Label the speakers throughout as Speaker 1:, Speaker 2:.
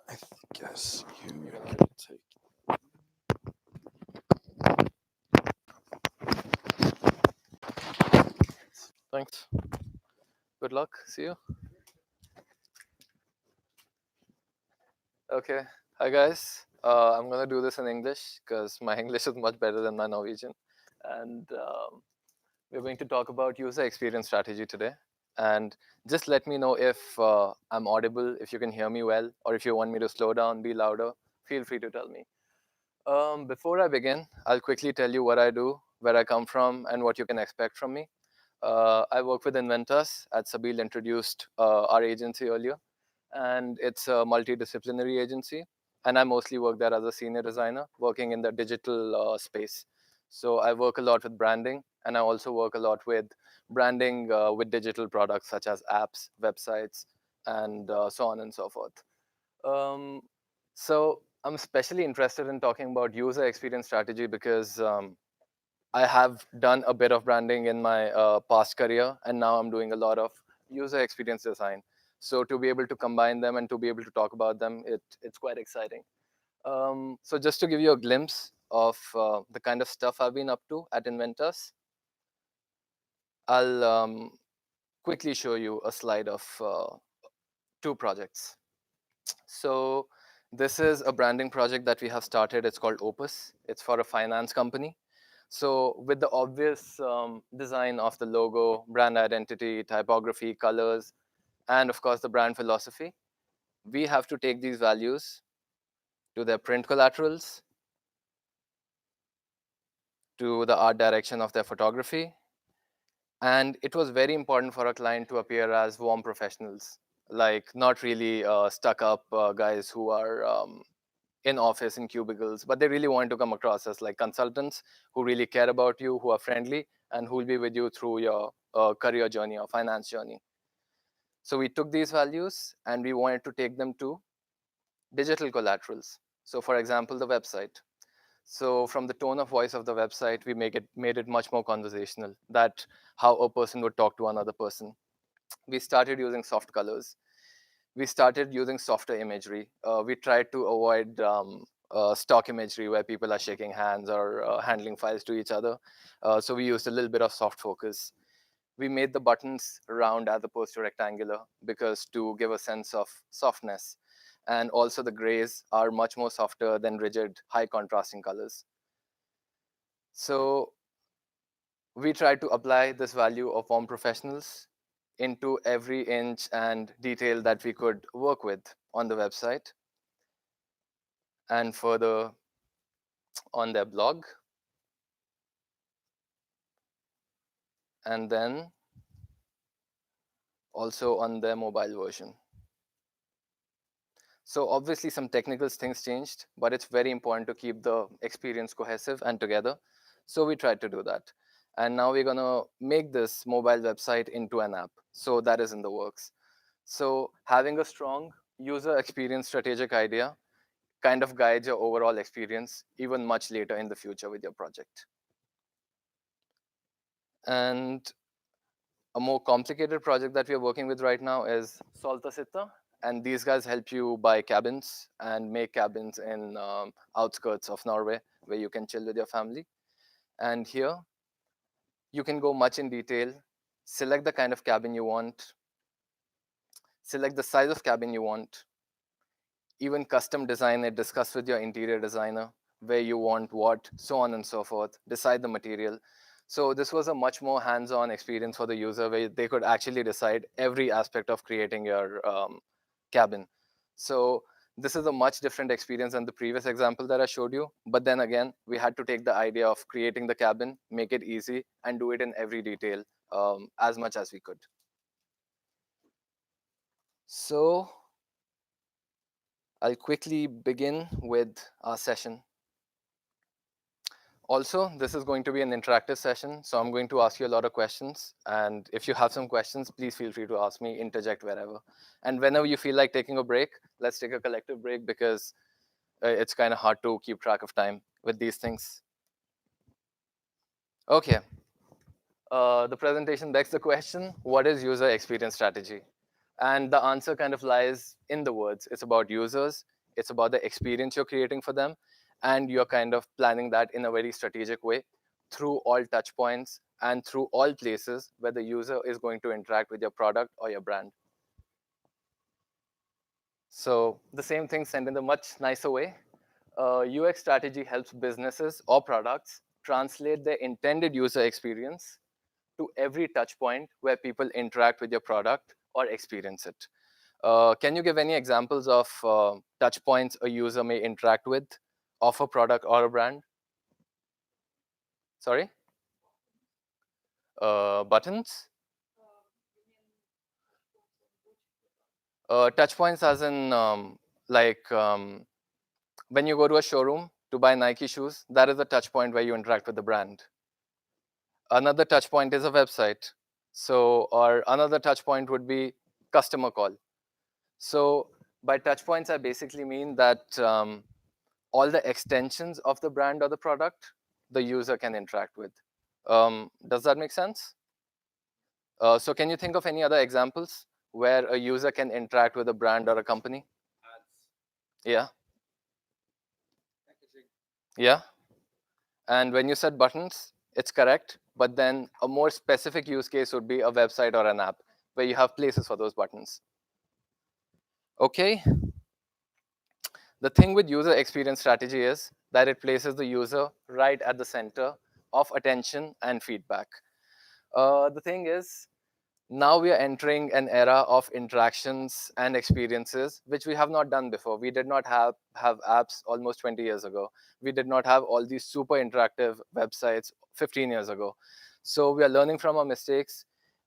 Speaker 1: I guess you can take.
Speaker 2: Thanks. Good luck. See you. Okay. Hi, guys. I'm going to do this in English because my English is much better than my Norwegian. And we're going to talk about user experience strategy today. And just let me know if I'm audible, if you can hear me well, or if you want me to slow down, be louder. Feel free to tell me. Before I begin, I'll quickly tell you what I do, where I come from, and what you can expect from me. I work with Inventus, as Sabeel introduced our agency earlier, and it's a multidisciplinary agency. And I mostly work there as a senior designer, working in the digital space. So I work a lot with branding, and I also work a lot with branding with digital products such as apps, websites, and so on and so forth. Um, so I'm especially interested in talking about user experience strategy because I have done a bit of branding in my past career, and now I'm doing a lot of user experience design. So to be able to combine them and to be able to talk about them, it's quite exciting. So just to give you a glimpse of the kind of stuff I've been up to at Inventus, I'll quickly show you a slide of two projects. So this is a branding project that we have started. It's called Opus. It's for a finance company. So with the obvious design of the logo, brand identity, typography, colors, and of course the brand philosophy, we have to take these values to their print collaterals, to the art direction of their photography. And it was very important for a client to appear as warm professionals, like not really stuck up guys who are in office in cubicles, but they really want to come across as like consultants who really care about you, who are friendly, and who will be with you through your career journey or finance journey. So we took these values and we wanted to take them to digital collaterals. So for example, the website. So from the tone of voice of the website, we make it made it much more conversational. That how a person would talk to another person. We started using soft colors. We started using softer imagery. We tried to avoid stock imagery where people are shaking hands or handling files to each other. So we used a little bit of soft focus. We made the buttons round as opposed to rectangular because to give a sense of softness. And also the grays are much more softer than rigid, high contrasting colors. So we tried to apply this value of warm professionals into every inch and detail that we could work with on the website and further on their blog, and then also on their mobile version. So obviously some technical things changed, but it's very important to keep the experience cohesive and together. So we tried to do that. And now we're gonna make this mobile website into an app. So that is in the works. So having a strong user experience strategic idea kind of guides your overall experience even much later in the future with your project. And a more complicated project that we are working with right now is Solta Sitta. And these guys help you buy cabins and make cabins in outskirts of Norway where you can chill with your family. And here you can go much in detail, select the kind of cabin you want, select the size of cabin you want, even custom design it, discuss with your interior designer where you want what, so on and so forth, decide the material. So this was a much more hands-on experience for the user where they could actually decide every aspect of creating your cabin. So this is a much different experience than the previous example that I showed you. But then again, we had to take the idea of creating the cabin, make it easy, and do it in every detail as much as we could. So I'll quickly begin with our session. Also, this is going to be an interactive session, so I'm going to ask you a lot of questions. And if you have some questions, please feel free to ask me, interject wherever. And whenever you feel like taking a break, let's take a collective break because it's kind of hard to keep track of time with these things. Okay, the presentation begs the question, what is user experience strategy? And the answer kind of lies in the words. It's about users, it's about the experience you're creating for them, and you're kind of planning that in a very strategic way through all touch points and through all places where the user is going to interact with your product or your brand. So the same thing sent in a much nicer way. UX strategy helps businesses or products translate their intended user experience to every touch point where people interact with your product or experience it. Can you give any examples of touch points a user may interact with of a product or a brand? Sorry? Buttons? Touch points as in like when you go to a showroom to buy Nike shoes, that is a touch point where you interact with the brand. Another touch point is a website. So, or another touch point would be customer call. So by touch points, I basically mean that all the extensions of the brand or the product the user can interact with. Does that make sense? So can you think of any other examples where a user can interact with a brand or a company? Yeah. Yeah. And when you said buttons, it's correct. But then a more specific use case would be a website or an app where you have places for those buttons. Okay. The thing with user experience strategy is that it places the user right at the center of attention and feedback. The thing is, now we are entering an era of interactions and experiences which we have not done before. We did not have apps almost 20 years ago. We did not have all these super interactive websites 15 years ago. So we are learning from our mistakes.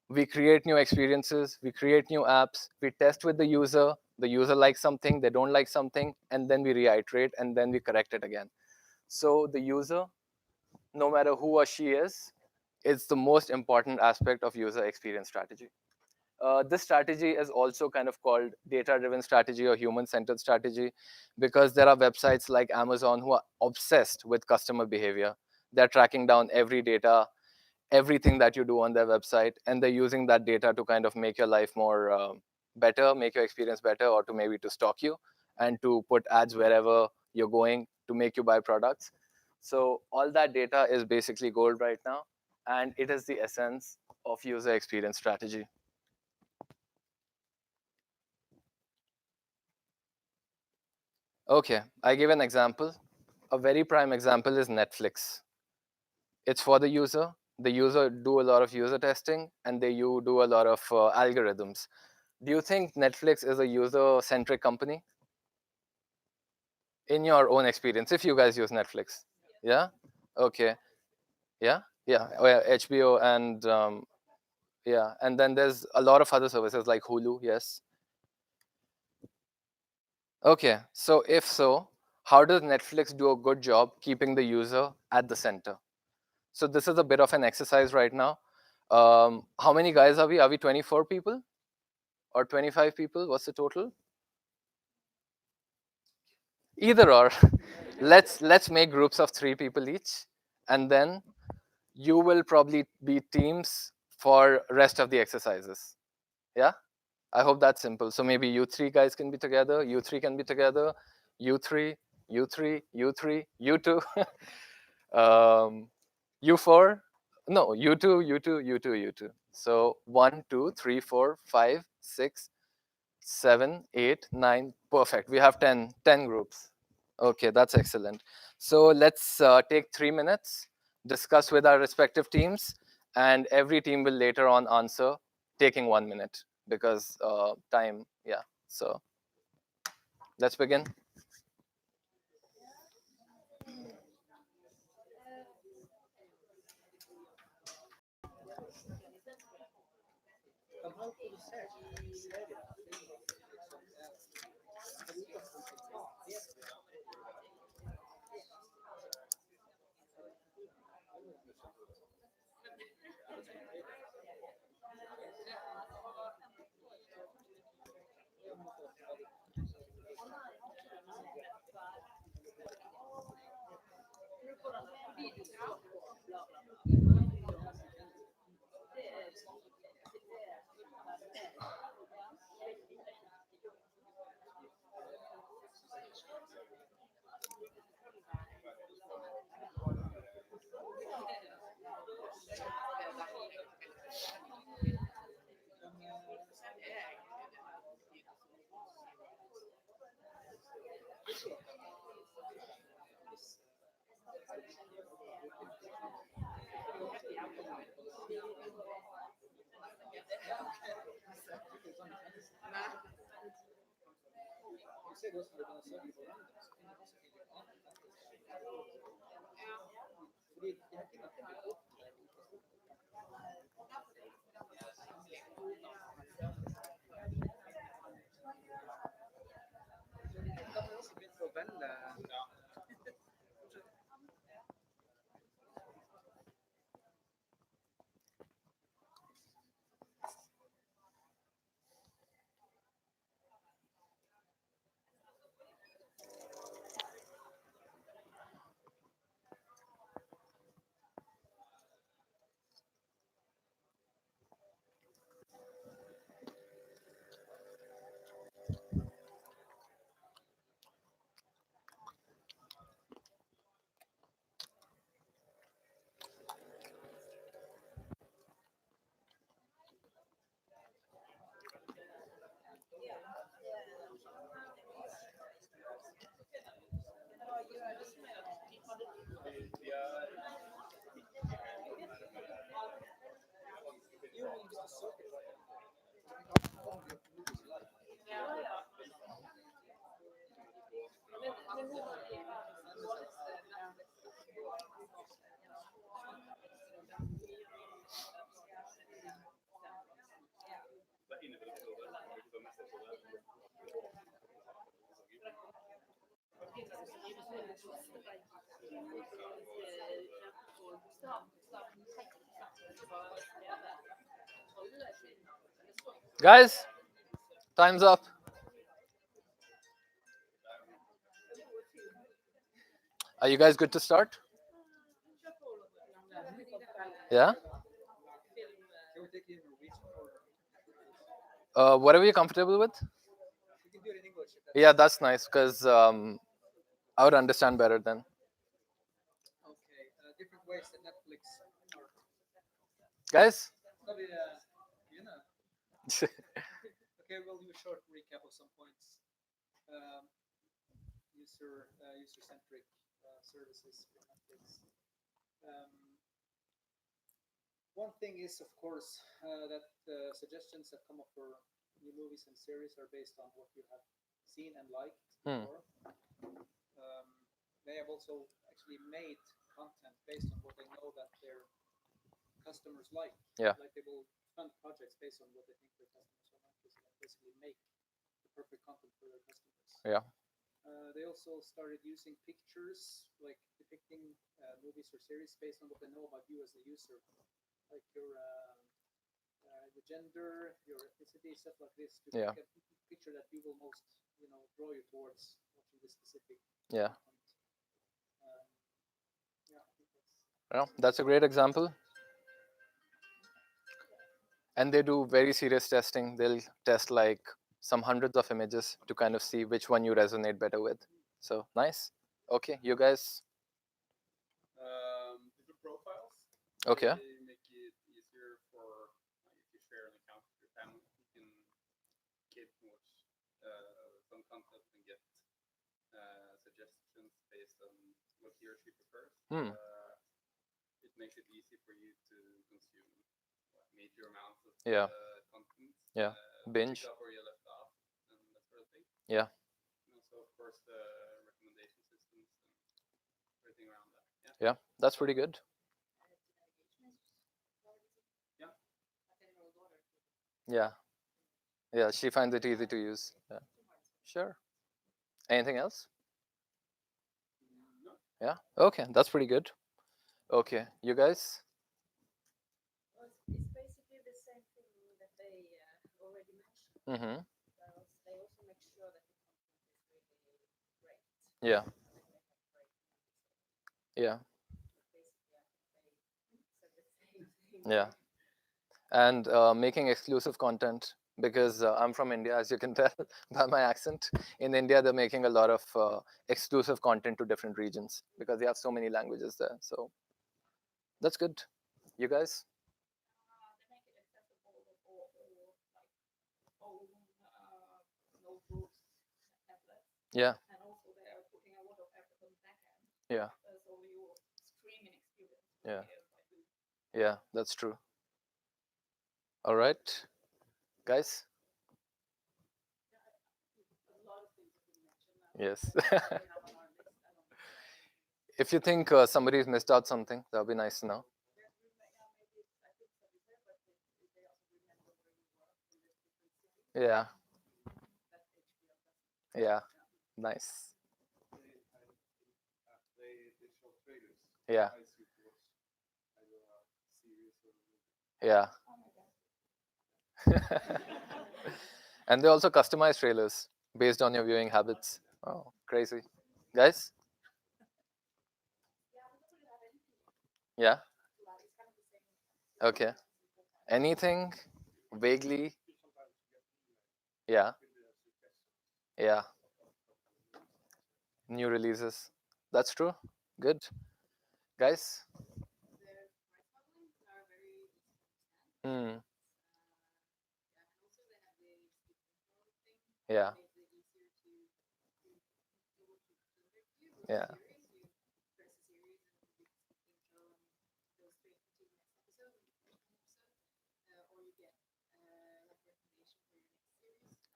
Speaker 2: We create new experiences, we create new apps, we test with the user likes something, they don't like something, and then we reiterate and then we correct it again. So the user, no matter who or she is the most important aspect of user experience strategy. This strategy is also kind of called data-driven strategy or human-centered strategy because there are websites like Amazon who are obsessed with customer behavior. They're tracking down every data, everything that you do on their website, and they're using that data to kind of make your life more better, make your experience better, or to maybe to stock you and to put ads wherever you're going to make you buy products. So all that data is basically gold right now, and it is the essence of user experience strategy. Okay, I give an example. A very prime example is Netflix. It's for the user. The user do a lot of user testing, and you do a lot of algorithms. Do you think Netflix is a user-centric company? In your own experience, if you guys use Netflix? Yeah? Okay. Yeah? Yeah. Oh, yeah. HBO and yeah. And then there's a lot of other services like Hulu. Yes. Okay. So if so, how does Netflix do a good job keeping the user at the center? So this is a bit of an exercise right now. How many guys are we? Are we 24 people or 25 people? What's the total? Either or. Let's make groups of 3 people each, and then you will probably be teams for rest of the exercises. Yeah, I hope that's simple. So maybe you 3 guys can be together, you 3 can be together, you 3, you 3, you 3, you 2, you 4. No, you 2, you 2, you 2, you 2. So 1, 2, 3, 4, 5, 6, 7, 8, 9. Perfect. We have 10 groups. Okay, that's excellent. So let's take 3 minutes, discuss with our respective teams, and every team will later on answer, taking 1 minute because time, yeah. So let's begin. Guys, time's up. Are you guys good to start? Yeah? Whatever you're comfortable with? Yeah, that's nice because I would understand better then. Guys? Hmm. Yeah. Yeah. Yeah. Yeah. Yeah, that's a great example. And they do very serious testing. They'll test like some hundreds of images to kind of see which one you resonate better with. So nice. Okay, you guys. Okay. Hmm. Yeah. Yeah. Binge. Yeah. Yeah. That's pretty good. Yeah. Yeah. She finds it easy to use. Yeah. Sure. Anything else? Yeah. Okay. That's pretty good. Okay. You guys? Mm-hmm. Yeah. Yeah. Yeah. And making exclusive content because I'm from India, as you can tell by my accent. In India, they're making a lot of exclusive content to different regions because they have so many languages there. So that's good. You guys? Yeah. Yeah. Yeah. Yeah, that's true. All right, guys. Yes. If you think somebody's missed out something, that would be nice to know. Yeah. Yeah. Nice. Yeah. Yeah. And they also customize trailers based on your viewing habits. Oh, crazy. Guys? Yeah. Okay. Anything vaguely? Yeah. Yeah. New releases. That's true. Good. Guys? Hmm. Yeah. Yeah.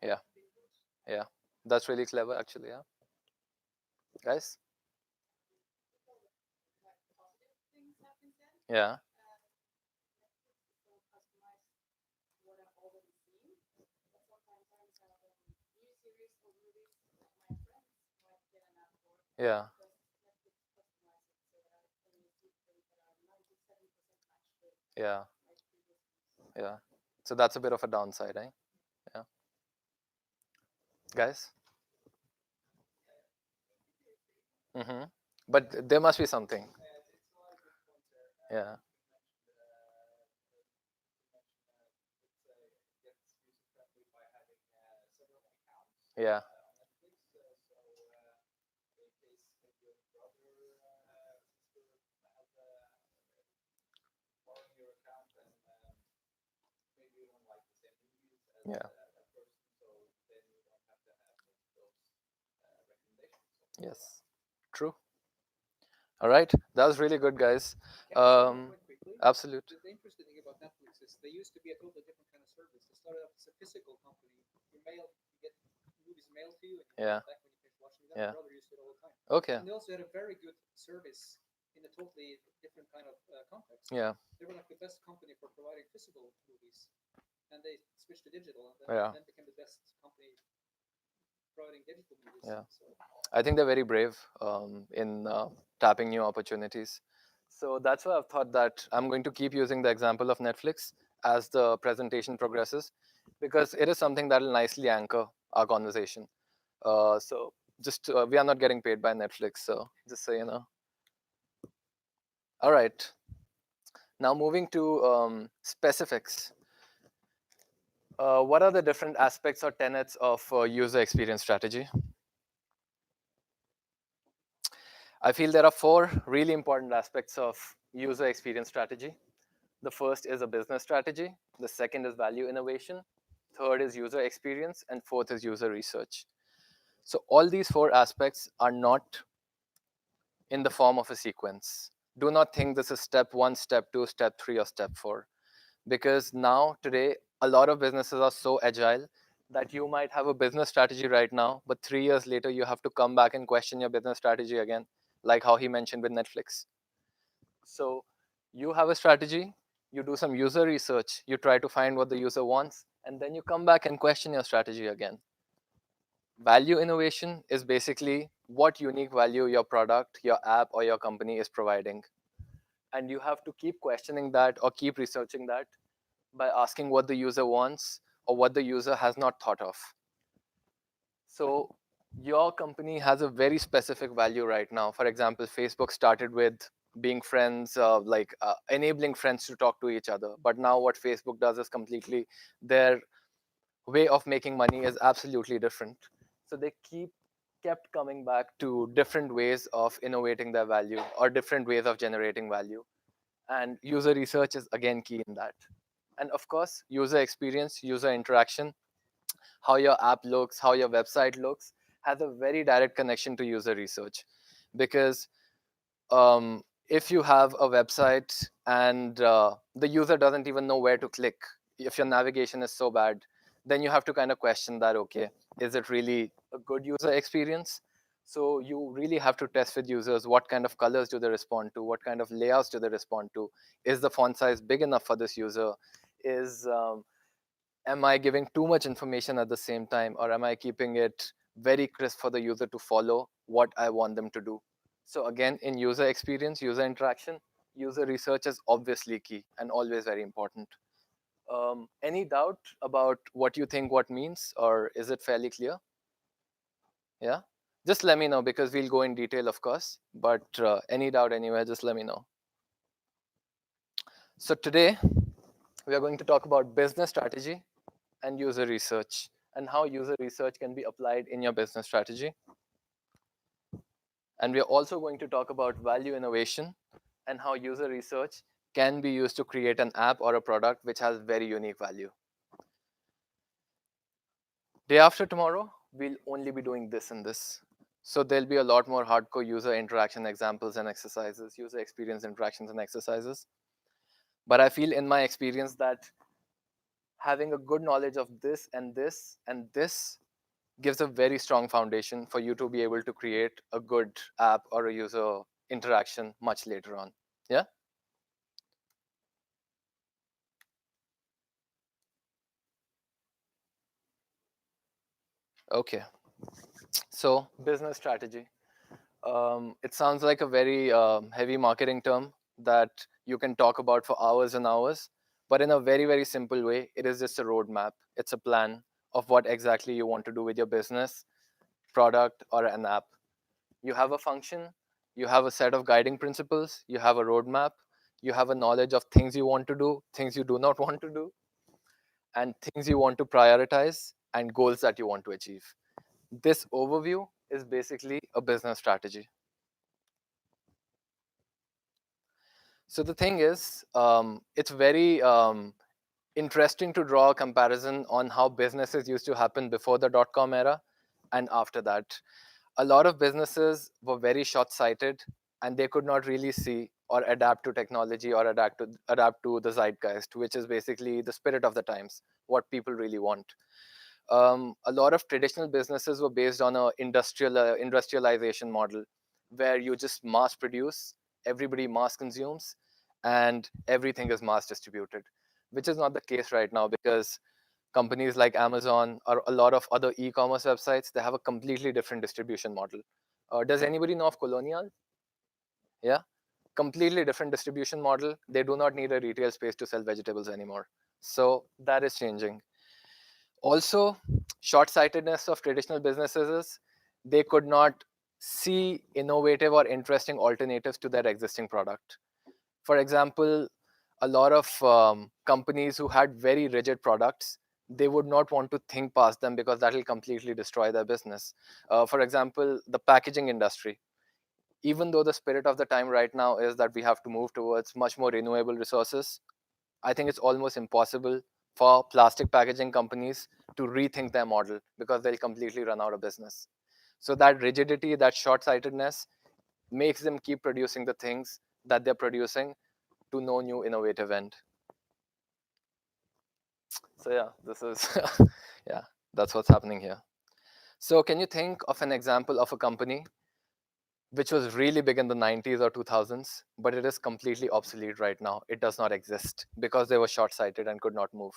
Speaker 2: Yeah. Yeah. That's really clever, actually. Yeah. Guys? Yeah. Yeah. Yeah. Yeah. So that's a bit of a downside, eh? Yeah. Guys? Mm-hmm. But there must be something. Yeah. Yeah. Yeah. Yes. True. All right. That was really good, guys. Absolute. Yeah. Yeah. Okay. Yeah. Yeah. Yeah. I think they're very brave in tapping new opportunities. So that's why I've thought that I'm going to keep using the example of Netflix as the presentation progresses, because it is something that will nicely anchor our conversation. So just we are not getting paid by Netflix, so just so you know. All right. Now moving to specifics. What are the different aspects or tenets of user experience strategy? I feel there are four really important aspects of user experience strategy. The first is a business strategy, the second is value innovation, third is user experience, and fourth is user research. So, all these four aspects are not in the form of a sequence. Do not think this is step one, step two, step three, or step four. Because now, today, a lot of businesses are so agile that you might have a business strategy right now, but 3 years later, you have to come back and question your business strategy again, like how he mentioned with Netflix. So you have a strategy, you do some user research, you try to find what the user wants, and then you come back and question your strategy again. Value innovation is basically what unique value your product, your app, or your company is providing. And you have to keep questioning that or keep researching that by asking what the user wants or what the user has not thought of. So your company has a very specific value right now. For example, Facebook started with being friends, enabling friends to talk to each other. But now what Facebook does is completely, their way of making money is absolutely different. So they kept coming back to different ways of innovating their value or different ways of generating value. And user research is again key in that. And of course, user experience, user interaction, how your app looks, how your website looks, has a very direct connection to user research, because if you have a website and the user doesn't even know where to click, if your navigation is so bad, then you have to kind of question that, okay, is it really a good user experience? So you really have to test with users, what kind of colors do they respond to, what kind of layouts do they respond to, is the font size big enough for this user, is am I giving too much information at the same time, or am I keeping it very crisp for the user to follow what I want them to do? So again, in user experience, user interaction, user research is obviously key and always very important. Any doubt about what you think what means, or is it fairly clear? Yeah, just let me know, because we'll go in detail, of course, but any doubt anywhere, just let me know. So today we are going to talk about business strategy and user research, and how user research can be applied in your business strategy. And we are also going to talk about value innovation and how user research can be used to create an app or a product which has very unique value. Day after tomorrow, we'll only be doing this and this. So there'll be a lot more hardcore user interaction examples and exercises, user experience interactions and exercises. But I feel in my experience that having a good knowledge of this and this and this gives a very strong foundation for you to be able to create a good app or a user interaction much later on. Yeah? Okay. So, business strategy. It sounds like a very heavy marketing term that you can talk about for hours and hours, but in a very, very simple way, it is just a roadmap. It's a plan of what exactly you want to do with your business, product, or an app. You have a function, you have a set of guiding principles, you have a roadmap, you have a knowledge of things you want to do, things you do not want to do, and things you want to prioritize, and goals that you want to achieve. This overview is basically a business strategy. So the thing is, it's very interesting to draw a comparison on how businesses used to happen before the dot-com era and after that. A lot of businesses were very short-sighted, and they could not really see or adapt to technology, or adapt to the zeitgeist, which is basically the spirit of the times, what people really want. A lot of traditional businesses were based on a industrialization model, where you just mass produce, everybody mass consumes, and everything is mass distributed, which is not the case right now, because companies like Amazon or a lot of other e-commerce websites, they have a completely different distribution model. Does anybody know of Colonial? Yeah, completely different distribution model. They do not need a retail space to sell vegetables anymore. So that is changing. Also, short-sightedness of traditional businesses is they could not see innovative or interesting alternatives to their existing product. For example, a lot of companies who had very rigid products, they would not want to think past them, because that will completely destroy their business. For example, the packaging industry, even though the spirit of the time right now is that we have to move towards much more renewable resources, I think it's almost impossible for plastic packaging companies to rethink their model, because they'll completely run out of business. So that rigidity, that short-sightedness makes them keep producing the things that they're producing to no new innovative end. So yeah, this is yeah, that's what's happening here. So can you think of an example of a company which was really big in the 90s or 2000s, but it is completely obsolete right now? It does not exist because they were short-sighted and could not move.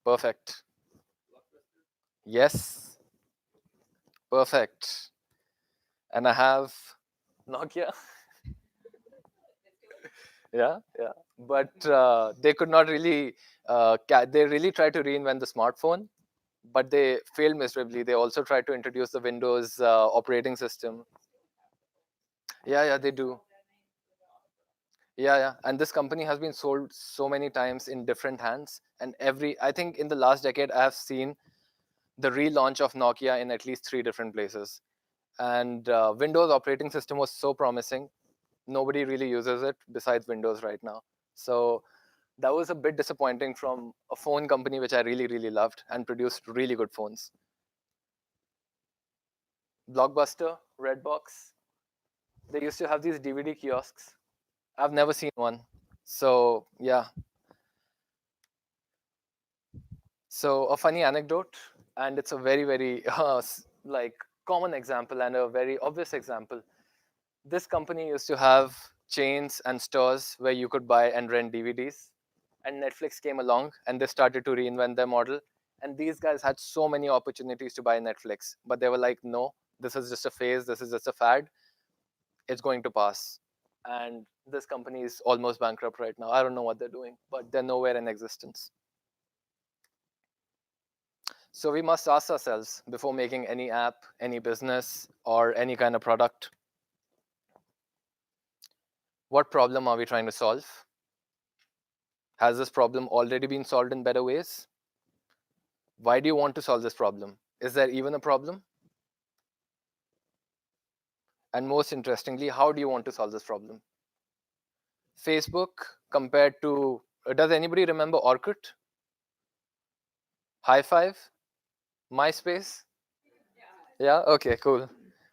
Speaker 2: Perfect. Yes, perfect. And I have Nokia. Yeah, yeah. But they could not really, they really tried to reinvent the smartphone, but they failed miserably. They also tried to introduce the Windows operating system. Yeah, yeah, they do. Yeah, yeah. And this company has been sold so many times in different hands. And I think in the last decade, I have seen the relaunch of Nokia in at least 3 different places. And Windows operating system was so promising. Nobody really uses it besides Windows right now. So that was a bit disappointing from a phone company which I really, really loved and produced really good phones. Blockbuster, Redbox, they used to have these DVD kiosks. I've never seen one. So, yeah. So, a funny anecdote, and it's a very, very like common example and a very obvious example. This company used to have chains and stores where you could buy and rent DVDs. And Netflix came along and they started to reinvent their model. And these guys had so many opportunities to buy Netflix, but they were like, no, this is just a phase, this is just a fad, it's going to pass. And this company is almost bankrupt right now. I don't know what they're doing, but they're nowhere in existence. So we must ask ourselves before making any app, any business, or any kind of product, what problem are we trying to solve? Has this problem already been solved in better ways? Why do you want to solve this problem? Is there even a problem? And most interestingly, how do you want to solve this problem? Facebook compared to, does anybody remember Orkut? High Five? MySpace? Yeah, okay, cool.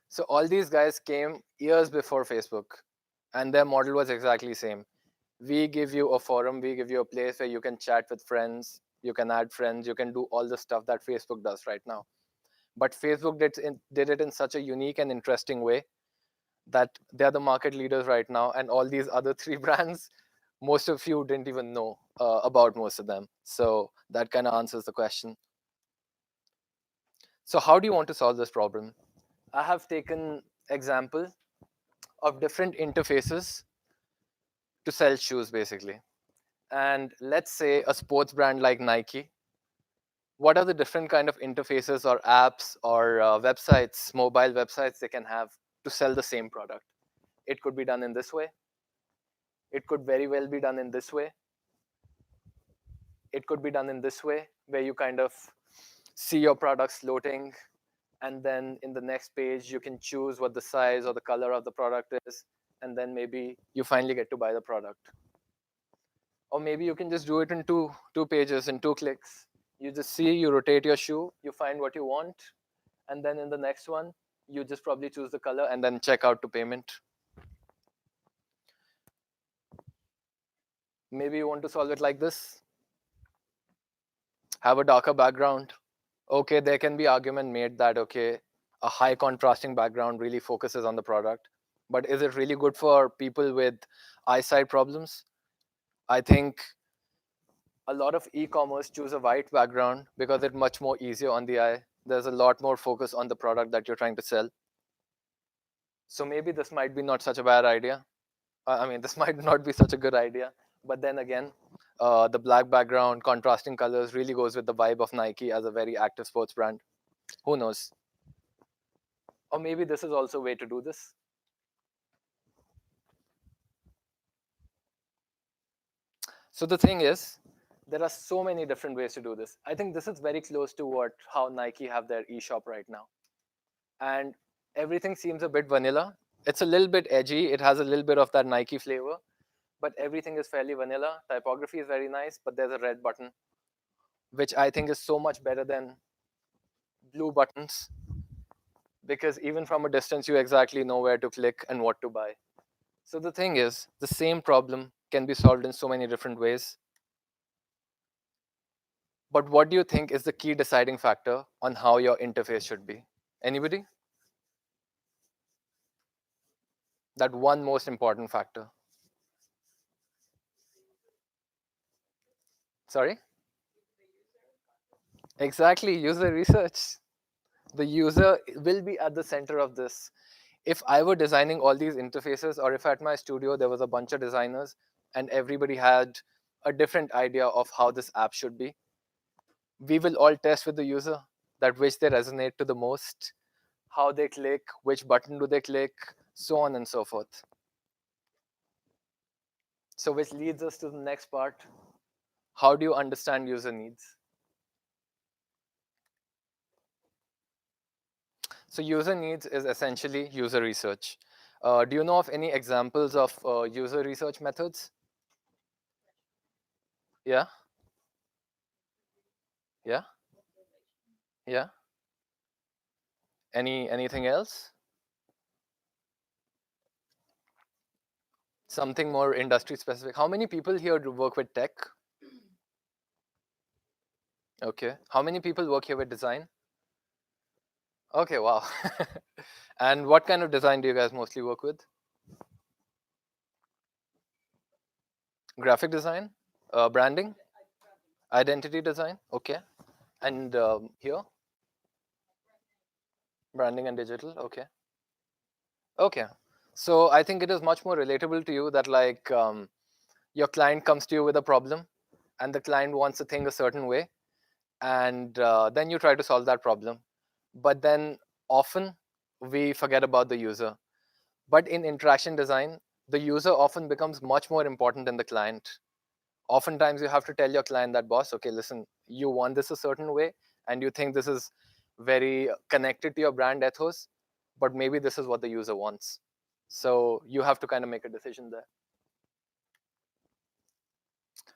Speaker 2: So all these guys came years before Facebook, and their model was exactly same. We give you a forum, we give you a place where you can chat with friends, you can add friends, you can do all the stuff that Facebook does right now. But Facebook did it in such a unique and interesting way that they're the market leaders right now, and all these other three brands, most of you didn't even know about most of them. So that kind of answers the question. So how do you want to solve this problem? I have taken example of different interfaces to sell shoes basically. And let's say a sports brand like Nike, what are the different kind of interfaces or apps or websites, mobile websites they can have to sell the same product? It could be done in this way. It could very well be done in this way. It could be done in this way, where you kind of see your products floating, and then in the next page, you can choose what the size or the color of the product is, and then maybe you finally get to buy the product. Or maybe you can just do it in two pages, in 2 clicks. You just see, you rotate your shoe, you find what you want, and then in the next one, you just probably choose the color and then check out to payment. Maybe you want to solve it like this. Have a darker background. Okay, there can be argument made that, okay, a high contrasting background really focuses on the product, but is it really good for people with eyesight problems? I think a lot of e-commerce choose a white background because it's much more easier on the eye. There's a lot more focus on the product that you're trying to sell. So maybe this might be not such a bad idea. I mean, this might not be such a good idea. But then again, the black background, contrasting colors really goes with the vibe of Nike as a very active sports brand. Who knows? Or maybe this is also a way to do this. So the thing is, there are so many different ways to do this. I think this is very close to what how Nike have their e-shop right now. And everything seems a bit vanilla. It's a little bit edgy. It has a little bit of that Nike flavor, but everything is fairly vanilla. Typography is very nice, but there's a red button, which I think is so much better than blue buttons, because even from a distance, you exactly know where to click and what to buy. So the thing is, the same problem can be solved in so many different ways. But what do you think is the key deciding factor on how your interface should be? Anybody? That one most important factor. Sorry? Exactly, user research. The user will be at the center of this. If I were designing all these interfaces, or if at my studio there was a bunch of designers and everybody had a different idea of how this app should be, we will all test with the user that which they resonate to the most, how they click, which button do they click, so on and so forth. So which leads us to the next part. How do you understand user needs? So user needs is essentially user research. Do you know of any examples of user research methods? Yeah, yeah, yeah. Anything else? Something more industry specific. How many people here do work with tech? Okay. How many people work here with design? Okay, wow. And what kind of design do you guys mostly work with? Graphic design, branding, identity design. Okay. And here, branding and digital. Okay. Okay. So I think it is much more relatable to you that like your client comes to you with a problem, and the client wants a thing a certain way, and then you try to solve that problem. But then often we forget about the user. But in interaction design, the user often becomes much more important than the client. Oftentimes you have to tell your client that, boss, okay, listen, you want this a certain way, and you think this is very connected to your brand ethos, but maybe this is what the user wants. So you have to kind of make a decision there.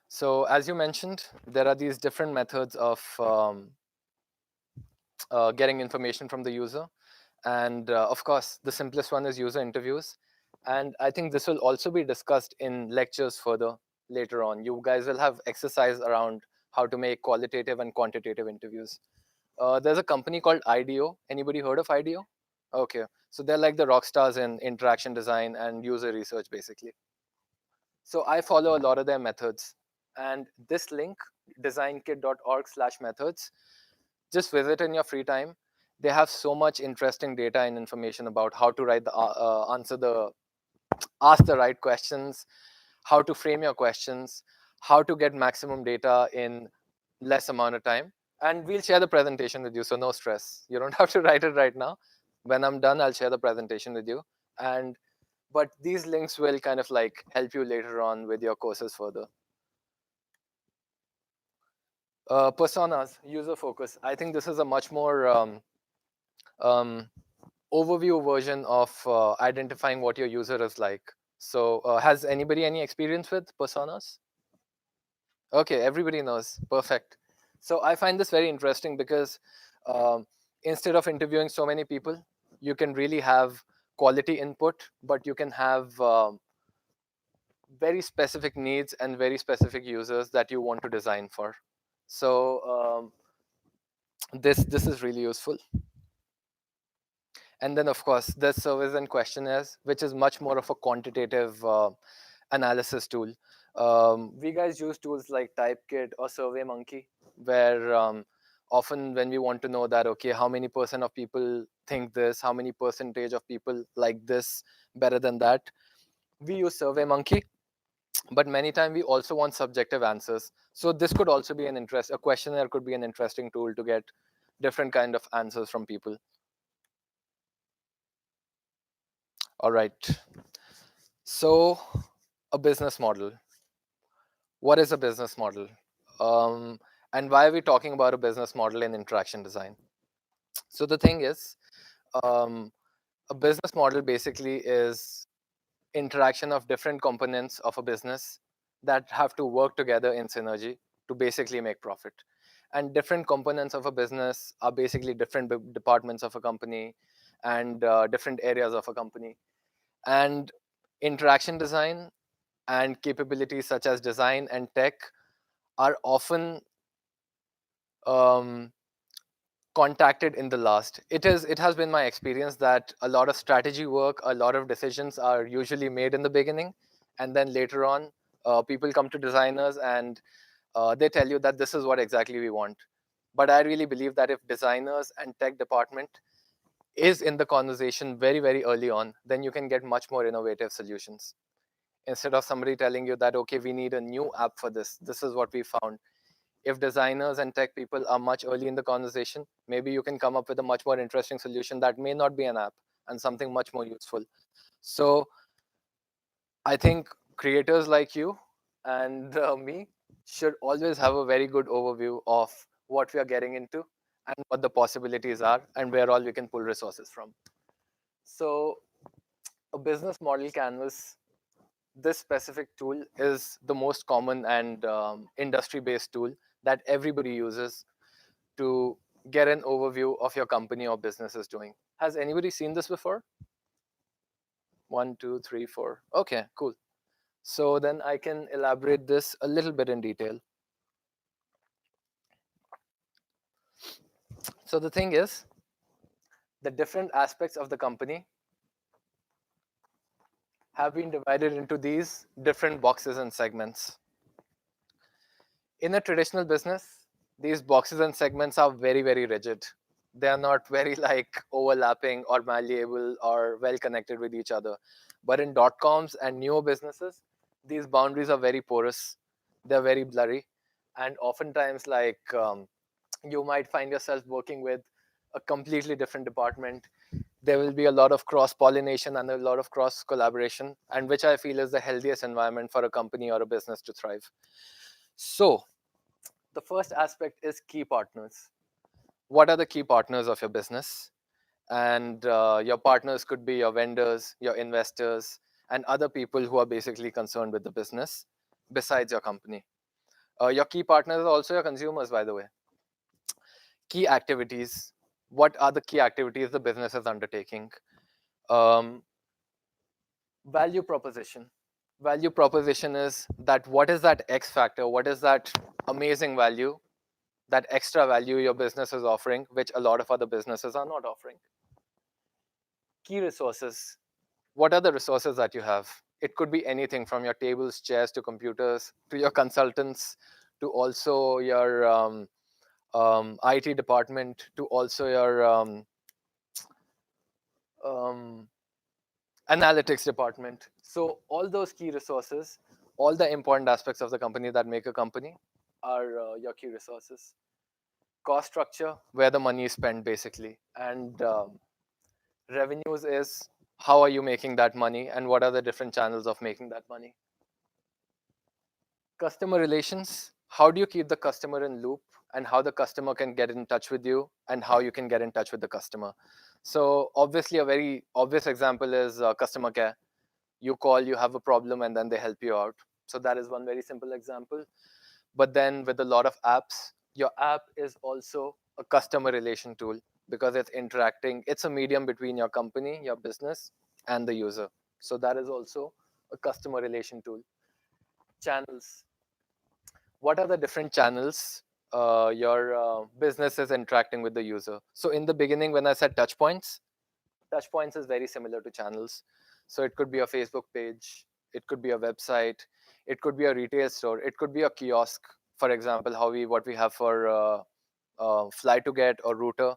Speaker 2: So as you mentioned, there are these different methods of getting information from the user. And of course, the simplest one is user interviews. And I think this will also be discussed in lectures further later on. You guys will have exercise around how to make qualitative and quantitative interviews. There's a company called IDEO. Anybody heard of IDEO? Okay. So they're like the rock stars in interaction design and user research, basically. So I follow a lot of their methods. And this link, designkit.org/methods, just visit in your free time. They have so much interesting data and information about how to write the ask the right questions, how to frame your questions, how to get maximum data in less amount of time. And we'll share the presentation with you, so no stress. You don't have to write it right now. When I'm done, I'll share the presentation with you. And but these links will kind of like help you later on with your courses further. Personas, user focus. I think this is a much more um, overview version of identifying what your user is like. So has anybody any experience with personas? Okay, everybody knows. Perfect. So I find this very interesting because um, instead of interviewing so many people, you can really have quality input, but you can have very specific needs and very specific users that you want to design for. So this is really useful. And then, of course, there's surveys and questionnaires, which is much more of a quantitative analysis tool. We guys use tools like Typekit or SurveyMonkey, where often when we want to know that, okay, how many percent of people think this, how many percentage of people like this better than that, we use SurveyMonkey. But many times we also want subjective answers. So this could also be a questionnaire could be an interesting tool to get different kind of answers from people. All right. So, a business model. What is a business model? And why are we talking about a business model in interaction design? So, the thing is, um, a business model basically is interaction of different components of a business that have to work together in synergy to basically make profit. And different components of a business are basically different departments of a company and different areas of a company. And interaction design and capabilities such as design and tech are often um, contacted in the last. It has been my experience that a lot of strategy work, a lot of decisions are usually made in the beginning, and then later on, people come to designers and they tell you that this is what exactly we want. But I really believe that if designers and tech department is in the conversation very early on, then you can get much more innovative solutions. Instead of somebody telling you that, okay, we need a new app for this, this is what we found. If designers and tech people are much early in the conversation, maybe you can come up with a much more interesting solution that may not be an app and something much more useful. So I think creators like you and me should always have a very good overview of what we are getting into and what the possibilities are and where all we can pull resources from. So a business model canvas, this specific tool is the most common and industry based tool that everybody uses to get an overview of your company or business is doing. Has anybody seen this before? 1, 2, 3, 4. Okay, cool. So then I can elaborate this a little bit in detail. So the thing is, the different aspects of the company have been divided into these different boxes and segments. In a traditional business, these boxes and segments are very, very rigid. They are not very like overlapping or malleable or well connected with each other. But in dot coms and newer businesses, these boundaries are very porous. They're very blurry. And oftentimes, you might find yourself working with a completely different department. There will be a lot of cross pollination and a lot of cross collaboration, and which I feel is the healthiest environment for a company or a business to thrive. So, the first aspect is key partners. What are the key partners of your business? And your partners could be your vendors, your investors, and other people who are basically concerned with the business besides your company. Your key partners are also your consumers, by the way. Key activities. What are the key activities the business is undertaking? Um, Value proposition. Value proposition is that what is that X factor? What is that amazing value, that extra value your business is offering, which a lot of other businesses are not offering? Key resources. What are the resources that you have? It could be anything from your tables, chairs, to computers, to your consultants, to also your IT department, to also your um, analytics department. So all those key resources, all the important aspects of the company that make a company are your key resources. Cost structure, where the money is spent basically, and revenues is how are you making that money and what are the different channels of making that money. Customer relations, how do you keep the customer in loop and how the customer can get in touch with you and how you can get in touch with the customer. So obviously a very obvious example is customer care. You call, you have a problem, and then they help you out. So that is one very simple example. But then with a lot of apps, your app is also a customer relation tool because it's interacting. It's a medium between your company, your business, and the user. So that is also a customer relation tool. Channels. What are the different channels your business is interacting with the user? So in the beginning, when I said touch points is very similar to channels. So it could be a Facebook page, it could be a website, it could be a retail store, it could be a kiosk. For example, what we have for fly to get or router,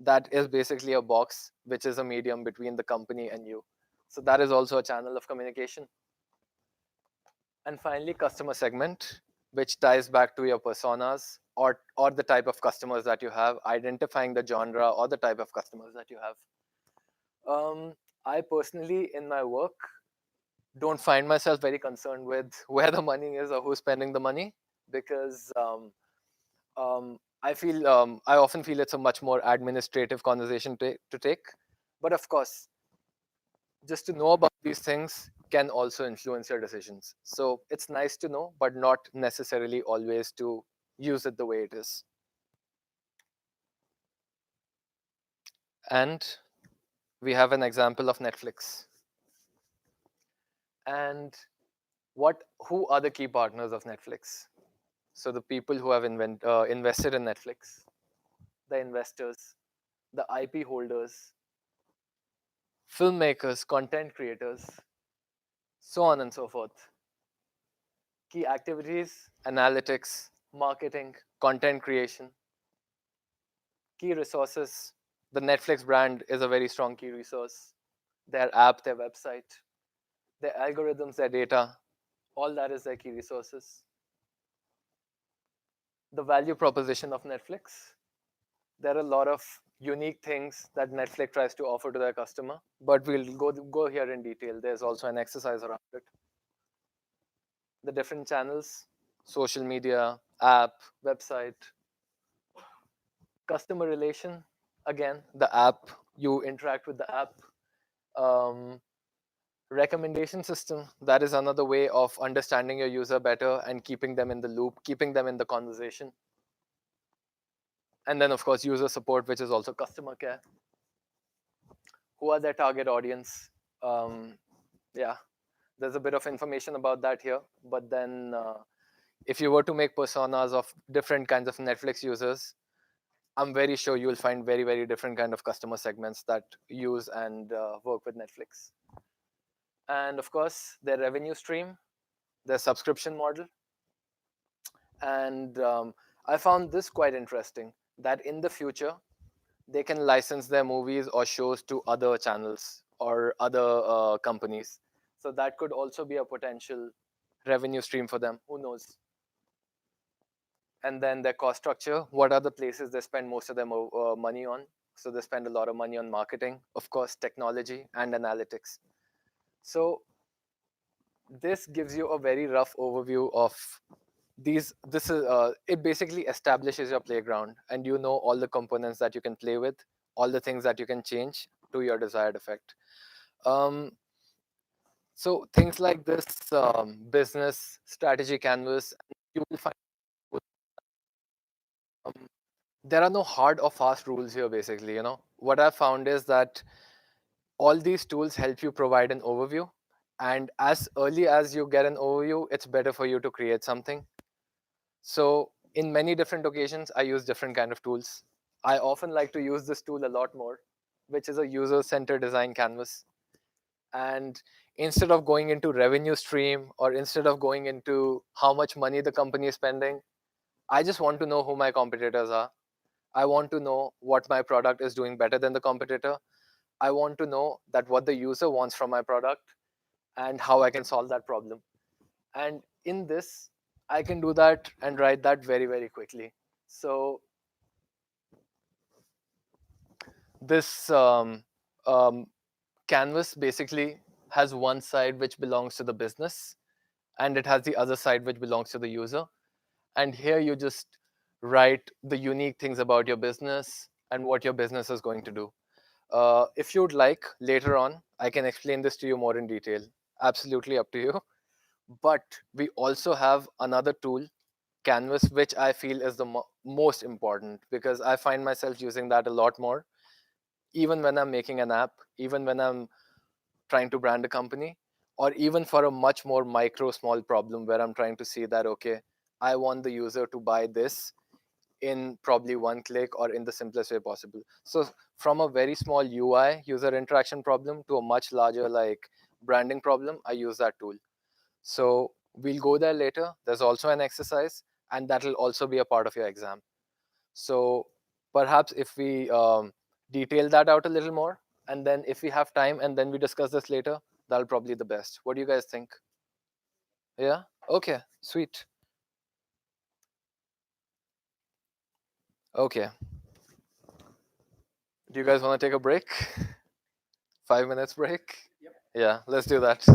Speaker 2: that is basically a box which is a medium between the company and you. So that is also a channel of communication. And finally, customer segment, which ties back to your personas or the type of customers that you have, identifying the genre or the type of customers that you have. I personally, in my work, don't find myself very concerned with where the money is or who's spending the money because I often feel it's a much more administrative conversation to take. But of course, just to know about these things can also influence your decisions. So it's nice to know, but not necessarily always to use it the way it is. And we have an example of Netflix. And who are the key partners of Netflix? So the people who have invested in Netflix, the investors, the IP holders, filmmakers, content creators, so on and so forth. Key activities, analytics, marketing, content creation. Key resources. The Netflix brand is a very strong key resource. Their app, their website, their algorithms, their data, all that is their key resources. The value proposition of Netflix. There are a lot of unique things that Netflix tries to offer to their customer, but we'll go here in detail. There's also an exercise around it. The different channels, social media, app, website, customer relation, again, the app, you interact with the app. Um, Recommendation system, that is another way of understanding your user better and keeping them in the loop, keeping them in the conversation. And then, of course, user support, which is also customer care. Who are their target audience? Um, yeah, there's a bit of information about that here. But then, if you were to make personas of different kinds of Netflix users, I'm very sure you'll find very, very different kind of customer segments that use and work with Netflix. And of course, their revenue stream, their subscription model. And I found this quite interesting that in the future, they can license their movies or shows to other channels or other companies. So that could also be a potential revenue stream for them. Who knows? And then their cost structure. What are the places they spend most of their money on? So they spend a lot of money on marketing, of course, technology and analytics. So this gives you a very rough overview of these. This is it basically establishes your playground, and you know all the components that you can play with, all the things that you can change to your desired effect. Um, so things like this business strategy canvas, you will find um, there are no hard or fast rules here. Basically, what I've found is that all these tools help you provide an overview, and as early as you get an overview, it's better for you to create something. So in many different occasions, I use different kind of tools. I often like to use this tool a lot more, which is a user-centered design canvas. And instead of going into revenue stream or instead of going into how much money the company is spending, I just want to know who my competitors are. I want to know what my product is doing better than the competitor. I want to know that what the user wants from my product and how I can solve that problem. And in this, I can do that and write that very, very quickly. So this um, canvas basically has one side which belongs to the business, and it has the other side which belongs to the user. And here you just write the unique things about your business and what your business is going to do. If you'd like, later on, I can explain this to you more in detail. Absolutely up to you. But we also have another tool, Canvas, which I feel is the most important because I find myself using that a lot more, even when I'm making an app, even when I'm trying to brand a company, or even for a much more micro small problem where I'm trying to see that, okay, I want the user to buy this in probably one click or in the simplest way possible. So from a very small UI user interaction problem to a much larger like branding problem, I use that tool. So we'll go there later. There's also an exercise, and that will also be a part of your exam. So perhaps if we detail that out a little more, and then if we have time and then we discuss this later, that'll probably be the best. What do you guys think? Yeah? Okay, sweet. Okay. Do you guys want to take a break? 5 minutes break? Yep. Yeah, let's do that.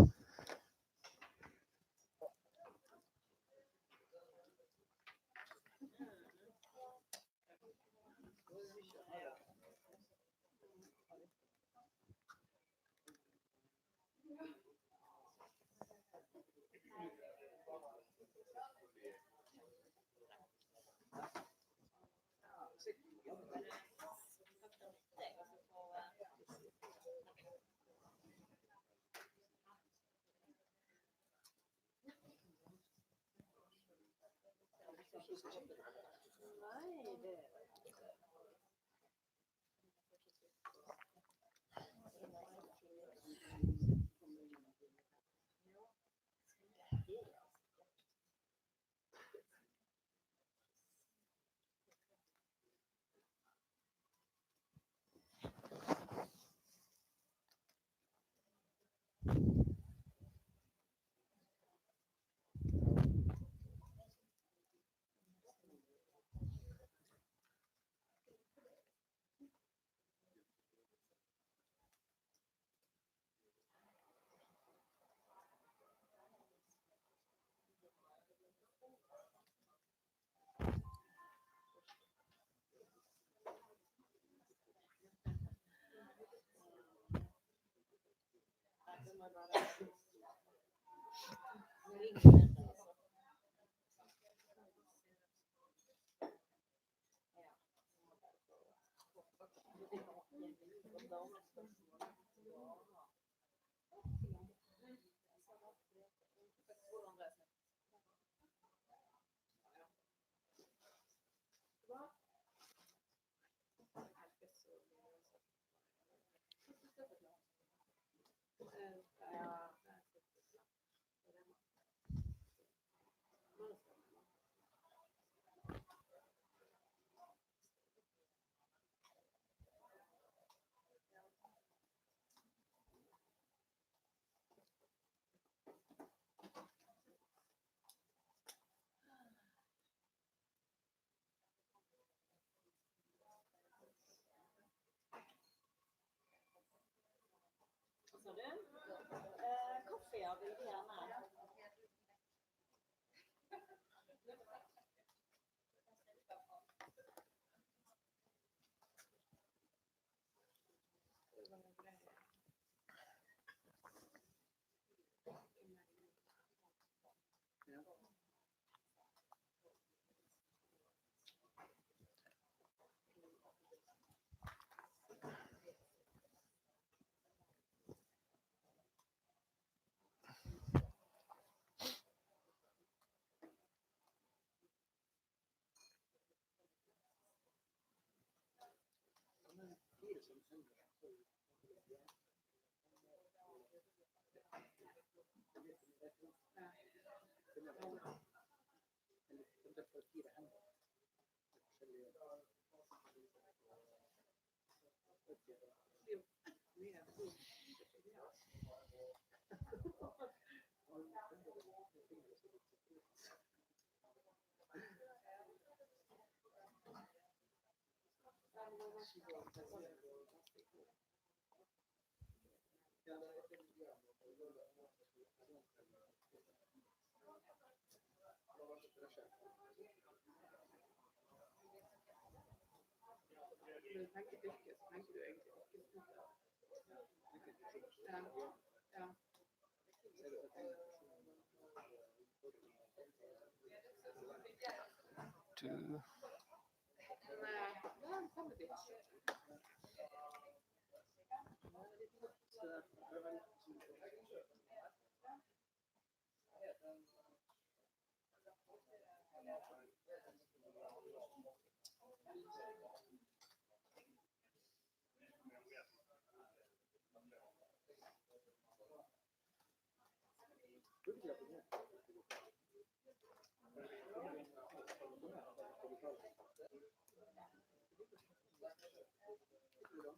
Speaker 2: Two.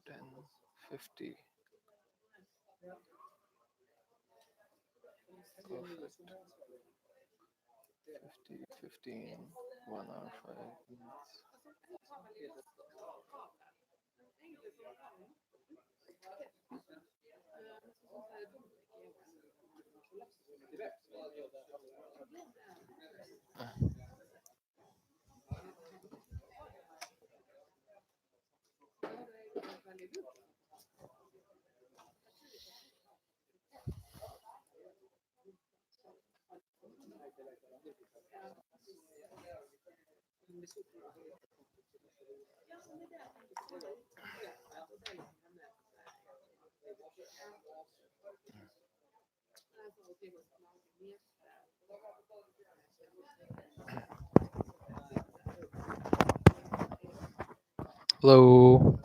Speaker 2: 10, 50. Perfect. 50, 15, 1 hour, 5 minutes. Hello.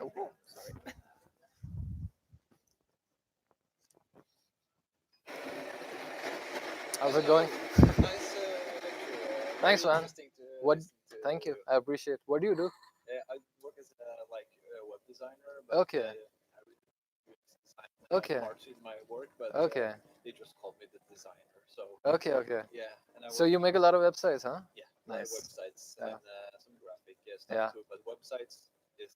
Speaker 2: Oh,
Speaker 3: Sorry.
Speaker 2: how's it going?
Speaker 3: Nice lecture.
Speaker 2: Thanks,
Speaker 3: Very
Speaker 2: man.
Speaker 3: interesting to
Speaker 2: What?
Speaker 3: listen to.
Speaker 2: Thank you. I appreciate. What do you do?
Speaker 3: I work as a web designer, but
Speaker 2: Okay.
Speaker 3: I really design
Speaker 2: Okay.
Speaker 3: parts in my work, but
Speaker 2: Okay.
Speaker 3: they just call me the designer. So
Speaker 2: Okay. Okay.
Speaker 3: yeah, and I
Speaker 2: So
Speaker 3: work,
Speaker 2: you make a lot of websites, huh?
Speaker 3: yeah,
Speaker 2: Nice.
Speaker 3: websites
Speaker 2: Yeah.
Speaker 3: and some graphic stuff
Speaker 2: Yeah.
Speaker 3: too. But websites is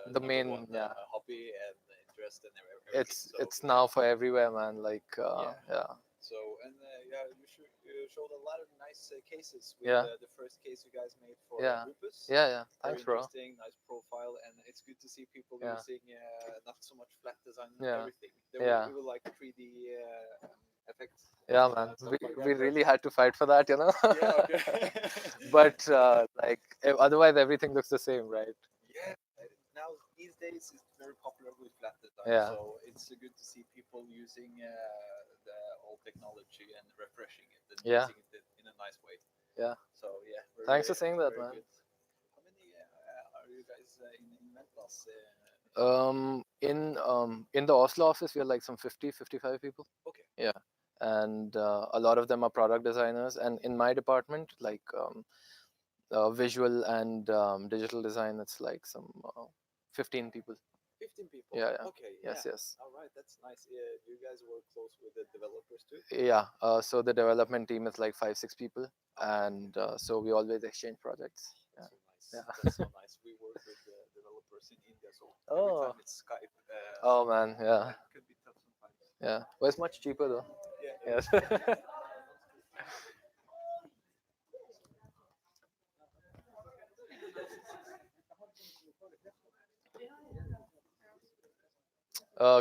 Speaker 2: The
Speaker 3: number
Speaker 2: main.
Speaker 3: one
Speaker 2: Yeah.
Speaker 3: hobby and interest and everything. So
Speaker 2: It's now for everywhere, man. Like.
Speaker 3: yeah.
Speaker 2: Yeah.
Speaker 3: So and yeah, you showed a lot of nice cases with
Speaker 2: Yeah.
Speaker 3: the first case you guys made for
Speaker 2: Yeah.
Speaker 3: Rupus.
Speaker 2: Yeah. Yeah.
Speaker 3: Very
Speaker 2: Thanks, bro.
Speaker 3: interesting, nice profile, and it's good to see people
Speaker 2: Yeah.
Speaker 3: using not so much flat design and
Speaker 2: Yeah.
Speaker 3: everything.
Speaker 2: Yeah.
Speaker 3: We will like 3D effects.
Speaker 2: Yeah,
Speaker 3: And,
Speaker 2: man.
Speaker 3: stuff
Speaker 2: We
Speaker 3: like that,
Speaker 2: we
Speaker 3: right?
Speaker 2: really had to fight for that, you know.
Speaker 3: Yeah, okay.
Speaker 2: But like, otherwise everything looks the same, right?
Speaker 3: Yeah, now these days it's very popular with flat design,
Speaker 2: Yeah.
Speaker 3: so it's good to see people using the old technology and refreshing it and
Speaker 2: Yeah.
Speaker 3: using it in a nice way.
Speaker 2: Yeah.
Speaker 3: So yeah,
Speaker 2: Thanks for saying that,
Speaker 3: very
Speaker 2: man.
Speaker 3: good. How many are you guys in Mentas?
Speaker 2: In the Oslo office, we are like some 50, 55 people.
Speaker 3: Okay.
Speaker 2: Yeah. And a lot of them are product designers. And in my department, like visual and digital design, it's like some 15 people.
Speaker 3: 15 people.
Speaker 2: Yeah, yeah.
Speaker 3: Okay,
Speaker 2: Yes,
Speaker 3: yeah.
Speaker 2: yes.
Speaker 3: All right, that's nice. Yeah, do you guys work close with the developers too?
Speaker 2: Yeah. So the development team is like 5, 6 people.
Speaker 3: Okay.
Speaker 2: And so we always exchange projects. Yeah.
Speaker 3: So nice.
Speaker 2: Yeah.
Speaker 3: That's so nice. We work with the developers in India, so every
Speaker 2: Oh.
Speaker 3: time it's Skype,
Speaker 2: Oh, man. Yeah.
Speaker 3: it could be tough sometimes.
Speaker 2: Yeah. Well, it's much cheaper though.
Speaker 3: Yeah.
Speaker 2: Yes.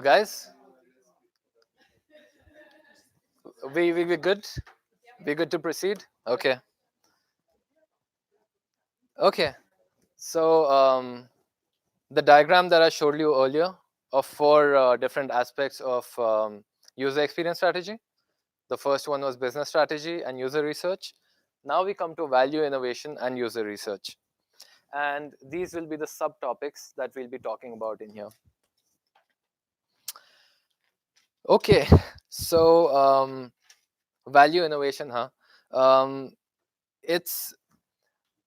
Speaker 2: Guys, we good? We good to proceed? Okay. Okay. So the diagram that I showed you earlier of 4 different aspects of user experience strategy. The first one was business strategy and user research. Now we come to value innovation and user research. And these will be the subtopics that we'll be talking about in here. Okay, so value innovation, huh? It's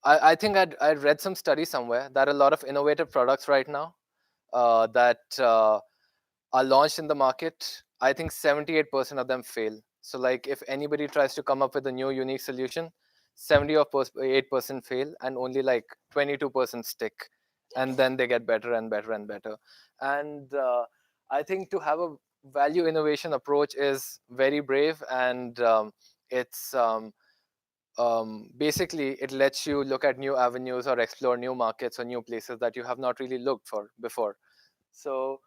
Speaker 2: I think I'd read some study somewhere that a lot of innovative products right now that are launched in the market, I think 78% of them fail. So like if anybody tries to come up with a new unique solution, 78% fail and only like 22% stick. And then they get better and better and better. And I think to have a value innovation approach is very brave, and it's basically it lets you look at new avenues or explore new markets or new places that you have not really looked for before. So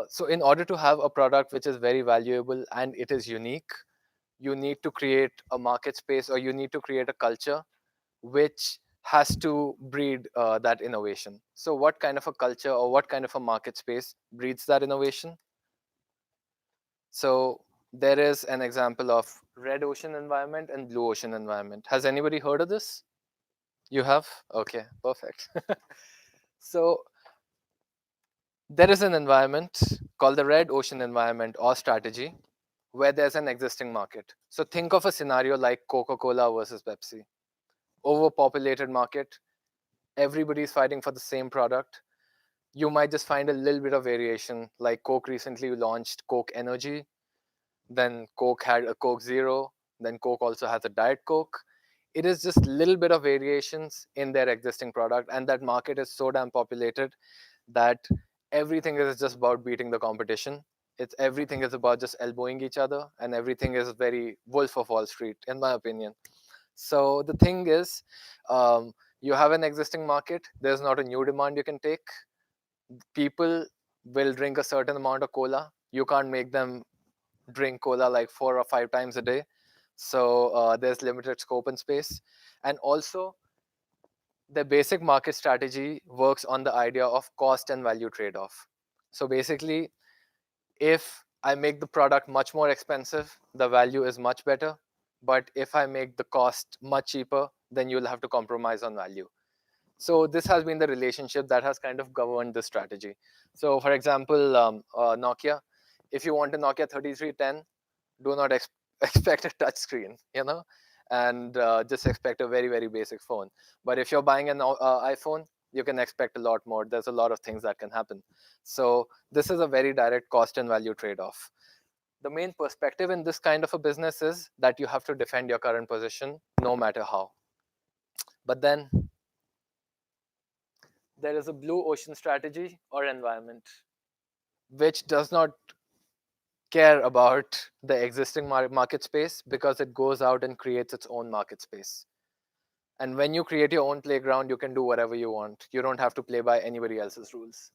Speaker 2: so in order to have a product which is very valuable and it is unique, you need to create a market space, or you need to create a culture which has to breed that innovation. So what kind of a culture or what kind of a market space breeds that innovation? So there is an example of red ocean environment and blue ocean environment. Has anybody heard of this? You have? Okay, perfect. So there is an environment called the red ocean environment or strategy where there's an existing market. So think of a scenario like Coca-Cola versus Pepsi. Overpopulated market, everybody's fighting for the same product. You might just find a little bit of variation, like Coke recently launched Coke Energy, then Coke had a Coke Zero, then Coke also has a Diet Coke. It is just little bit of variations in their existing product, and that market is so damn populated that everything is just about beating the competition. It's everything is about just elbowing each other, and everything is very Wolf of Wall Street, in my opinion. So the thing is, you have an existing market. There's not a new demand you can take. People will drink a certain amount of cola. You can't make them drink cola like 4 or 5 times a day. So there's limited scope and space. And also, the basic market strategy works on the idea of cost and value trade-off. So basically, if I make the product much more expensive, the value is much better. But if I make the cost much cheaper, then you'll have to compromise on value. So this has been the relationship that has kind of governed the strategy. So for example, Nokia, if you want a Nokia 3310, do not expect a touch screen, and just expect a very, very basic phone. But if you're buying an iPhone, you can expect a lot more. There's a lot of things that can happen. So this is a very direct cost and value trade-off. The main perspective in this kind of a business is that you have to defend your current position no matter how. But then there is a blue ocean strategy or environment, which does not care about the existing market space because it goes out and creates its own market space. And when you create your own playground, you can do whatever you want. You don't have to play by anybody else's rules.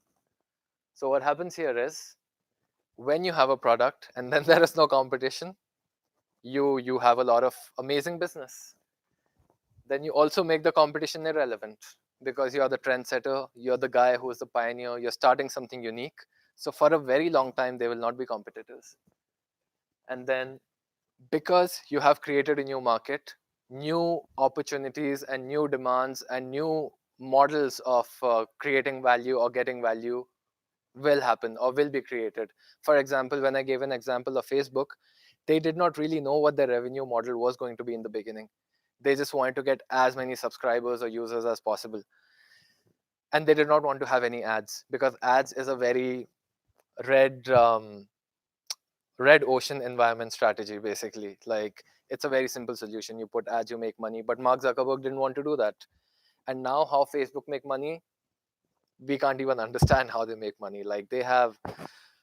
Speaker 2: So what happens here is, when you have a product and then there is no competition, you have a lot of amazing business. Then you also make the competition irrelevant because you're the trendsetter, you're the guy who is the pioneer, you're starting something unique. So for a very long time, they will not be competitors. And then because you have created a new market, new opportunities and new demands and new models of creating value or getting value will happen or will be created. For example, when I gave an example of Facebook, they did not really know what their revenue model was going to be in the beginning. They just wanted to get as many subscribers or users as possible. And they did not want to have any ads because ads is a very red red ocean environment strategy, basically. Like, it's a very simple solution. You put ads, you make money. But Mark Zuckerberg didn't want to do that. And now how Facebook make money, we can't even understand how they make money. Like, they have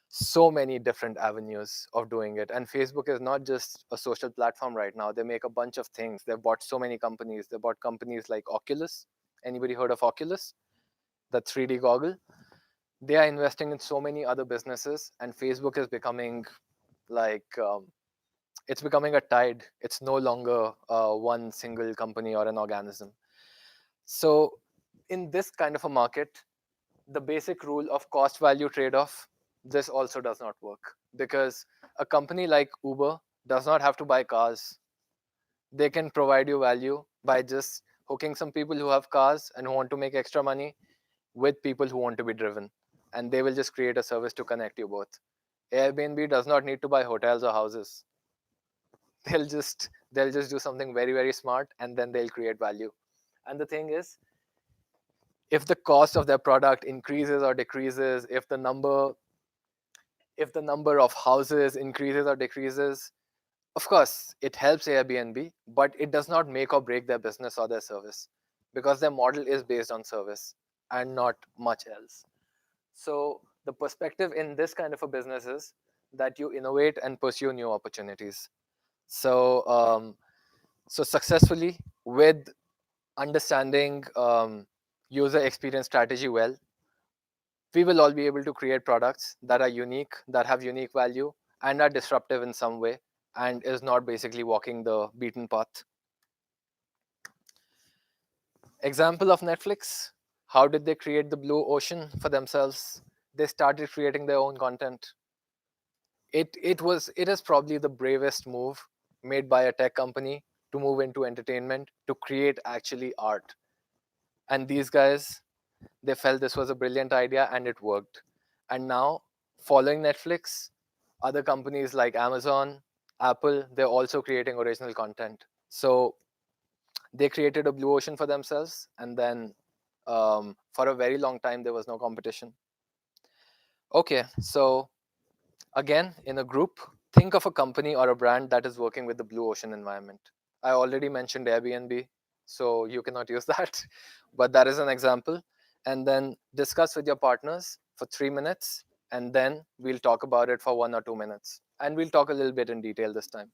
Speaker 2: so many different avenues of doing it. And Facebook is not just a social platform right now. They make a bunch of things. They've bought so many companies. They bought companies like Oculus. Anybody heard of Oculus? The 3D goggle. They are investing in so many other businesses, and Facebook is becoming like it's becoming a tide. It's no longer one single company or an organism. So in this kind of a market, the basic rule of cost value trade-off, this also does not work, because a company like Uber does not have to buy cars. They can provide you value by just hooking some people who have cars and who want to make extra money with people who want to be driven, and they will just create a service to connect you both. Airbnb does not need to buy hotels or houses. They'll just do something very, very smart, and then they'll create value. And the thing is, if the cost of their product increases or decreases, if the number of houses increases or decreases, of course it helps Airbnb, but it does not make or break their business or their service, because their model is based on service and not much else. So the perspective in this kind of a business is that you innovate and pursue new opportunities. So successfully, with understanding user experience strategy well, we will all be able to create products that are unique, that have unique value, and are disruptive in some way, and is not basically walking the beaten path. Example of Netflix. How did they create the blue ocean for themselves? They started creating their own content. It is probably the bravest move made by a tech company to move into entertainment, to create actually art. And these guys, they felt this was a brilliant idea, and it worked. And now, following Netflix, other companies like Amazon, Apple, they're also creating original content. So they created a blue ocean for themselves, and then for a very long time there was no competition. Okay, so again, in a group, think of a company or a brand that is working with the blue ocean environment. I already mentioned Airbnb, so you cannot use that, but that is an example. And then discuss with your partners for 3 minutes, and then we'll talk about it for 1 or 2 minutes. And we'll talk a little bit in detail this time.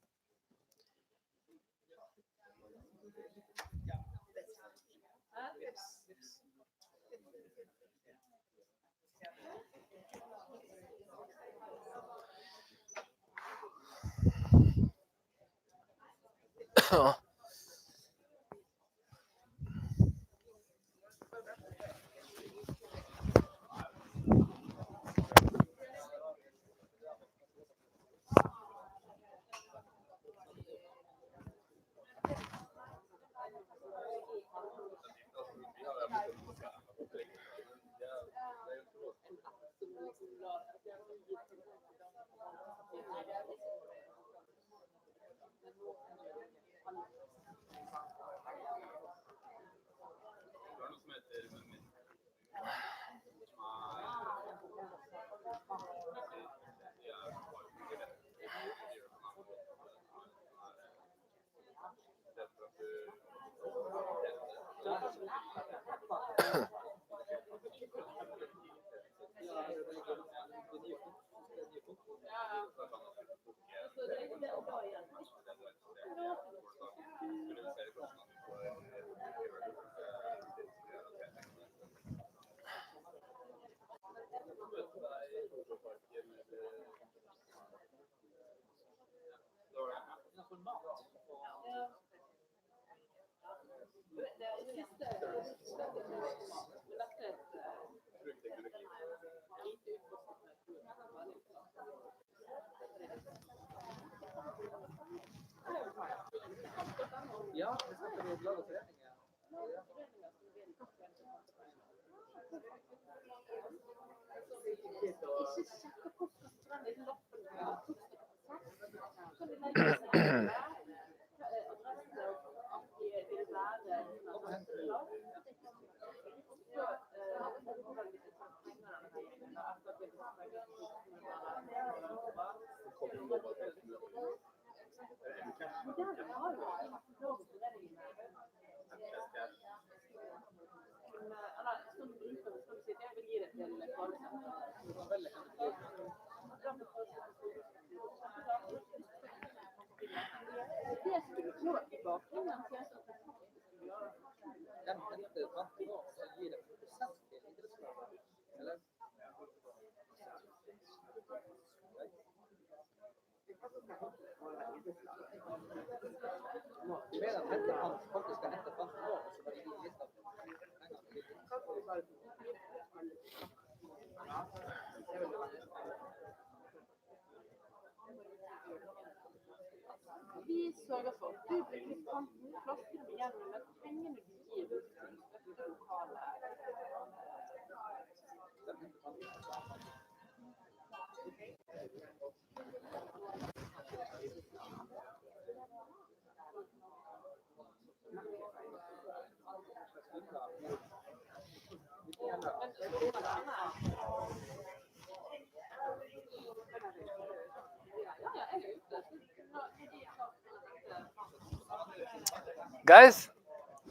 Speaker 2: Guys,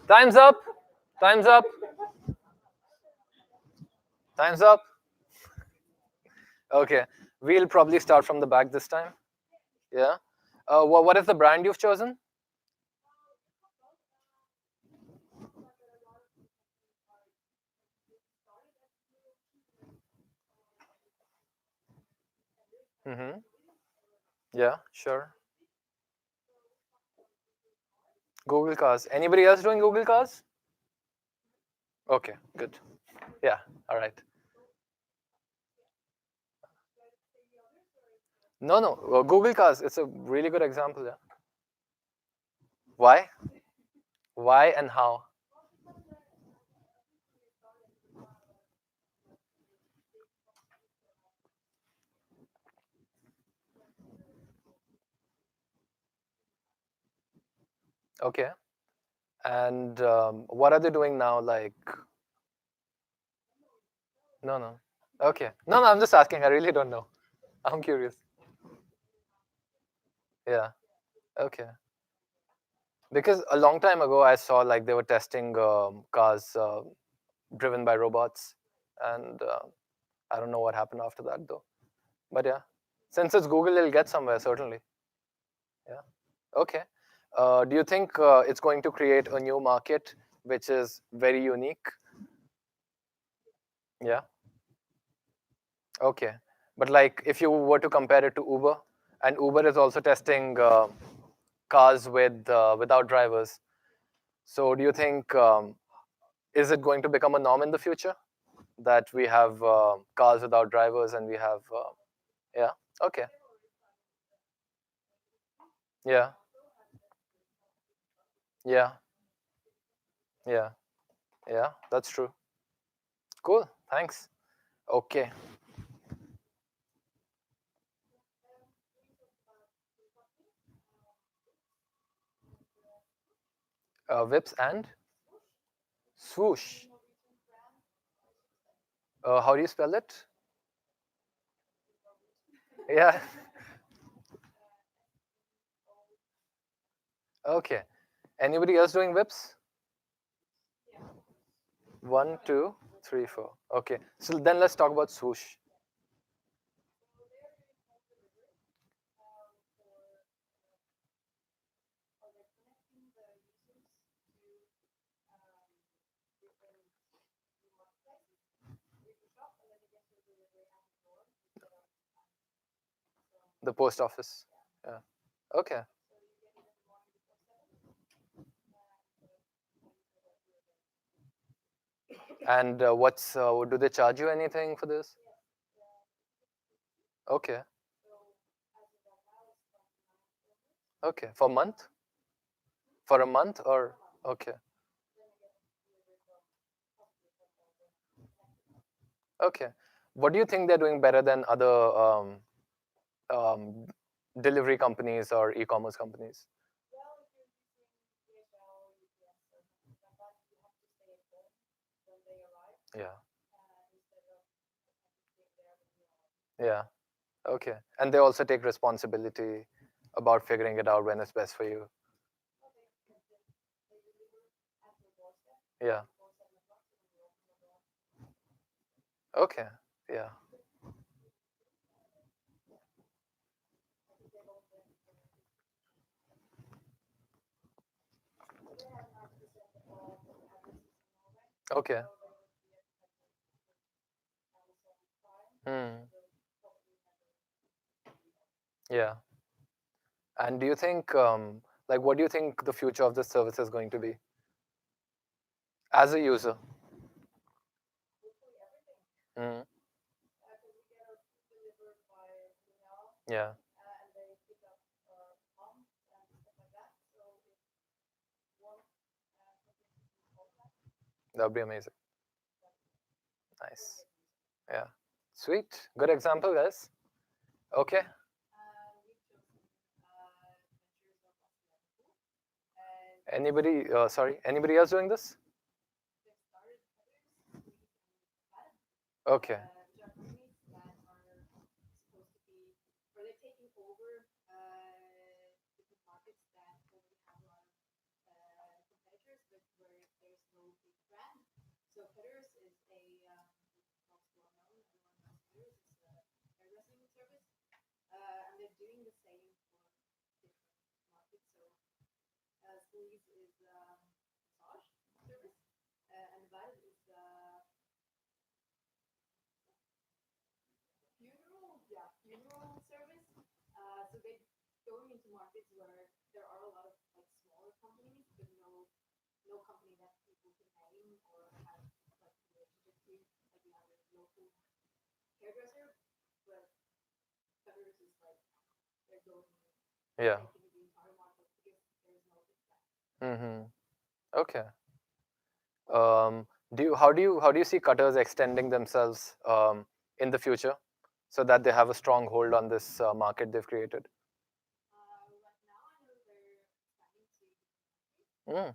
Speaker 2: time's up. Time's up. Time's up. Okay, we'll probably start from the back this time. Yeah. What is the brand you've chosen? Mm-hmm. Yeah, sure. Google Cars. Anybody else doing Google Cars? Okay, good. Yeah, all right. No, no. Google Cars. It's a really good example. Yeah. Why? Why and how? Okay. And what are they doing now? Like, no, no. Okay. No, no. I'm just asking. I really don't know. I'm curious. Yeah. Okay. Because a long time ago, I saw like they were testing cars driven by robots, and I don't know what happened after that though. But yeah, since it's Google, it'll get somewhere certainly. Yeah. Okay. Do you think it's going to create a new market which is very unique? Yeah. Okay. But like, if you were to compare it to Uber, and Uber is also testing cars with without drivers. So do you think is it going to become a norm in the future that we have cars without drivers and we have yeah, okay, yeah, yeah, yeah, Yeah, that's true. Cool. Thanks. Okay. Whips and swoosh. How do you spell it? Yeah. Okay. Anybody else doing whips? One, two, three, four. Okay. So then let's talk about swoosh. The post office. Yeah. Okay. And what's do they charge you anything for this? Okay. Okay. For a month? For a month or okay. Okay. What do you think they're doing better than other um, delivery companies or e-commerce companies? Yeah. Yeah. Okay. And they also take responsibility about figuring it out when it's best for you. Yeah. Okay. Yeah. Okay. Hmm. Yeah. And do you think, like, what do you think the future of this service is going to be as a user? Mm. Yeah. That'd be amazing. Nice. Yeah. Sweet. Good example, guys. Okay. Anybody? Sorry. Anybody else doing this? Okay. Yeah. Mm-hmm. Okay. How do you see cutters extending themselves in the future so that they have a strong hold on this market they've created? Mm.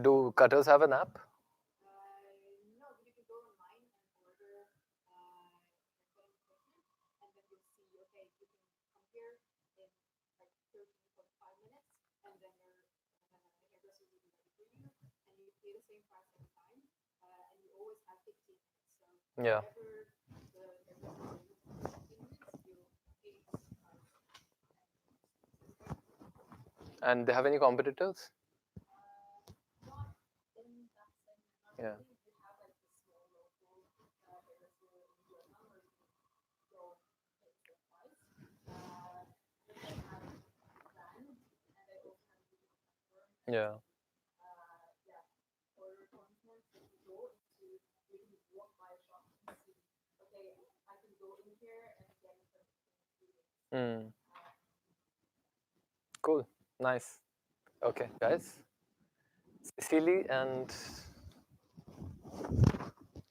Speaker 2: Do cutters have an app? Yeah. And they have any competitors? Yeah. Yeah. Mm. Cool. Nice. Okay, guys. Cecily and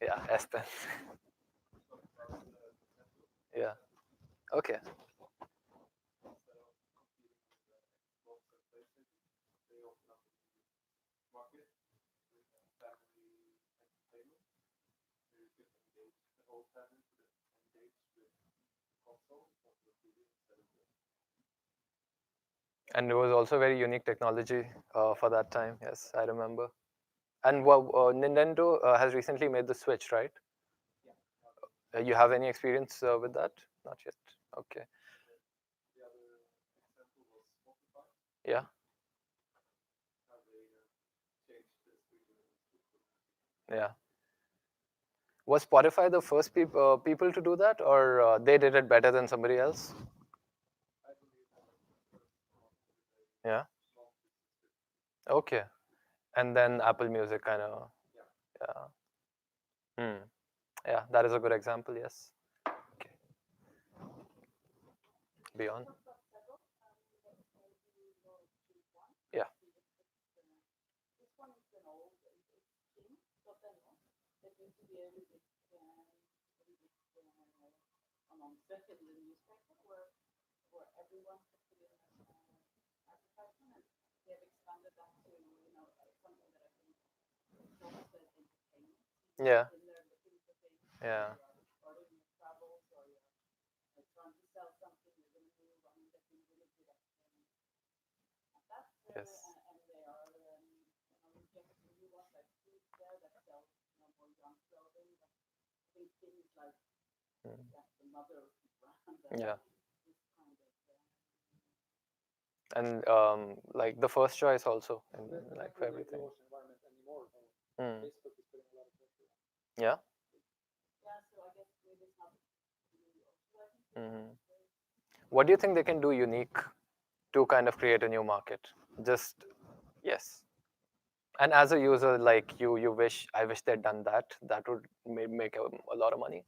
Speaker 2: yeah, Espen. Yeah. Okay. And it was also very unique technology for that time. Yes, I remember. And Nintendo has recently made the Switch, right? You have any experience with that? Not yet. Okay. Yeah. Yeah. Was Spotify the first people to do that, or they did it better than somebody else? Yeah. Okay. And then Apple Music kind of. Yeah. Hmm. Yeah, that is a good example. Yes. Okay. Beyond. Yeah. Yeah. Yeah. Yes. Yeah. And like the first choice also, and like for everything. Mm. Yeah. Hmm. What do you think they can do unique to kind of create a new market? Just yes. And as a user, like you wish I wish they'd done that. That would make a lot of money.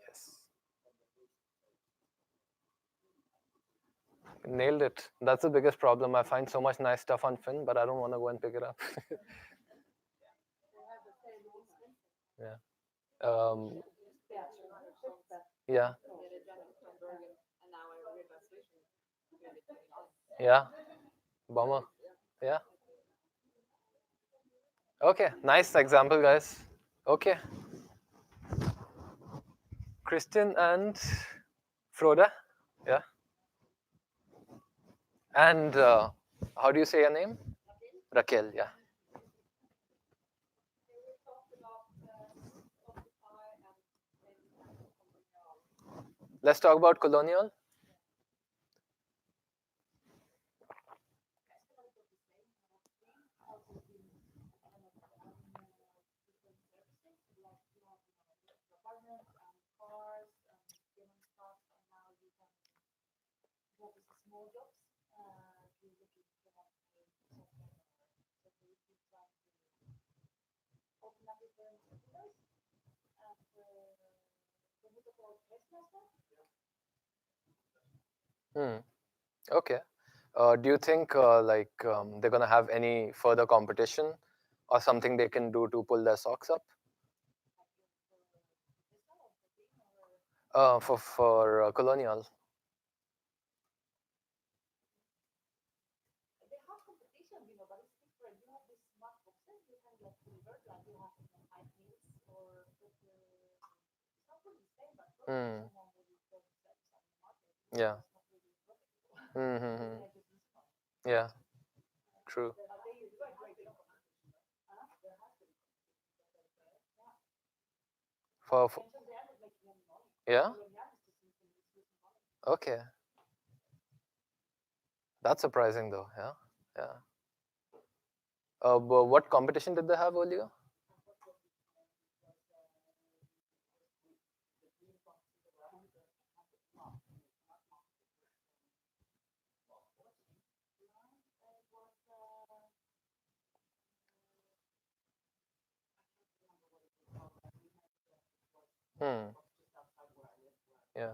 Speaker 2: Yes. Nailed it. That's the biggest problem. I find so much nice stuff on Finn, but I don't want to go and pick it up. Yeah. Yeah. Yeah. Bummer. Yeah. Okay. Nice example, guys. Okay. Christian and Froda. Yeah. And how do you say your name? Raquel. Yeah. Let's talk about colonial. Hmm. Okay. Do you think like they're gonna have any further competition or something they can do to pull their socks up? For colonial. Hmm. Yeah. Mm-hmm. Yeah. True. For yeah. Okay. That's surprising though. Yeah. Yeah. But what competition did they have earlier? Hmm. Yeah.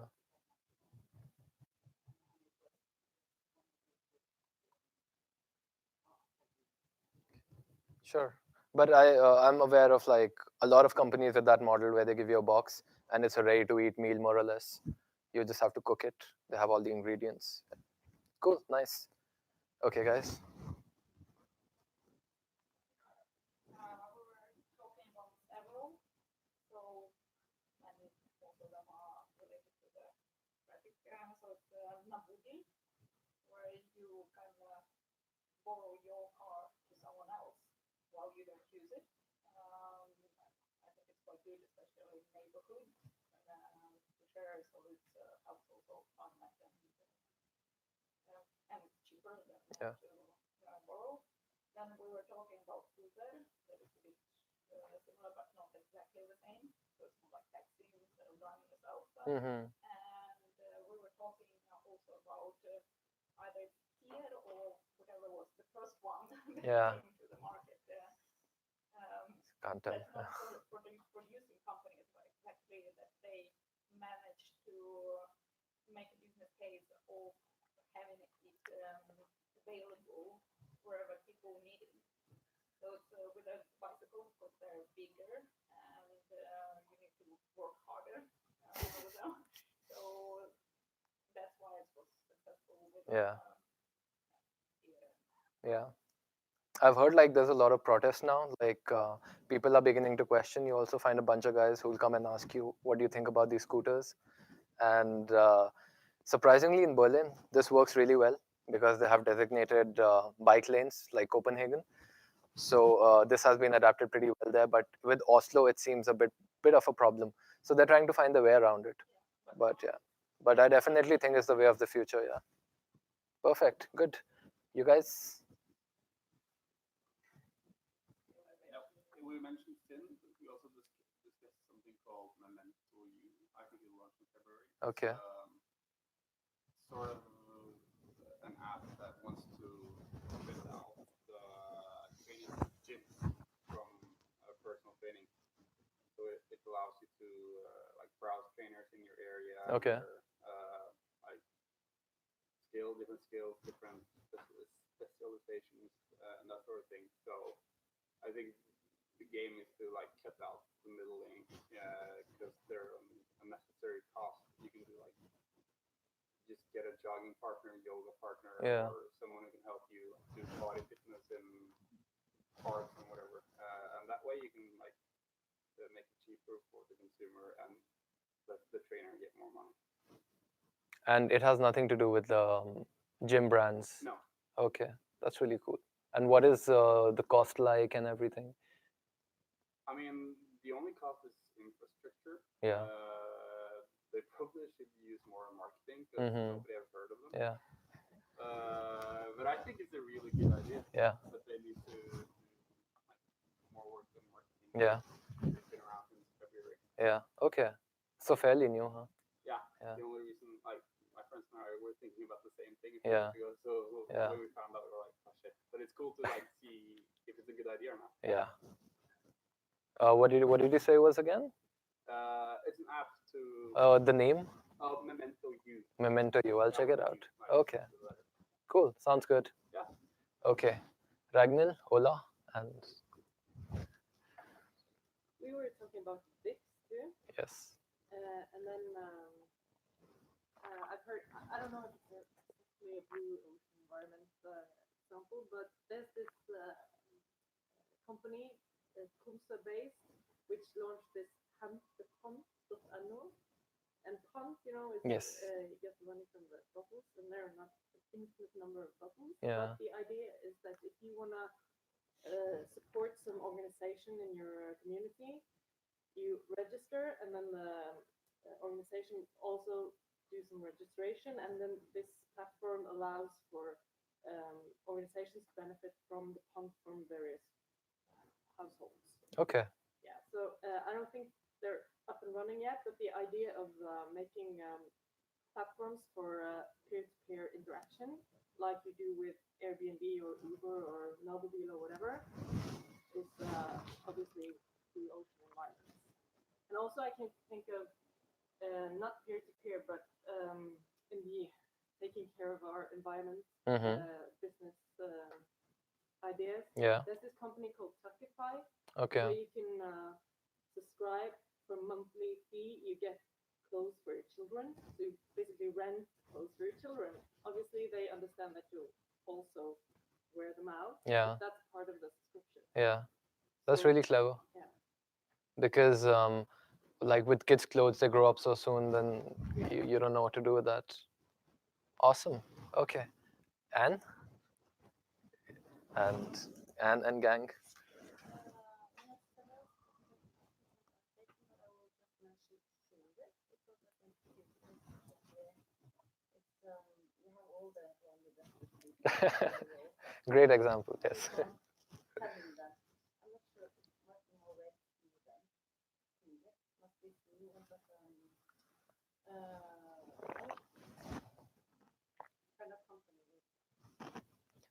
Speaker 2: Sure. But I'm aware of like a lot of companies with that model where they give you a box and it's a ready to eat meal more or less. You just have to cook it. They have all the ingredients. Cool. Nice. Okay, guys. Yeah. Mm-hmm. Yeah. Can't tell. Yeah. Yeah. I've heard like there's a lot of protests now. Like people are beginning to question. You also find a bunch of guys who will come and ask you, "What do you think about these scooters?" And surprisingly, in Berlin, this works really well because they have designated bike lanes like Copenhagen. So this has been adapted pretty well there. But with Oslo, it seems a bit of a problem. So they're trying to find the way around it. But yeah, but I definitely think it's the way of the future. Yeah. Perfect. Good. You guys.
Speaker 1: Yep. We mentioned Finn, but we also discussed something called Memento U. I think it launched in February.
Speaker 2: Okay.
Speaker 1: Sort of an app that wants to fit out the training gyms from personal training. So it allows you to like browse trainers in your area.
Speaker 2: Okay.
Speaker 1: Like different skills, different specializations, and that sort of thing. So I think the game is to like cut out the middling because they're unnecessary cost. You can do like just get a jogging partner, yoga partner,
Speaker 2: Yeah.
Speaker 1: or someone who can help you do body fitness and parts and whatever. And that way you can like make it cheaper for the consumer and let the trainer get more money.
Speaker 2: And it has nothing to do with gym brands.
Speaker 1: No.
Speaker 2: Okay, that's really cool. And what is the cost like and everything?
Speaker 1: I mean, the only cost is infrastructure.
Speaker 2: Yeah.
Speaker 1: They probably should use more on marketing because nobody has heard of them.
Speaker 2: Yeah.
Speaker 1: But I think it's a really good idea.
Speaker 2: Yeah.
Speaker 1: But they need to do like, more work on marketing.
Speaker 2: Yeah.
Speaker 1: They've been around since February.
Speaker 2: Yeah. Okay. So fairly new, huh?
Speaker 1: Yeah.
Speaker 2: Yeah.
Speaker 1: The only reason, like, my friends and I were thinking about the same thing a few
Speaker 2: Yeah.
Speaker 1: months ago. So
Speaker 2: Yeah.
Speaker 1: when we found out, we were like, oh shit. But it's cool to like see if it's a good idea or not.
Speaker 2: Yeah. What did you say it was again?
Speaker 1: It's an app to.
Speaker 2: The name?
Speaker 1: Memento U.
Speaker 2: Memento U. I'll check it out.
Speaker 1: Like,
Speaker 2: Okay. Cool. Sounds good.
Speaker 1: Yeah.
Speaker 2: Okay. Ragnil, Ola, and
Speaker 4: we were talking about Vix too,
Speaker 2: yes.
Speaker 4: and then I've heard. I don't know if it's exactly a blue ocean environment example, but there's this company, Kumsa based, which launched this pant.no. And pant, you know, is
Speaker 2: Yes.
Speaker 4: you get money from the bottles, and there are not an infinite number of bottles.
Speaker 2: Yeah.
Speaker 4: But the idea is that if you wanna support some organization in your community, you register, and then the organization also do some registration, and then this platform allows for organizations benefit from the pump from various households.
Speaker 2: Okay.
Speaker 4: Yeah, so I don't think they're up and running yet, but the idea of making platforms for peer-to-peer interaction, like you do with Airbnb or Uber or Mobile or whatever, is obviously blue ocean environments. And also, I can think of not peer-to-peer, but in the taking care of our environment business ideas.
Speaker 2: Yeah.
Speaker 4: There's this company called Tuckify,
Speaker 2: Okay.
Speaker 4: where you can subscribe for monthly fee. You get clothes for your children. So you basically rent clothes for your children. Obviously, they understand that you also wear them out.
Speaker 2: Yeah.
Speaker 4: But that's part of the subscription.
Speaker 2: Yeah. That's
Speaker 4: So,
Speaker 2: really clever.
Speaker 4: Yeah.
Speaker 2: Because like with kids' clothes, they grow up so soon, then you don't know what to do with that. Awesome. Okay. Anne? And gang. Great example, yes.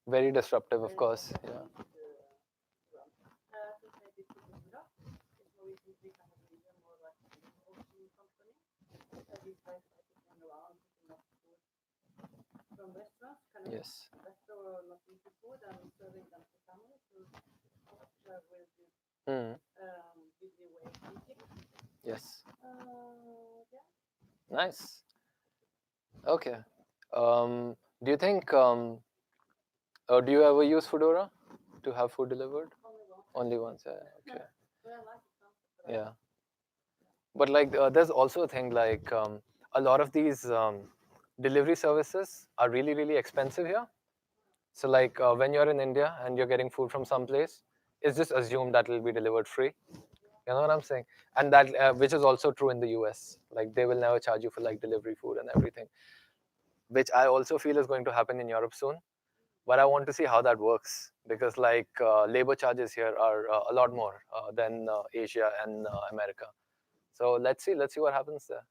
Speaker 2: Very disruptive, of course. Yeah.
Speaker 4: From restaurants, kind of
Speaker 2: Yes.
Speaker 4: restaurant looking for food and serving them to families who will do
Speaker 2: Mm.
Speaker 4: give you away free tickets.
Speaker 2: Yes.
Speaker 4: Yeah.
Speaker 2: Nice. Okay. Do you think do you ever use Foodora to have food delivered? Only once. Yeah. Okay.
Speaker 4: But I like the concept. But
Speaker 2: Yeah. But like, there's also a thing like a lot of these delivery services are really, really expensive here. So like when you're in India and you're getting food from someplace, it's just assumed that it'll be delivered free. You know what I'm saying? And that which is also true in the US. Like they will never charge you for like delivery food and everything, which I also feel is going to happen in Europe soon. But I want to see how that works because like labor charges here are a lot more than Asia and America. So let's see what happens there.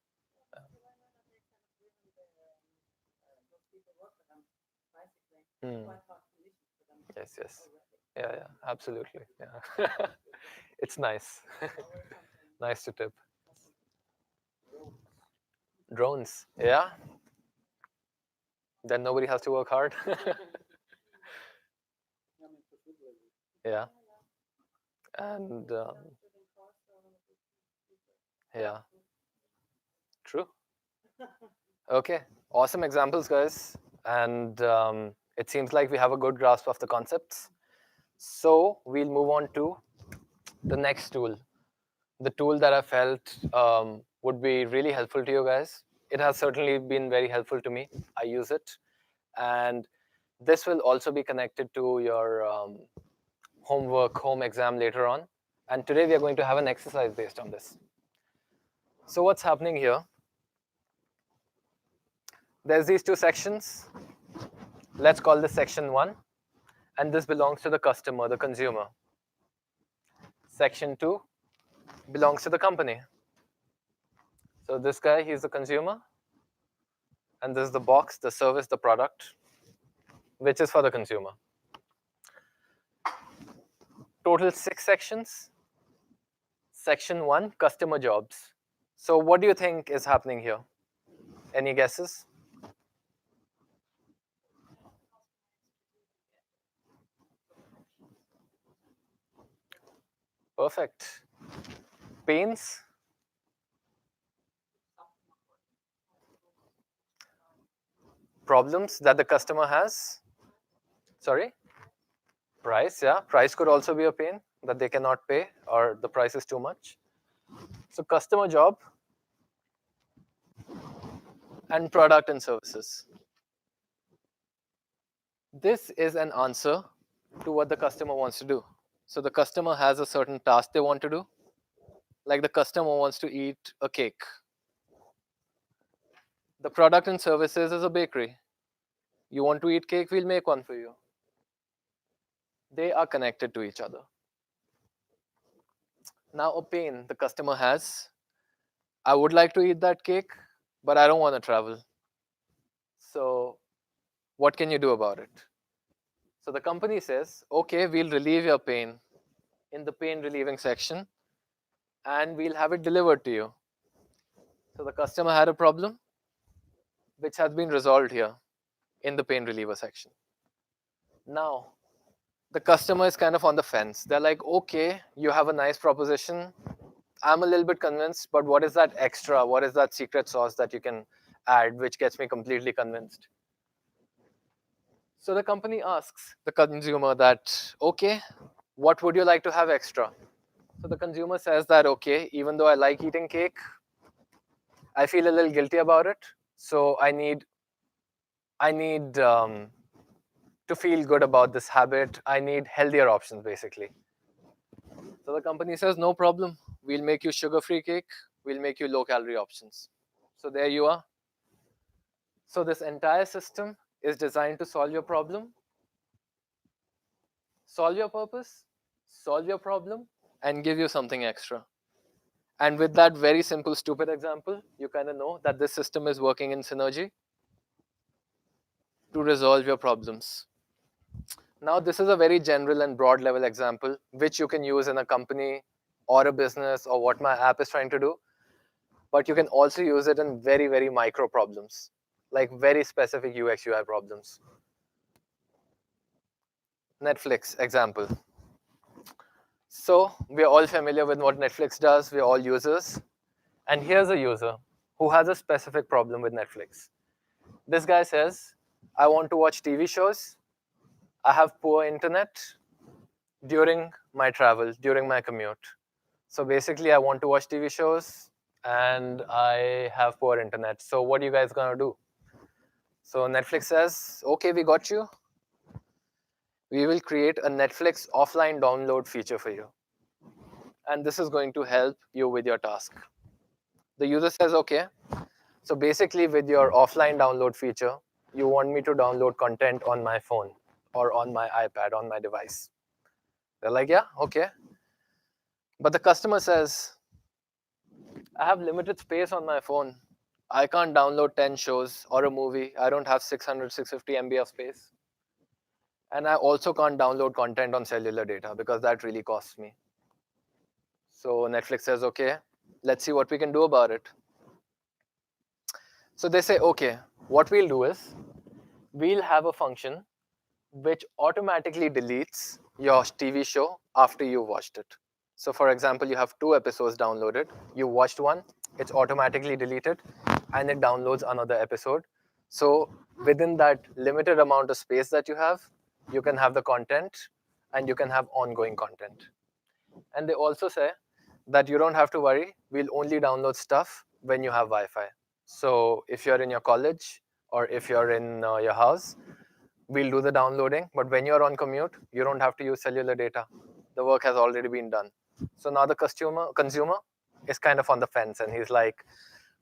Speaker 2: Hmm. Yes, yes. Yeah, yeah, absolutely. Yeah. It's nice. Nice to tip. Drones, yeah. Then nobody has to work hard. Yeah. And yeah. True. Okay. Awesome examples, guys. And it seems like we have a good grasp of the concepts. So we'll move on to the next tool. The tool that I felt would be really helpful to you guys. It has certainly been very helpful to me. I use it. And this will also be connected to your homework, home exam later on. And today we are going to have an exercise based on this. So what's happening here? There's these two sections. Let's call this section 1. And this belongs to the customer, the consumer. Section 2 belongs to the company. So this guy, he's the consumer. And this is the box, the service, the product, which is for the consumer. Total 6 sections. Section 1, customer jobs. So what do you think is happening here? Any guesses? Perfect. Pains? Problems that the customer has? Sorry? Price, yeah. Price could also be a pain that they cannot pay or the price is too much. So customer job and product and services. This is an answer to what the customer wants to do. So the customer has a certain task they want to do. Like the customer wants to eat a cake. The product and services is a bakery. You want to eat cake? We'll make one for you. They are connected to each other. Now, a pain the customer has. I would like to eat that cake, but I don't want to travel. So, what can you do about it? So, the company says, okay, we'll relieve your pain in the pain relieving section and we'll have it delivered to you. So, the customer had a problem which has been resolved here in the pain reliever section. Now, the customer is kind of on the fence. They're like, okay, you have a nice proposition. I'm a little bit convinced, but what is that extra? What is that secret sauce that you can add which gets me completely convinced? So the company asks the consumer that, okay, what would you like to have extra? So the consumer says that, okay, even though I like eating cake, I feel a little guilty about it. So I need to feel good about this habit. I need healthier options, basically. So the company says, no problem. We'll make you sugar-free cake. We'll make you low-calorie options. So there you are. So this entire system is designed to solve your problem, solve your purpose, solve your problem, and give you something extra. And with that very simple, stupid example, you kind of know that this system is working in synergy to resolve your problems. Now, this is a very general and broad level example, which you can use in a company or a business or what my app is trying to do. But you can also use it in very, very micro problems, like very specific UX UI problems. Netflix example. So we're all familiar with what Netflix does. We're all users. And here's a user who has a specific problem with Netflix. This guy says, I want to watch TV shows. I have poor internet during my travel, during my commute. So basically, I want to watch TV shows and I have poor internet. So what are you guys going to do? So Netflix says, okay, we got you. We will create a Netflix offline download feature for you. And this is going to help you with your task. The user says, okay. So basically, with your offline download feature, you want me to download content on my phone or on my iPad, on my device. They're like, yeah, okay. But the customer says, I have limited space on my phone. I can't download 10 shows or a movie. I don't have 600, 650 MB of space. And I also can't download content on cellular data because that really costs me. So Netflix says, okay, let's see what we can do about it. So they say, okay, what we'll do is we'll have a function which automatically deletes your TV show after you watched it. So for example, you have 2 episodes downloaded, you watched one, it's automatically deleted, and it downloads another episode. So within that limited amount of space that you have, you can have the content and you can have ongoing content. And they also say that you don't have to worry, we'll only download stuff when you have Wi-Fi. So if you're in your college or if you're in your house, we'll do the downloading, but when you're on commute, you don't have to use cellular data. The work has already been done. So now the consumer is kind of on the fence and he's like,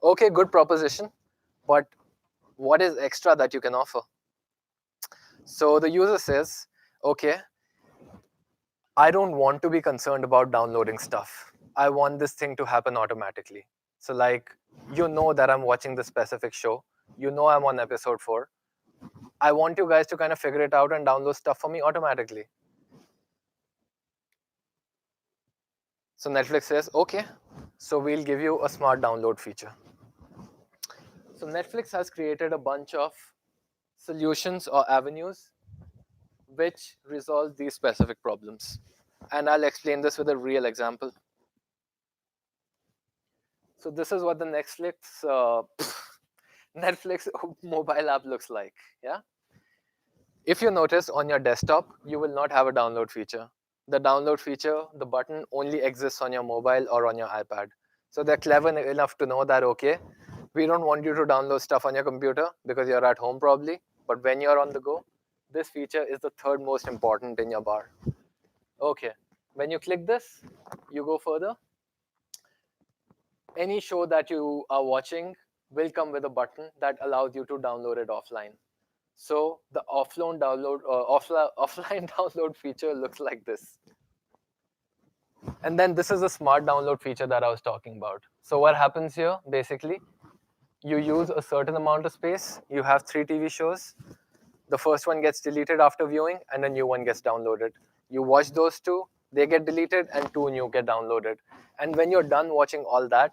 Speaker 2: okay, good proposition, but what is extra that you can offer? So the user says, okay, I don't want to be concerned about downloading stuff. I want this thing to happen automatically. So like, you know that I'm watching this specific show. You know I'm on episode 4. I want you guys to kind of figure it out and download stuff for me automatically. So Netflix says, okay, so we'll give you a smart download feature. So Netflix has created a bunch of solutions or avenues which resolve these specific problems. And I'll explain this with a real example. So this is what the Netflix mobile app looks like, yeah? If you notice on your desktop, you will not have a download feature. The download feature, the button only exists on your mobile or on your iPad. So they're clever enough to know that, okay, we don't want you to download stuff on your computer because you're at home probably, but when you're on the go, this feature is the third most important in your bar. Okay, when you click this, you go further. Any show that you are watching will come with a button that allows you to download it offline. So the offline download feature looks like this. And then this is the smart download feature that I was talking about. So what happens here, basically, you use a certain amount of space. You have 3 TV shows. The first one gets deleted after viewing, and a new one gets downloaded. You watch those 2, they get deleted, and 2 new get downloaded. And when you're done watching all that,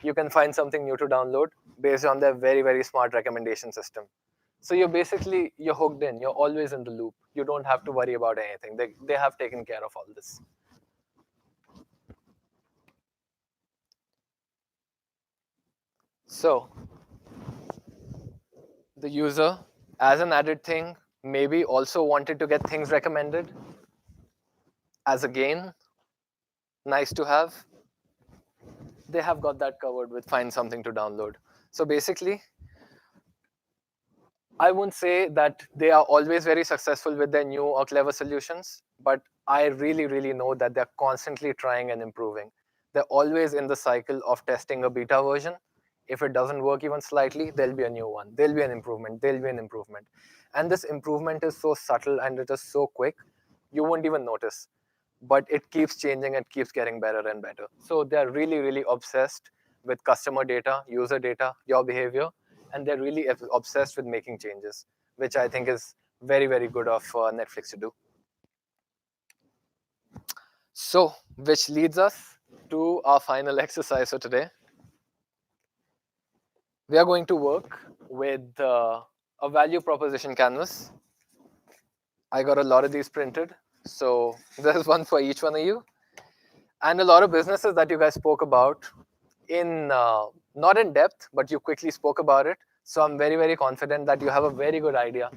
Speaker 2: you can find something new to download based on their very, very smart recommendation system. So you're hooked in. You're always in the loop. You don't have to worry about anything. They have taken care of all this. So the user, as an added thing, maybe also wanted to get things recommended as a gain. Nice to have. They have got that covered with find something to download. So basically, I won't say that they are always very successful with their new or clever solutions, but I really, really know that they're constantly trying and improving. They're always in the cycle of testing a beta version. If it doesn't work even slightly, there'll be a new one. There'll be an improvement. There'll be an improvement. And this improvement is so subtle and it is so quick, you won't even notice. But it keeps changing and keeps getting better and better. So they're really, really obsessed with customer data, user data, your behavior, and they're really obsessed with making changes, which I think is very, very good of Netflix to do. So, which leads us to our final exercise for today. We are going to work with a value proposition canvas. I got a lot of these printed, so there's one for each one of you. And a lot of businesses that you guys spoke about in, not in depth, but you quickly spoke about it. So I'm very, very confident that you have a very good idea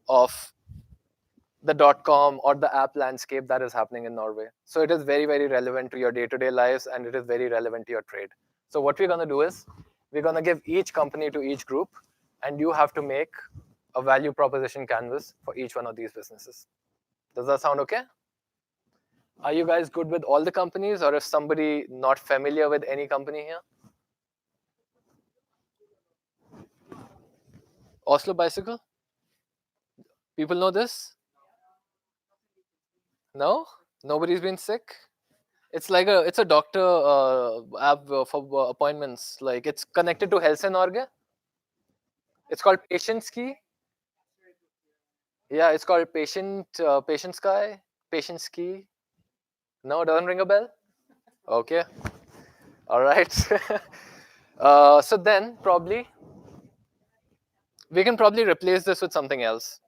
Speaker 2: of the .com or the app landscape that is happening in Norway. So it is very, very relevant to your day-to-day lives, and it is very relevant to your trade. So what we're going to do is we're going to give each company to each group, and you have to make a value proposition canvas for each one of these businesses. Does that sound okay? Are you guys good with all the companies, or if somebody not familiar with any company here? Oslo Bicycle? People know this? No? Nobody's been sick? It's like it's a doctor app for appointments. Like it's connected to Helse Norge. It's called Patient Ski. Yeah, it's called Patient Sky, Patient Ski. No, doesn't ring a bell? Okay. All right. So then probably we can probably replace this with something else.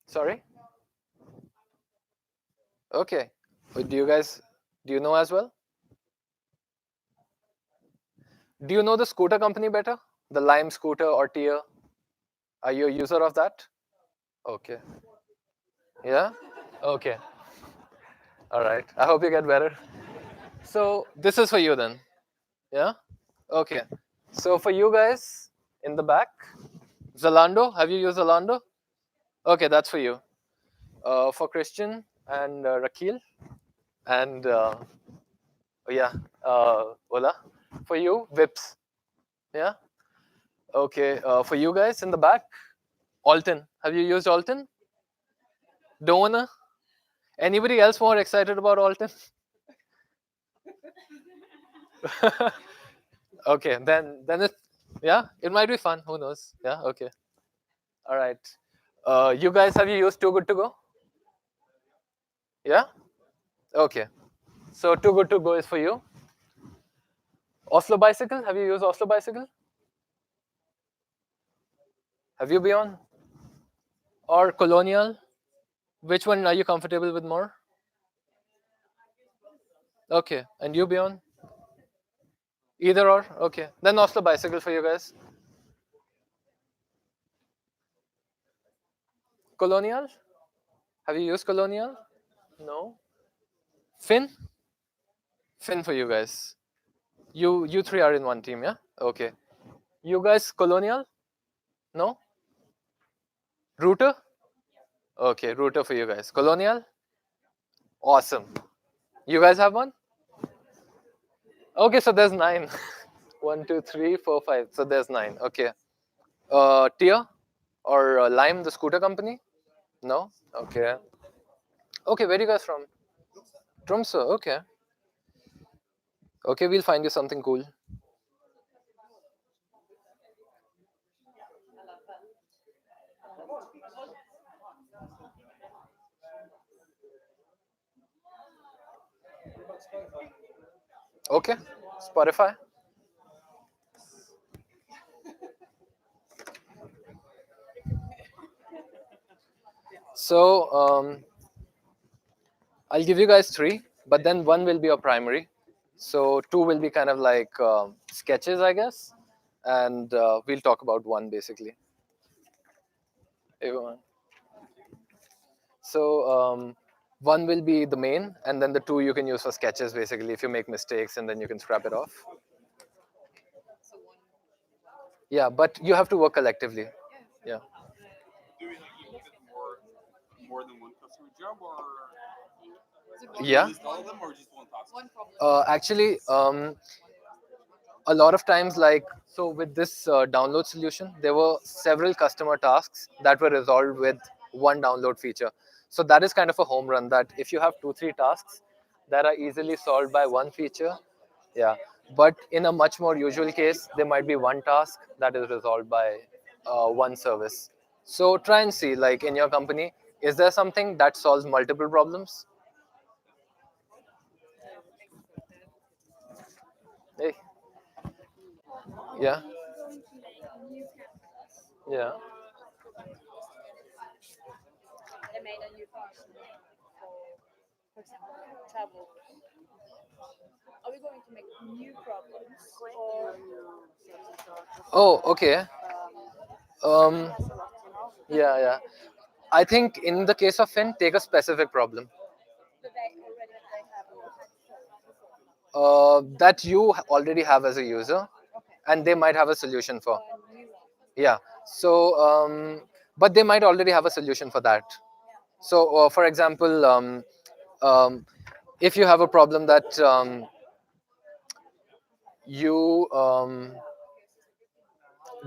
Speaker 2: Sorry? Okay. Do you know as well? Do you know the scooter company better? The Lime scooter or Tier? Are you a user of that? Okay. Yeah? Okay. All right. I hope you get better. So this is for you then. Yeah? Okay. So for you guys in the back, Zalando, have you used Zalando? Okay, that's for you. For Christian and Rakil and Ola. For you, Vips. Yeah? Okay. For you guys in the back, Alton. Have you used Alton? Don't wanna? Anybody else more excited about Alton? Okay, then it might be fun. Who knows? Yeah. Okay. All right. You guys, have you used Too Good to Go? Yeah. Okay. So Too Good to Go is for you. Oslo Bicycle. Have you used Oslo Bicycle? Have you Beyond? Or Colonial? Which one are you comfortable with more? Okay. And you Beyond? Either or? Okay. Then Oslo Bicycle for you guys. Colonial? Have you used Colonial? No. Finn? Finn for you guys. You three are in one team, yeah? Okay. You guys Colonial? No? Router? Okay, Router for you guys. Colonial? Awesome. You guys have one? Okay, so there's 9. 1, 2, 3, 4, 5. So there's 9. Okay. Tier or Lime, the scooter company? No? Okay. Okay, where are you guys from? Tromsø. Okay. Okay, we'll find you something cool. Okay, Spotify. So I'll give you guys 3, but then 1 will be your primary. So 2 will be kind of like sketches, I guess, and we'll talk about 1 basically. Everyone. So 1 will be the main, and then the 2 you can use for sketches basically if you make mistakes, and then you can scrap it off. Yeah, but you have to work collectively. Yeah.
Speaker 1: Do you like look at more than one customer job, or
Speaker 2: Yeah.
Speaker 1: list all of them, or just one task?
Speaker 2: Actually, a lot of times, like, so with this download solution, there were several customer tasks that were resolved with one download feature. So that is kind of a home run, that if you have 2 3 tasks that are easily solved by one feature. Yeah, but in a much more usual case, there might be one task that is resolved by one service. So try and see, like, in your company, is there something that solves multiple problems? Hey. Yeah. Yeah.
Speaker 5: They made a new function for example, travel. Are we going to make new problems or
Speaker 2: Oh, okay. Um,
Speaker 5: has a lot, you know?
Speaker 2: yeah, yeah. I think in the case of Finn, take a specific problem
Speaker 5: But they already they have
Speaker 2: that you already have as a user,
Speaker 5: okay.
Speaker 2: and they might have a solution for.
Speaker 5: So a new one.
Speaker 2: Yeah. So, but they might already have a solution for that. So, for example, um, if you have a problem that you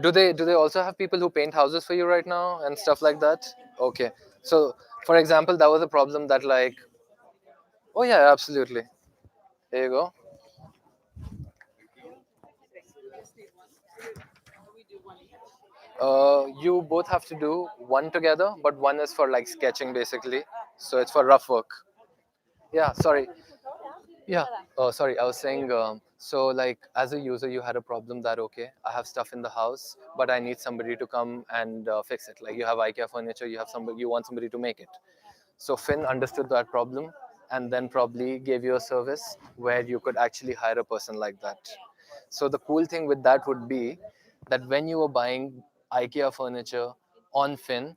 Speaker 2: do they also have people who paint houses for you right now and stuff like that? Okay. So, for example, that was a problem that, like, oh yeah, absolutely. There you go. You both have to do 1 together, but 1 is for like sketching basically. So it's for rough work. Yeah, sorry. Yeah. Oh, sorry. I was saying, so like as a user, you had a problem that, okay, I have stuff in the house, but I need somebody to come and fix it. Like you have IKEA furniture, you want somebody to make it. So Finn understood that problem and then probably gave you a service where you could actually hire a person like that. So the cool thing with that would be that when you were buying IKEA furniture on Finn,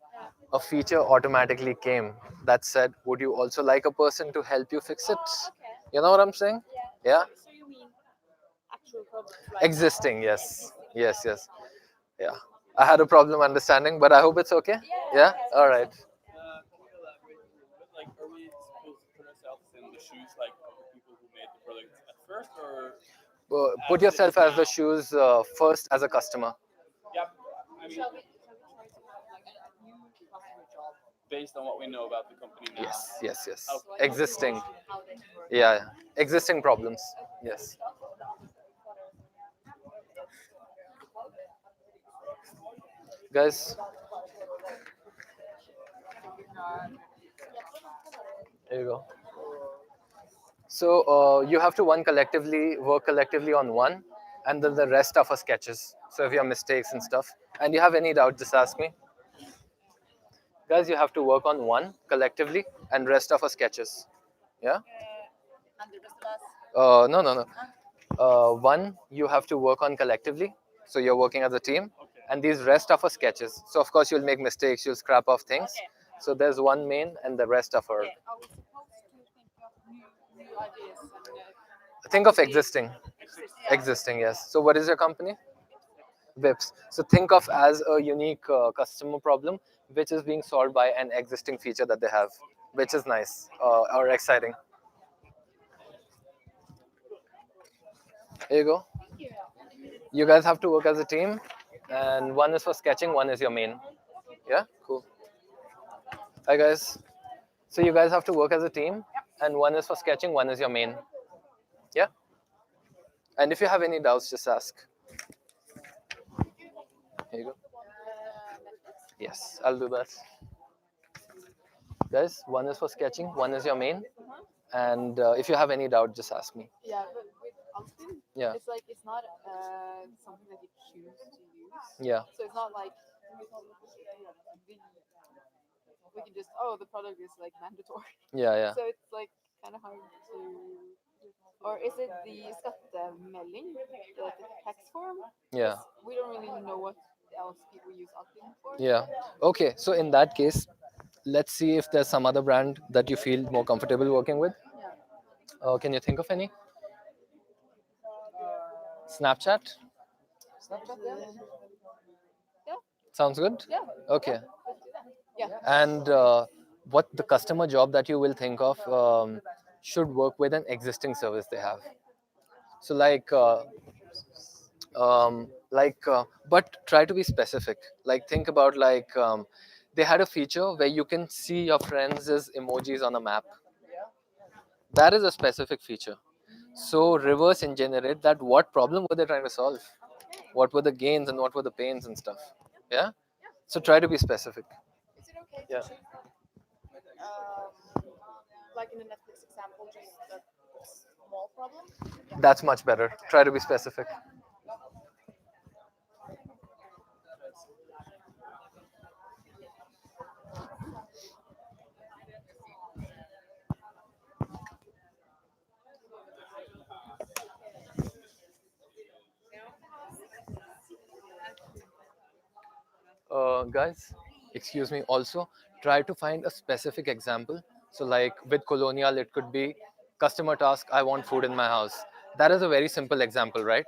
Speaker 2: a feature automatically came that said, would you also like a person to help you fix it?
Speaker 5: Okay.
Speaker 2: You know what I'm saying? Yeah?
Speaker 5: So you mean actual problems right
Speaker 2: Existing, yes. Yes, yes. Yeah. I had a problem understanding, but I hope it's okay. Yeah? All right.
Speaker 1: Can you elaborate a little bit? Like, are we supposed to put ourselves in the shoes like of the people who made the product at first, or
Speaker 2: Put
Speaker 1: as it is
Speaker 2: yourself as the
Speaker 1: now?
Speaker 2: shoes first as a customer.
Speaker 1: Yeah, I mean,
Speaker 5: Shall we try to like you find a job
Speaker 1: based on what we know about the company now.
Speaker 2: Yes, yes, yes.
Speaker 1: How-
Speaker 5: so I know
Speaker 2: Existing.
Speaker 5: how they work?
Speaker 2: Yeah, yeah. Existing problems. Yes. Guys, there you go. So you have to work collectively on 1, and then the rest are for sketches. So if you have mistakes and stuff, and you have any doubt, just ask me. Guys, you have to work on 1 collectively, and rest are for sketches. Yeah?
Speaker 5: And the rest of us.
Speaker 2: No, no, no. 1 you have to work on collectively, so you're working as a team, and these rest are for sketches. So of course you'll make mistakes, you'll scrap off things.
Speaker 5: Okay.
Speaker 2: So there's 1 main, and the rest are for.
Speaker 5: Okay. Are we supposed to think of new ideas and
Speaker 2: Think of existing.
Speaker 5: existing?
Speaker 2: Existing, yes. So what is your company? Vips. So think of as a unique customer problem which is being solved by an existing feature that they have, which is nice or exciting. Here you go. You guys have to work as a team, and one is for sketching, one is your main. Yeah, cool. Hi guys. So you guys have to work as a team, and one is for sketching, one is your main. Yeah. And if you have any doubts, just ask. Here you go. Yes, I'll do that. Guys, one is for sketching, one is your main, and if you have any doubt, just ask me.
Speaker 6: Yeah, but with Alpin,
Speaker 2: Yeah.
Speaker 6: it's like it's not something that you choose to use.
Speaker 2: Yeah.
Speaker 6: So it's not like we can just the product is like mandatory.
Speaker 2: Yeah. Yeah.
Speaker 6: So it's like kind of hard to. Or is it the skattemelding, the tax form?
Speaker 2: Yeah.
Speaker 6: We don't really know what else people use Alpin for.
Speaker 2: Yeah. Okay. So in that case, let's see if there's some other brand that you feel more comfortable working with. Can you think of any? Snapchat?
Speaker 6: Snapchat, yeah.
Speaker 2: Sounds good?
Speaker 6: Yeah.
Speaker 2: Okay.
Speaker 6: Let's do that. Yeah.
Speaker 2: And what the customer job that you will think of should work with an existing service they have. So but try to be specific. Like think about they had a feature where you can see your friends' emojis on a map. That is a specific feature. So reverse engineer it. That what problem were they trying to solve? What were the gains and what were the pains and stuff? Yeah. So try to be specific.
Speaker 6: Is it okay
Speaker 2: Yeah.
Speaker 6: to choose, like in the Netflix example, just a small problem?
Speaker 2: That's much better. Try to be specific. Guys, excuse me, also try to find a specific example. So like with Colonial, it could be customer task, I want food in my house. That is a very simple example, right?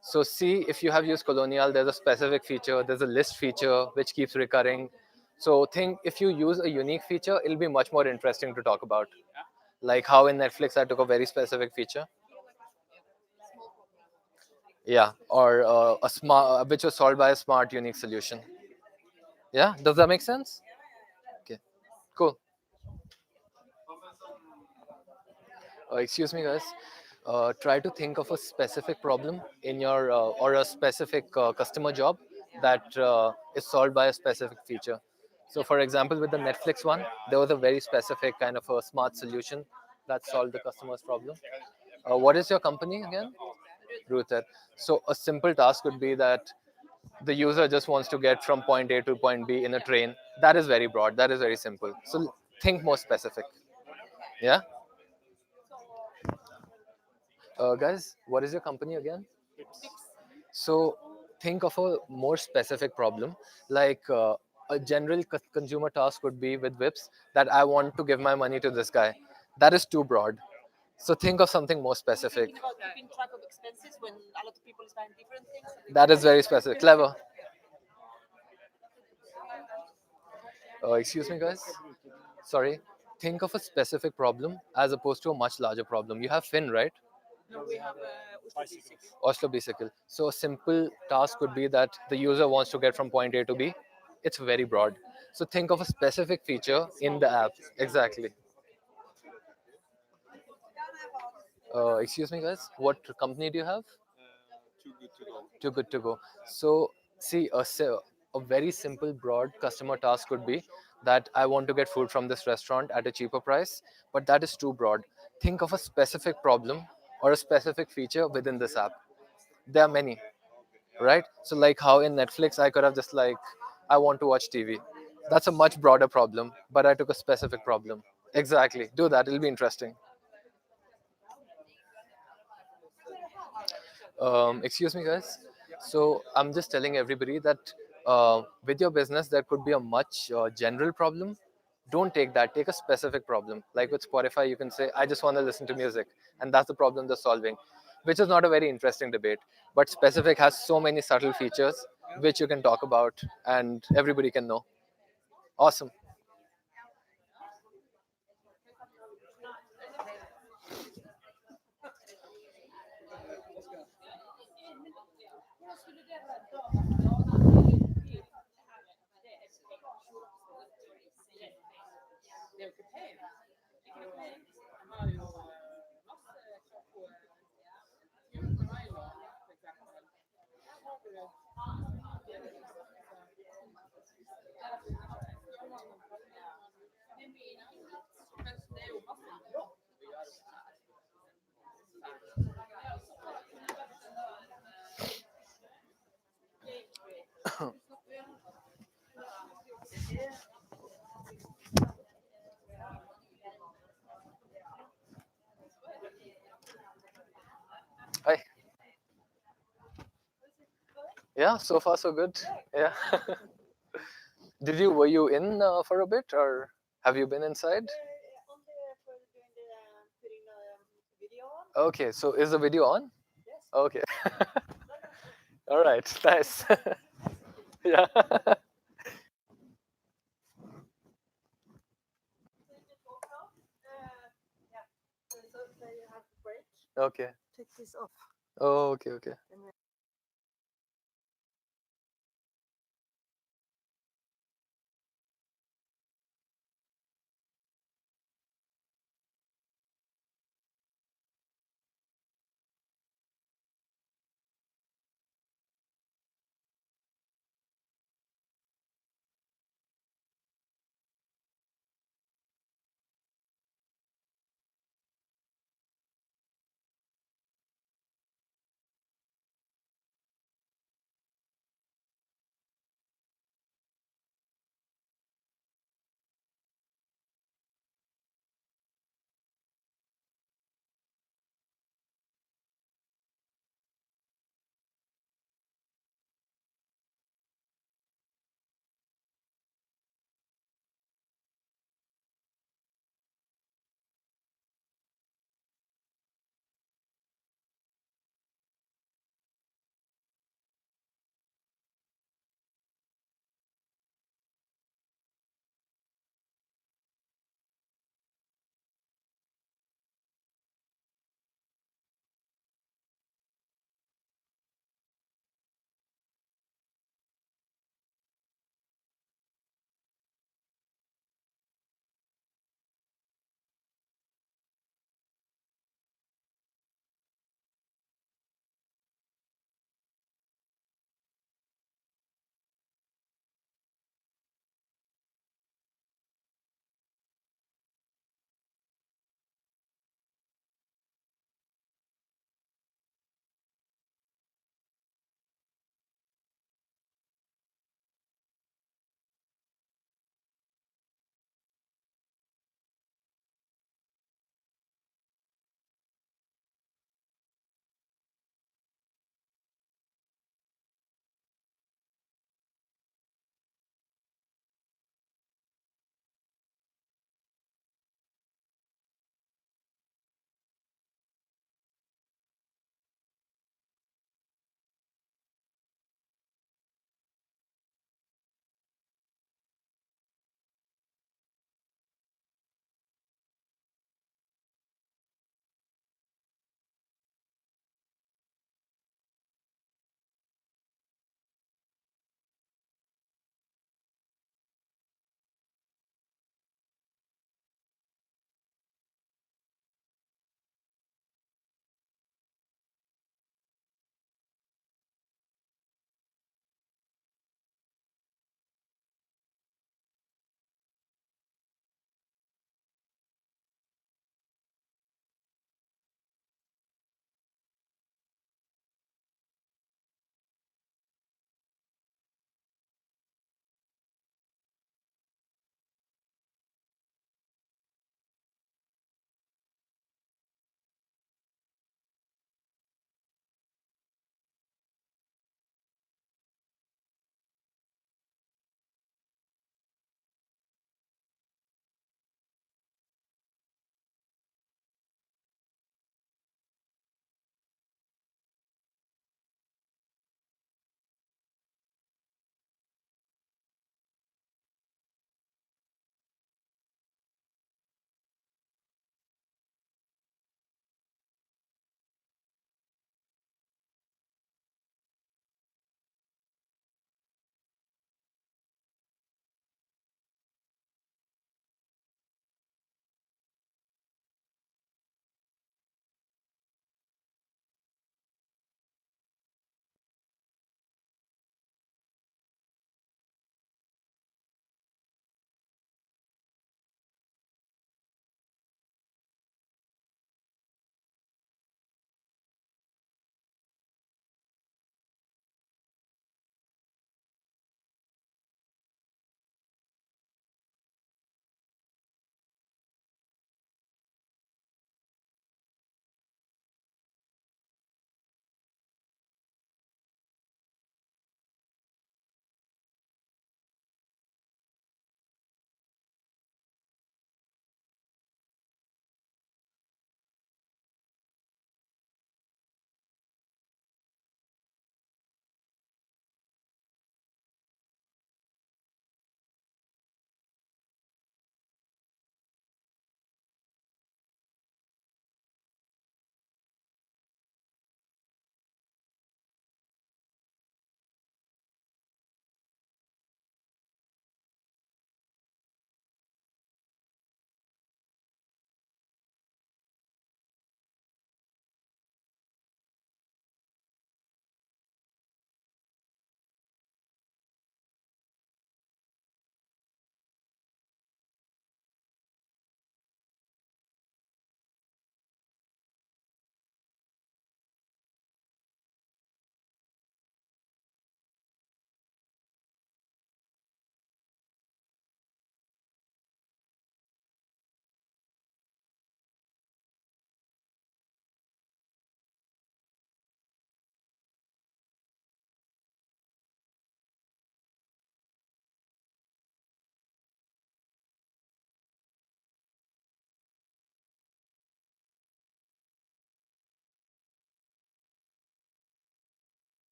Speaker 2: So see if you have used Colonial, there's a specific feature, there's a list feature which keeps recurring. So think if you use a unique feature, it'll be much more interesting to talk about. Like how in Netflix I took a very specific feature. Yeah, or a smart which was solved by a smart unique solution. Yeah, does that make sense? Okay, cool. Excuse me, guys. Try to think of a specific problem in your or a specific customer job that is solved by a specific feature. So, for example, with the Netflix one, there was a very specific kind of a smart solution that solved the customer's problem. What is your company again? Ruther. So, a simple task would be that the user just wants to get from point A to point B in a train. That is very broad. That is very simple. So, think more specific. Yeah. Guys, what is your company again? So think of a more specific problem, like a general consumer task would be with Whips that I want to give my money to this guy. That is too broad. So think of something more specific.
Speaker 7: About keeping track of expenses when a lot of people is buying different things.
Speaker 2: That is very specific. Clever. Excuse me, guys. Sorry. Think of a specific problem as opposed to a much larger problem. You have Finn, right?
Speaker 7: No, we have bicycle.
Speaker 2: Oslo bicycle. So a simple task would be that the user wants to get from point A to B. It's very broad. So think of a specific feature in the app. Exactly. Excuse me, guys. What company do you have?
Speaker 3: Too good to go.
Speaker 2: Too good to go. So see, a very simple, broad customer task could be that I want to get food from this restaurant at a cheaper price, but that is too broad. Think of a specific problem or a specific feature within this app. There are many, right? So like how in Netflix I could have just like I want to watch TV. That's a much broader problem, but I took a specific problem. Exactly. Do that. It'll be interesting. Excuse me, guys. So I'm just telling everybody that with your business there could be a much general problem. Don't take that. Take a specific problem. Like with Spotify, you can say, "I just want to listen to music," and that's the problem they're solving, which is not a very interesting debate. But specific has so many subtle features which you can talk about, and everybody can know. Awesome. Hi. Yeah, so far so good. Yeah. Were you in for a bit, or have you been inside? Okay, so is the video on? Okay. All right, nice. Yeah. Okay.
Speaker 7: Take this off.
Speaker 2: Oh, okay, okay.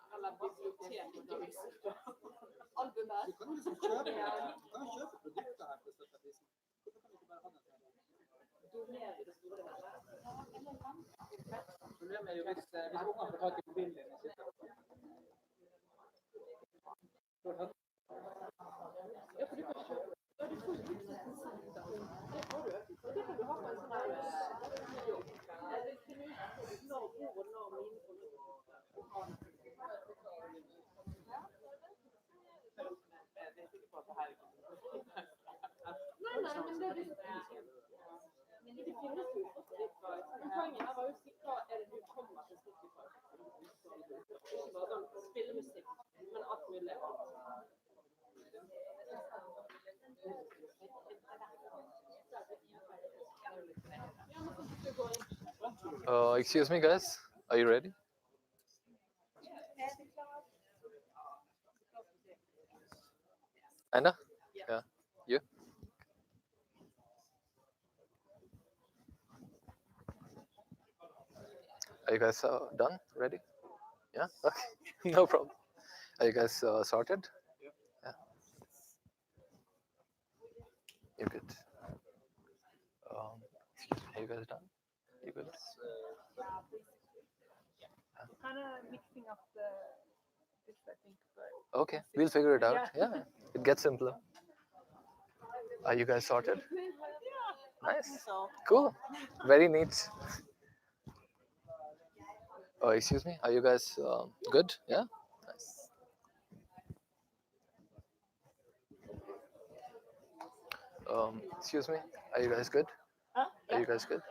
Speaker 4: Alla bibliotek inte visste. Allt det där.
Speaker 8: Du kan liksom köpa, du kan köpa produkter här på största pris. Varför kan du inte bara ha den här? Problemet är ju hvis ungarna får tag i mobilen och sitter.
Speaker 4: Ja, för du kan köpa. Ja, du får ju det har du. Det kan du ha på en sån här video. Eller kan du nå ord, nå min Nej, men det finnes jo Spotify. Men poenget her var jo å si hva er det du kommer til Spotify. Ikke bare sånn spillemusikk, men alt mulig.
Speaker 2: Excuse me, guys. Are you ready? Anna? Yeah. You? Are you guys done? Ready? Yeah? Okay. No problem. Are you guys sorted? Yeah. You're good. Are you guys done? You good?
Speaker 6: Kind of mixing up this, I think, but
Speaker 2: Okay, we'll figure it out. Yeah, it gets simpler. Are you guys sorted? Nice. Cool. Very neat. Oh, excuse me. Are you guys good? Yeah. Nice. Excuse me. Are you guys good? Are you guys good?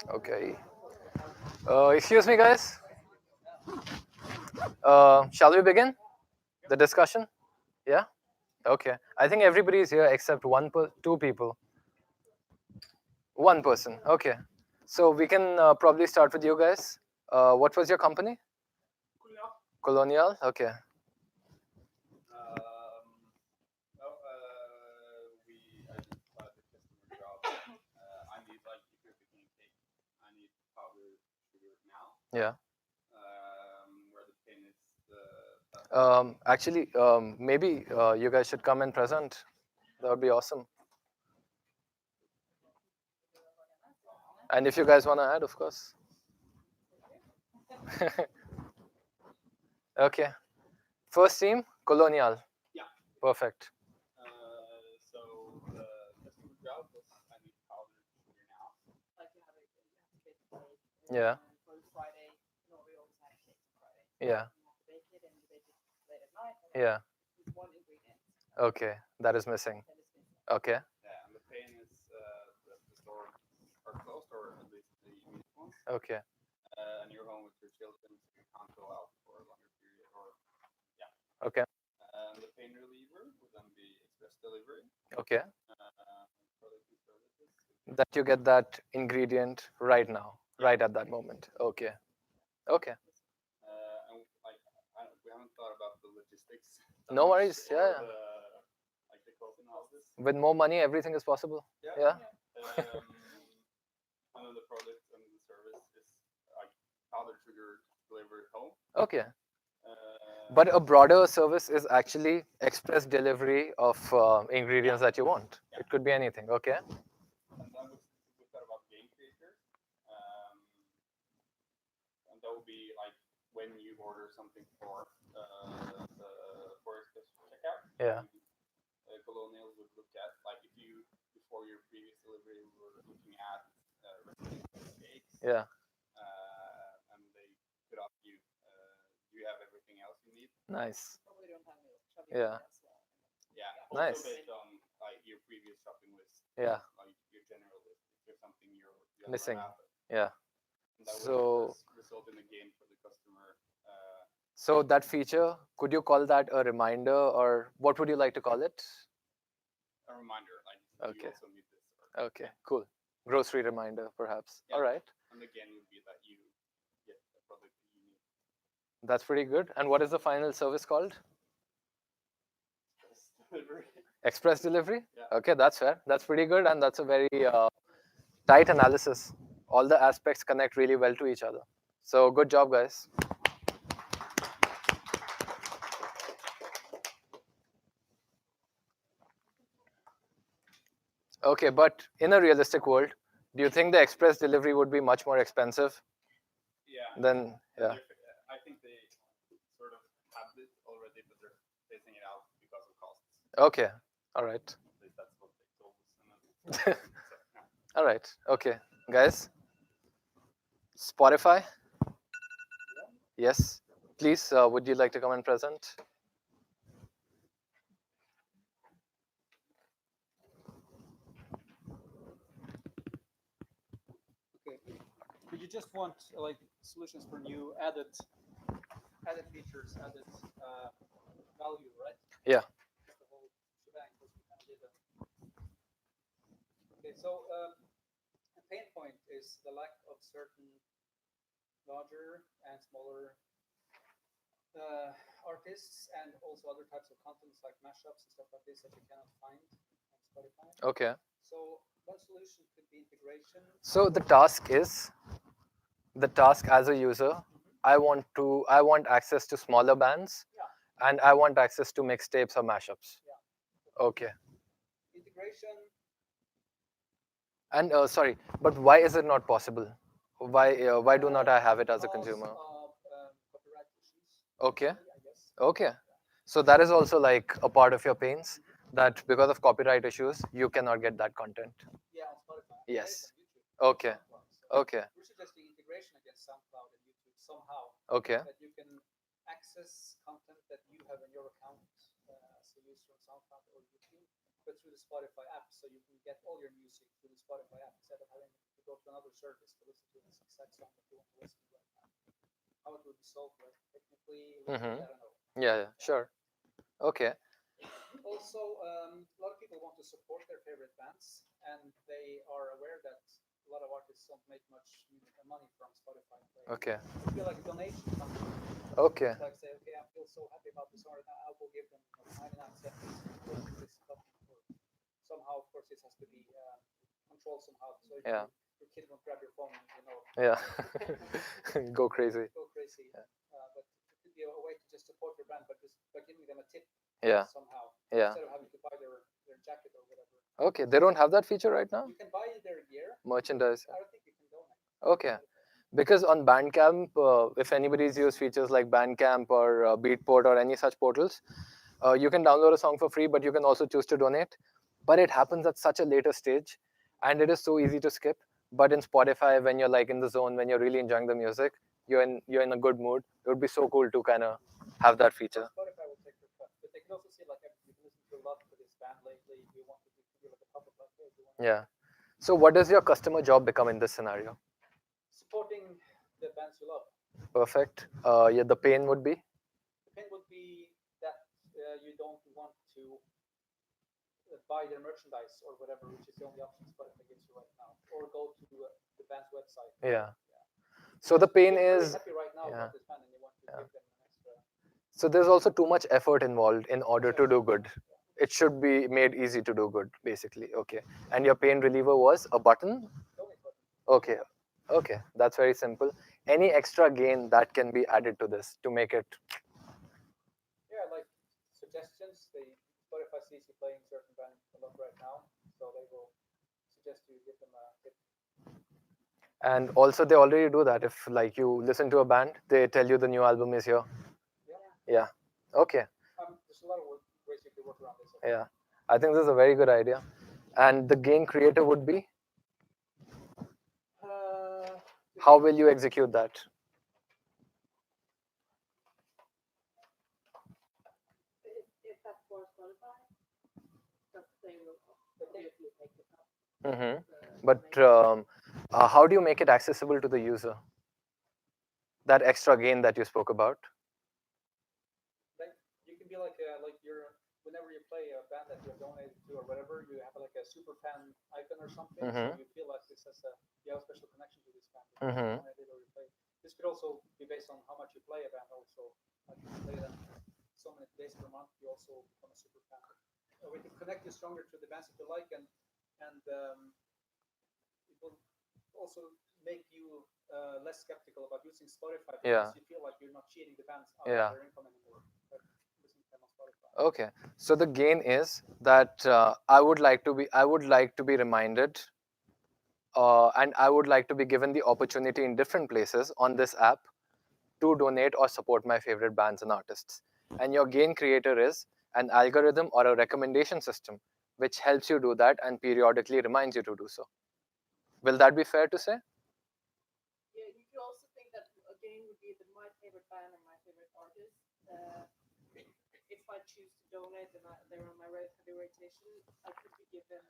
Speaker 2: Okay. Excuse me, guys. Shall we begin the discussion? Yeah. Okay. I think everybody is here except two people. One person. Okay. So we can probably start with you guys. What was your company? Colonial. Okay.
Speaker 1: I just applied the customer job. I need like if you're picking a cake, I need powder sugar now.
Speaker 2: Yeah.
Speaker 1: Where the pin is the
Speaker 2: Actually, maybe you guys should come and present. That would be awesome. And if you guys want to add, of course. Okay. First team, Colonial.
Speaker 1: Yeah.
Speaker 2: Perfect.
Speaker 1: So the customer job was I need powder sugar now.
Speaker 7: Like you have a cake today.
Speaker 2: Yeah.
Speaker 7: For Friday, no, we always have cake on Friday.
Speaker 2: Yeah.
Speaker 7: You have to bake it and you bake it late at night.
Speaker 2: Yeah.
Speaker 7: With one ingredient.
Speaker 2: Okay. That is missing.
Speaker 7: That is missing.
Speaker 2: Okay.
Speaker 1: Yeah, and the pain is the store are closed or at least the immediate ones.
Speaker 2: Okay.
Speaker 1: And you're home with your children, so you can't go out for a longer period or
Speaker 2: Okay.
Speaker 1: the pain reliever would then be express delivery.
Speaker 2: Okay.
Speaker 1: Product and services.
Speaker 2: That you get that ingredient right now, right at that moment. Okay. Okay.
Speaker 1: And like we haven't thought about the logistics. that
Speaker 2: No
Speaker 1: much,
Speaker 2: worries,
Speaker 1: or
Speaker 2: yeah.
Speaker 1: like the cost analysis.
Speaker 2: With more money, everything is possible.
Speaker 1: Yeah.
Speaker 2: Yeah.
Speaker 1: And then the product and the service is like powder sugar delivered home.
Speaker 2: Okay.
Speaker 1: Uh,
Speaker 2: But a broader service is actually express delivery of ingredients that you want.
Speaker 1: Yeah.
Speaker 2: It could be anything. Okay.
Speaker 1: and then we thought about game creators. And that would be like when you order something for a checkout.
Speaker 2: Yeah.
Speaker 1: Colonials would look at like if you before your previous delivery were looking at recipes for cakes.
Speaker 2: Yeah.
Speaker 1: And they could ask you, do you have everything else you need?
Speaker 2: Nice.
Speaker 5: Probably don't have it.
Speaker 2: Yeah.
Speaker 1: Yeah.
Speaker 2: Nice.
Speaker 1: Also based on like your previous shopping list.
Speaker 2: Yeah.
Speaker 1: Like your general list. If there's something you
Speaker 2: Missing.
Speaker 1: Have,
Speaker 2: Yeah.
Speaker 1: and that
Speaker 2: So-
Speaker 1: would result in a gain for the customer.
Speaker 2: So that feature, could you call that a reminder, or what would you like to call it?
Speaker 1: A reminder, like
Speaker 2: Okay.
Speaker 1: you also need this. Or,
Speaker 2: Okay, cool. Grocery reminder, perhaps.
Speaker 1: Yeah.
Speaker 2: All right.
Speaker 1: And the gain would be that you get the product that you need.
Speaker 2: That's pretty good. And what is the final service called?
Speaker 1: Delivery.
Speaker 2: Express delivery?
Speaker 1: Yeah.
Speaker 2: Okay, that's fair. That's pretty good. And that's a very tight analysis. All the aspects connect really well to each other. So good job, guys. Okay, but in a realistic world, do you think the express delivery would be much more expensive
Speaker 1: Yeah.
Speaker 2: than, yeah?
Speaker 1: I think they sort of have this already, but they're phasing it out because of costs.
Speaker 2: Okay, all right.
Speaker 1: At least that's what they told us. So, yeah.
Speaker 2: All right, okay. Guys, Spotify? Yes. Please, would you like to come and present?
Speaker 8: Okay. But you just want like solutions for new added features, added value, right?
Speaker 2: Yeah.
Speaker 8: That's the whole shebang, because we kind of did that. Okay, so a pain point is the lack of certain larger and smaller artists, and also other types of contents like mashups and stuff like this that you cannot find on Spotify.
Speaker 2: Okay.
Speaker 8: So one solution could be integration.
Speaker 2: So the task as a user, I want access to smaller bands,
Speaker 8: Yeah.
Speaker 2: and I want access to mixtapes or mashups.
Speaker 8: Yeah.
Speaker 2: Okay.
Speaker 8: Integration.
Speaker 2: And sorry, but why is it not possible? Why do not I have it as a consumer?
Speaker 8: Because of copyright issues.
Speaker 2: Okay.
Speaker 8: I guess.
Speaker 2: Okay. So that is also like a part of your pains, that because of copyright issues, you cannot get that content.
Speaker 8: Yeah, on Spotify.
Speaker 2: Yes.
Speaker 8: And YouTube,
Speaker 2: Okay.
Speaker 8: SoundCloud. So
Speaker 2: Okay.
Speaker 8: we're suggesting integration against SoundCloud and YouTube somehow,
Speaker 2: Okay.
Speaker 8: that you can access content that you have in your account as a user on SoundCloud or YouTube, but through the Spotify app, so you can get all your music through the Spotify app instead of having to go to another service to listen to this exact song that you want to listen to right now. How it would be solved, right? Technically, I don't know.
Speaker 2: Yeah, sure. Okay.
Speaker 8: Also, a lot of people want to support their favorite bands, and they are aware that a lot of artists don't make much money from Spotify. They
Speaker 2: Okay.
Speaker 8: feel like a donation company.
Speaker 2: Okay.
Speaker 8: It's like say, okay, I feel so happy about this art, I will give them 99 cents. This button. Somehow, of course, this has to be controlled somehow, so
Speaker 2: Yeah.
Speaker 8: your kid won't grab your phone and
Speaker 2: Yeah. Go crazy.
Speaker 8: go crazy.
Speaker 2: Yeah.
Speaker 8: But it could be a way to just support your band, but just by giving them a tip
Speaker 2: Yeah.
Speaker 8: somehow,
Speaker 2: Yeah.
Speaker 8: instead of having to buy their jacket or whatever.
Speaker 2: Okay. They don't have that feature right now?
Speaker 8: You can buy their gear.
Speaker 2: Merchandise.
Speaker 8: I don't think you can donate.
Speaker 2: Okay. Because on Bandcamp, if anybody's used features like Bandcamp or Beatport or any such portals, you can download a song for free, but you can also choose to donate. But it happens at such a later stage, and it is so easy to skip. But in Spotify, when you're like in the zone, when you're really enjoying the music, you're in a good mood. It would be so cool to kind of have that feature.
Speaker 8: Spotify will take your cut, but they can also see like you've listened to a lot to this band lately. You want to do like a public like this.
Speaker 2: Yeah. So what does your customer job become in this scenario?
Speaker 8: Supporting the bands you love.
Speaker 2: Perfect. Yeah, the pain would be?
Speaker 8: The pain would be that you don't want to buy their merchandise or whatever, which is the only option Spotify gives you right now, or go to the band's website.
Speaker 2: Yeah. So the pain
Speaker 8: You're
Speaker 2: is,
Speaker 8: very happy right now
Speaker 2: yeah.
Speaker 8: about this band, and you want to give them an extra.
Speaker 2: So there's also too much effort involved in order to do good. It should be made easy to do good, basically. Okay. And your pain reliever was a button? Okay. Okay. That's very simple. Any extra gain that can be added to this to make it?
Speaker 8: Yeah, like suggestions. Spotify sees you playing certain band a lot right now, so they will suggest you give them a tip.
Speaker 2: And also they already do that. If like you listen to a band, they tell you the new album is here. Yeah. Okay.
Speaker 8: There's a lot of ways you can work around this.
Speaker 2: Yeah. I think this is a very good idea. And the gain creator would be? How will you execute that?
Speaker 4: If that's for Spotify, they will obviously take it up.
Speaker 2: Mm-hmm. But how do you make it accessible to the user? That extra gain that you spoke about?
Speaker 8: You can be like whenever you play a band that you have donated to or whatever, you have like a super fan icon or something, so you feel like you have a special connection to this band. Donated or you play. This could also be based on how much you play a band. Also, like if you play them so many days per month, you also become a super fan. We can connect you stronger to the bands that you like, and it will also make you less skeptical about using Spotify because you feel like you're not cheating the bands out of their income anymore.
Speaker 2: Okay, so the gain is that I would like to be reminded, and I would like to be given the opportunity in different places on this app to donate or support my favorite bands and artists. And your gain creator is an algorithm or a recommendation system which helps you do that and periodically reminds you to do so. Will that be fair to say?
Speaker 4: Yeah, you could also think that a gain would be my favorite band or my favorite artist. If I choose to donate and they're on my heavy rotation, I could be given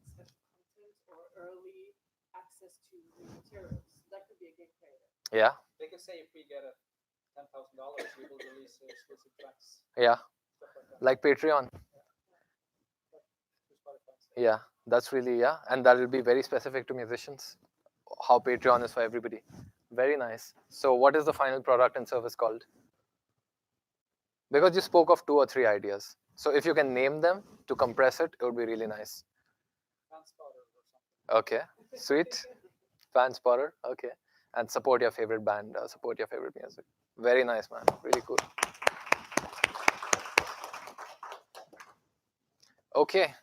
Speaker 4: special content or early access to new materials. That could be a gain creator.
Speaker 2: Yeah.
Speaker 8: They can say if we get $10,000, we will release exclusive tracks.
Speaker 2: Yeah.
Speaker 8: Like
Speaker 2: Patreon. Yeah, that's really, and that will be very specific to musicians, how Patreon is for everybody. Very nice. So what is the final product and service called? Because you spoke of 2 or 3 ideas. So if you can name them to compress it, it would be really nice. Okay, sweet. Fan spotter, okay. And support your favorite band, support your favorite music. Very nice, man. Really cool. Okay.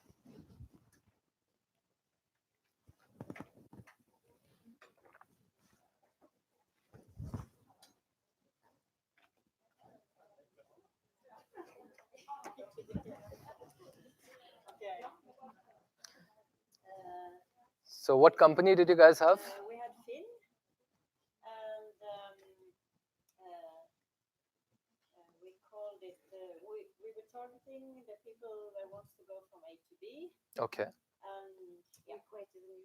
Speaker 2: So what company did you guys have?
Speaker 7: We had Finn, and we called it. We were targeting the people that wants to go from A to B.
Speaker 2: Okay.
Speaker 7: And we created a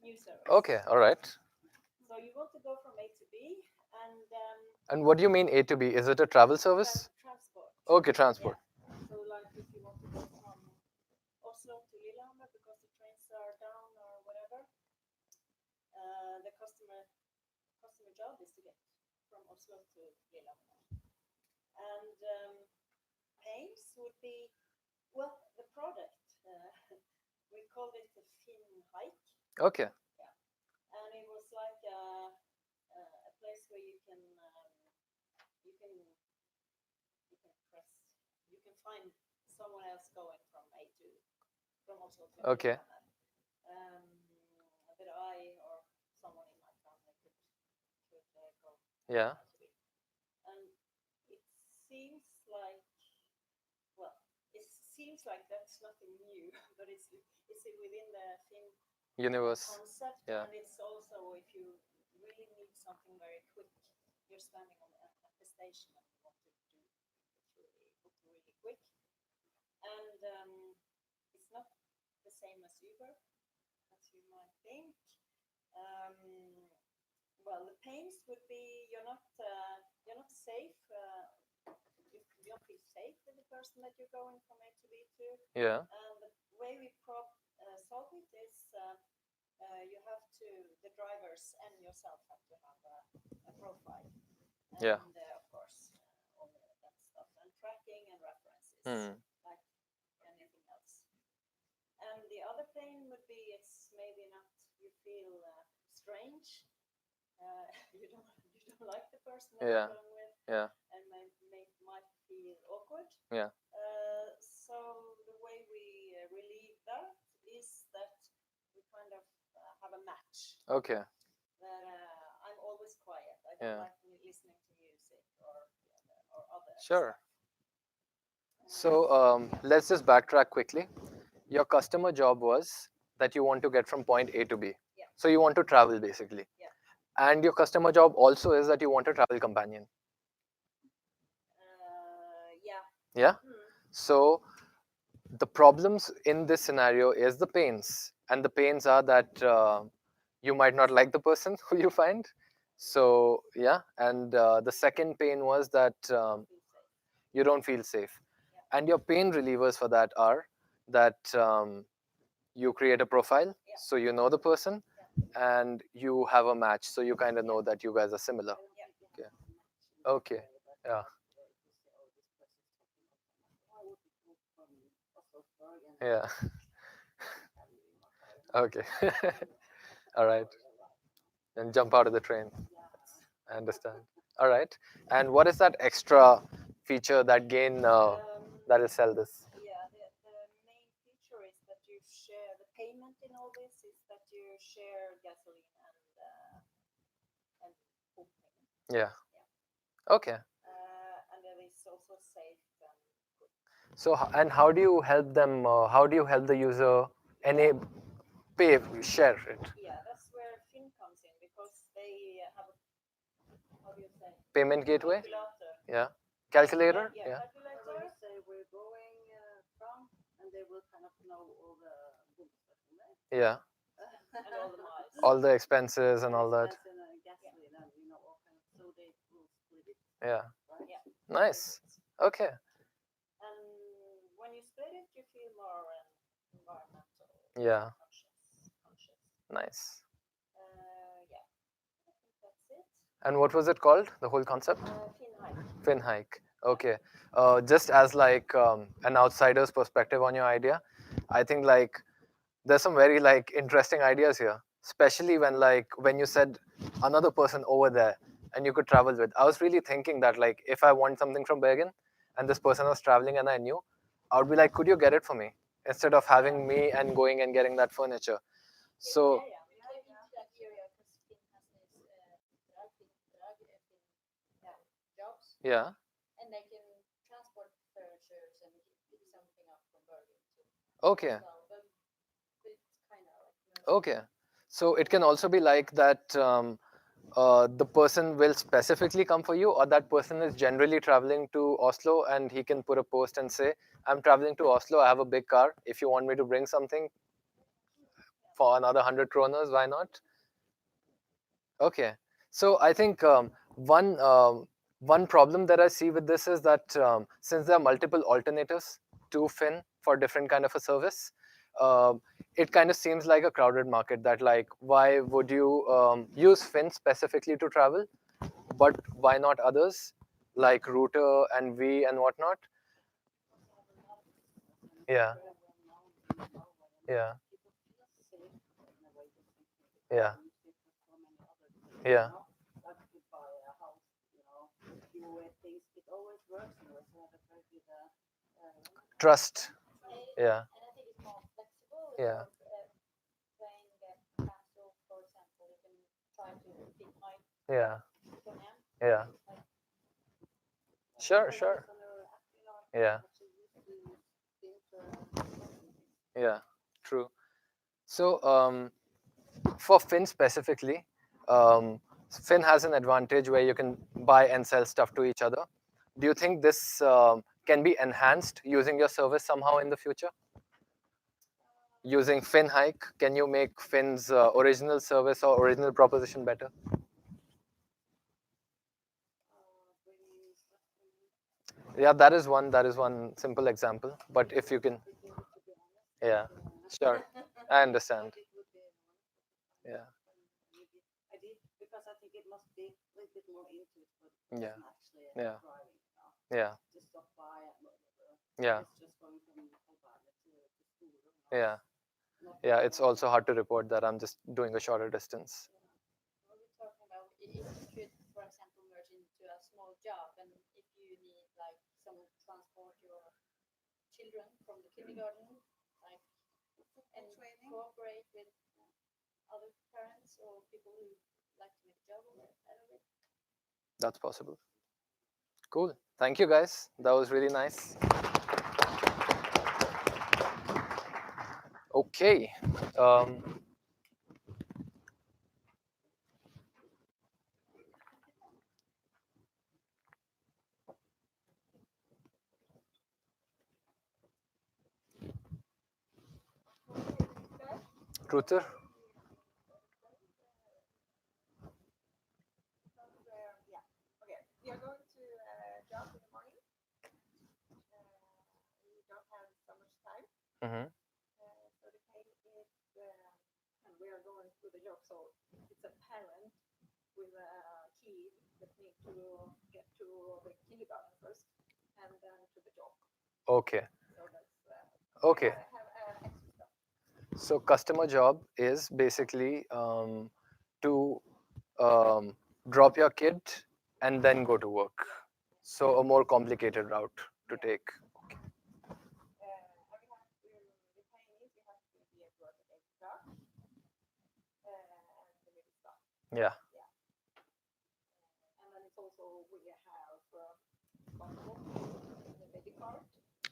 Speaker 7: new service.
Speaker 2: Okay, all right.
Speaker 7: So you want to go from A to B,
Speaker 2: and what do you mean A to B? Is it a travel service?
Speaker 7: Transport.
Speaker 2: Okay, transport.
Speaker 7: Yeah. So like if you want to go from Oslo to Lillehammer because the trains are down or whatever, the customer job is to get from Oslo to Lillehammer. And pains would be, well, the product. We called it the Finn Hike.
Speaker 2: Okay.
Speaker 7: Yeah. And it was like a place where you can find someone else going from Oslo to
Speaker 2: okay.
Speaker 7: That I or someone in my family could go.
Speaker 2: Yeah.
Speaker 7: And it seems like that's nothing new, but it's within the Finn
Speaker 2: universe
Speaker 7: concept,
Speaker 2: yeah.
Speaker 7: And it's also if you really need something very quick, you're standing at the station and you want to do it really quick, and it's not the same as Uber, as you might think. Well, the pains would be you're not safe. You don't feel safe with the person that you're going from A to B to.
Speaker 2: Yeah.
Speaker 7: The way we solve it is you have to, the drivers and yourself have to have a profile. And
Speaker 2: Yeah.
Speaker 7: of course, all that stuff and tracking and references,
Speaker 2: Hmm.
Speaker 7: like anything else. And the other pain would be it's maybe not, you feel strange. You don't like the person that
Speaker 2: Yeah.
Speaker 7: you're going with,
Speaker 2: Yeah.
Speaker 7: and might feel awkward.
Speaker 2: Yeah.
Speaker 7: So the way we relieve that is that we kind of have a match.
Speaker 2: Okay.
Speaker 7: That I'm always quiet. I don't
Speaker 2: Yeah.
Speaker 7: like listening to music or other
Speaker 2: Sure.
Speaker 7: stuff.
Speaker 2: So let's just backtrack quickly. Your customer job was that you want to get from point A to B.
Speaker 7: Yeah.
Speaker 2: So you want to travel basically.
Speaker 7: Yeah.
Speaker 2: And your customer job also is that you want a travel companion.
Speaker 7: Yeah.
Speaker 2: Yeah.
Speaker 7: Mm.
Speaker 2: So the problems in this scenario is the pains, and the pains are that you might not like the person who you find. So yeah, and the second pain was that
Speaker 7: Feel safe.
Speaker 2: you don't feel safe, and your pain relievers for that are that you create a profile,
Speaker 7: Yeah.
Speaker 2: so you know the person, and you have a match, so you kind of know that you guys are similar.
Speaker 7: Yeah.
Speaker 2: Okay. Yeah. Yeah. Okay. All right. And jump out of the train. I understand. All right. And what is that extra feature that gain that will sell this?
Speaker 7: Yeah, the main feature is that you share the payment in all this is that you share gasoline and food payment.
Speaker 2: Yeah.
Speaker 7: Yeah.
Speaker 2: Okay.
Speaker 7: And that is also safe and good.
Speaker 2: So and how do you help them? How do you help the user share it?
Speaker 7: Yeah, that's where Finn comes in because they have a, how do you say?
Speaker 2: Payment gateway.
Speaker 7: Calculator.
Speaker 2: Yeah. Calculator.
Speaker 7: Yeah,
Speaker 2: Yeah.
Speaker 7: calculator. Where you say we're going from, and they will kind of know all the
Speaker 2: Yeah.
Speaker 7: and all the miles.
Speaker 2: All the expenses and all that.
Speaker 7: Gasoline and all kind of, so they will split it.
Speaker 2: Yeah.
Speaker 7: Right? Yeah.
Speaker 2: Nice. Okay.
Speaker 7: And when you split it, you feel more environmental.
Speaker 2: Yeah.
Speaker 7: Conscious.
Speaker 2: Nice.
Speaker 7: Yeah. I think that's it.
Speaker 2: And what was it called? The whole concept?
Speaker 7: Fin hike.
Speaker 2: Fin hike. Okay. Just as like an outsider's perspective on your idea, I think like there's some very like interesting ideas here, especially when you said another person over there and you could travel with. I was really thinking that like if I want something from Bergen and this person was traveling and I knew, I would be like, could you get it for me? Instead of having me and going and getting that furniture. So yeah.
Speaker 5: And they can transport furniture and pick something up from Bergen too.
Speaker 2: Okay.
Speaker 5: As well, but it's kind of like
Speaker 2: Okay. So it can also be like that the person will specifically come for you, or that person is generally traveling to Oslo and he can put a post and say, I'm traveling to Oslo, I have a big car. If you want me to bring something for another 100 kroners, why not? Okay. So I think one problem that I see with this is that since there are multiple alternatives to Fin for different kind of a service, it kind of seems like a crowded market. That like, why would you use Fin specifically to travel, but why not others like Router and V and whatnot? Yeah. Yeah. Yeah. Yeah. Trust. Yeah.
Speaker 5: and I think it's more flexible.
Speaker 2: Yeah.
Speaker 5: When get cancelled, for example, you can try to fit my
Speaker 2: Yeah.
Speaker 5: plan.
Speaker 2: Yeah. Sure. Sure. Yeah. Yeah. True. So for Fin specifically, Fin has an advantage where you can buy and sell stuff to each other. Do you think this can be enhanced using your service somehow in the future? Using Fin Hike, can you make Fin's original service or original proposition better? Yeah, that is one. That is one simple example. But if you can, yeah, sure, I understand. Yeah,
Speaker 7: I did because I think it must be a little bit more into it, but
Speaker 2: yeah,
Speaker 7: actually
Speaker 2: yeah,
Speaker 7: driving now.
Speaker 2: yeah,
Speaker 7: Just stop by and whatever.
Speaker 2: yeah,
Speaker 7: It's just going from Alvaro to school.
Speaker 2: yeah,
Speaker 7: Not
Speaker 2: yeah. It's also hard to report that I'm just doing a shorter distance.
Speaker 5: What we're talking about, if you could, for example, merge into a small job, and if you need like someone to transport your children from the kindergarten, like, and cooperate with other parents or people who like to make a job out of it.
Speaker 2: That's possible. Cool. Thank you, guys. That was really nice. Okay. Truther?
Speaker 6: Yeah. Okay. We are going to job in the morning. We don't have so much time.
Speaker 2: Mm-hmm.
Speaker 6: So the pay is, and we are going to the job. So it's a parent with a kid that need to get to the kindergarten first, and then to the job.
Speaker 2: Okay.
Speaker 6: So that's
Speaker 2: Okay.
Speaker 6: I have extra stuff.
Speaker 2: So customer job is basically to drop your kid and then go to work. So a more complicated route to take. Okay.
Speaker 6: And we have to, the pay is we have to be at work at 8 o'clock, and the middle stuff.
Speaker 2: Yeah.
Speaker 6: Yeah. And then it's also we have responsible the baby cart.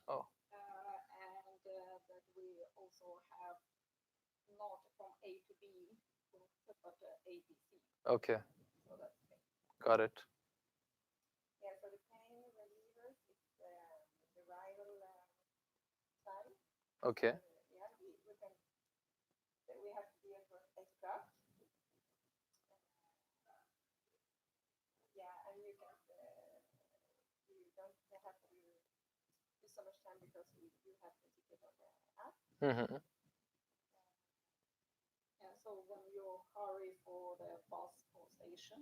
Speaker 2: Oh.
Speaker 6: And that we also have not from A to B, but A, B, C.
Speaker 2: Okay.
Speaker 6: So that's okay.
Speaker 2: Got it.
Speaker 6: Yeah, so the pain relievers, it's the rival side.
Speaker 2: Okay.
Speaker 6: Yeah, we can, we have to be at work 8 o'clock. Yeah, and you can, you don't have to do so much time because you have the ticket on the app.
Speaker 2: Mm-hmm.
Speaker 6: Yeah, so when you hurry for the bus or station,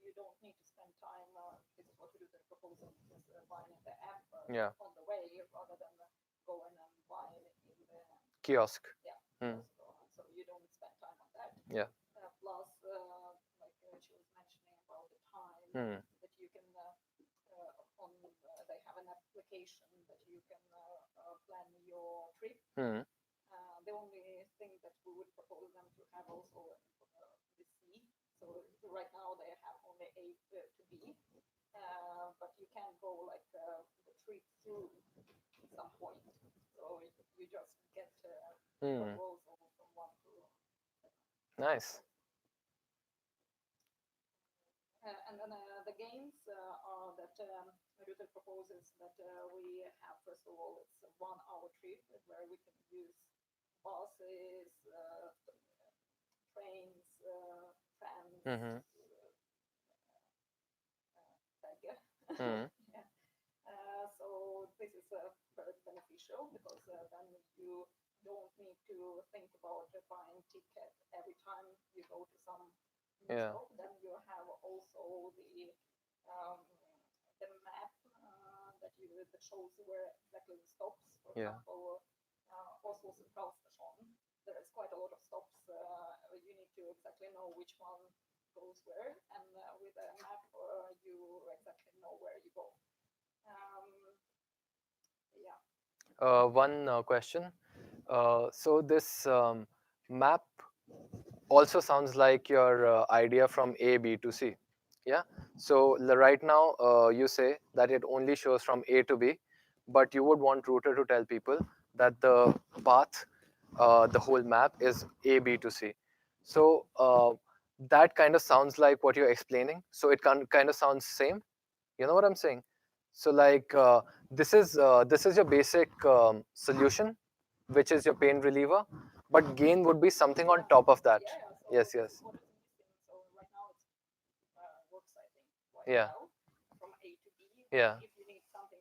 Speaker 6: you don't need to spend time. This is what you do the proposal is buying in the app
Speaker 2: Yeah.
Speaker 6: on the way rather than going and buying it in the
Speaker 2: Kiosk.
Speaker 6: yeah.
Speaker 2: Mm.
Speaker 6: So you don't spend time on that.
Speaker 2: Yeah.
Speaker 6: Plus, like she was mentioning about the time
Speaker 2: Mm.
Speaker 6: that you can on they have an application that you can plan your trip.
Speaker 2: Mm.
Speaker 6: The only thing that we would propose them to have also the C. So right now they have only A to B, but you can go like the trip through some point. So you just get proposal from one to.
Speaker 2: Nice.
Speaker 6: And then the games are that Rutel proposes that we have, first of all, it's a 1 hour trip where we can use buses, trains, trams,
Speaker 2: Mm-hmm. Mm.
Speaker 6: yeah. So this is very beneficial because then you don't need to think about buying ticket every time you go to some
Speaker 2: Yeah.
Speaker 6: stop. Then you have also the map that shows where exactly the stops. For
Speaker 2: Yeah.
Speaker 6: example, Oslo Central Station. There is quite a lot of stops. You need to exactly know which one goes where, and with a map, you exactly know where you go. Yeah.
Speaker 2: One question. So this map also sounds like your idea from A, B to C. Yeah. So right now you say that it only shows from A to B, but you would want router to tell people that the path, the whole map is A, B to C. So that kind of sounds like what you're explaining. So it kind of sounds same. You know what I'm saying? So like this is your basic solution, which is your pain reliever, but gain would be something on top of that.
Speaker 6: Yeah, so
Speaker 2: Yes, yes.
Speaker 6: what is missing? So right now it works, I think, quite
Speaker 2: Yeah.
Speaker 6: well from A to B.
Speaker 2: Yeah.
Speaker 6: If you need something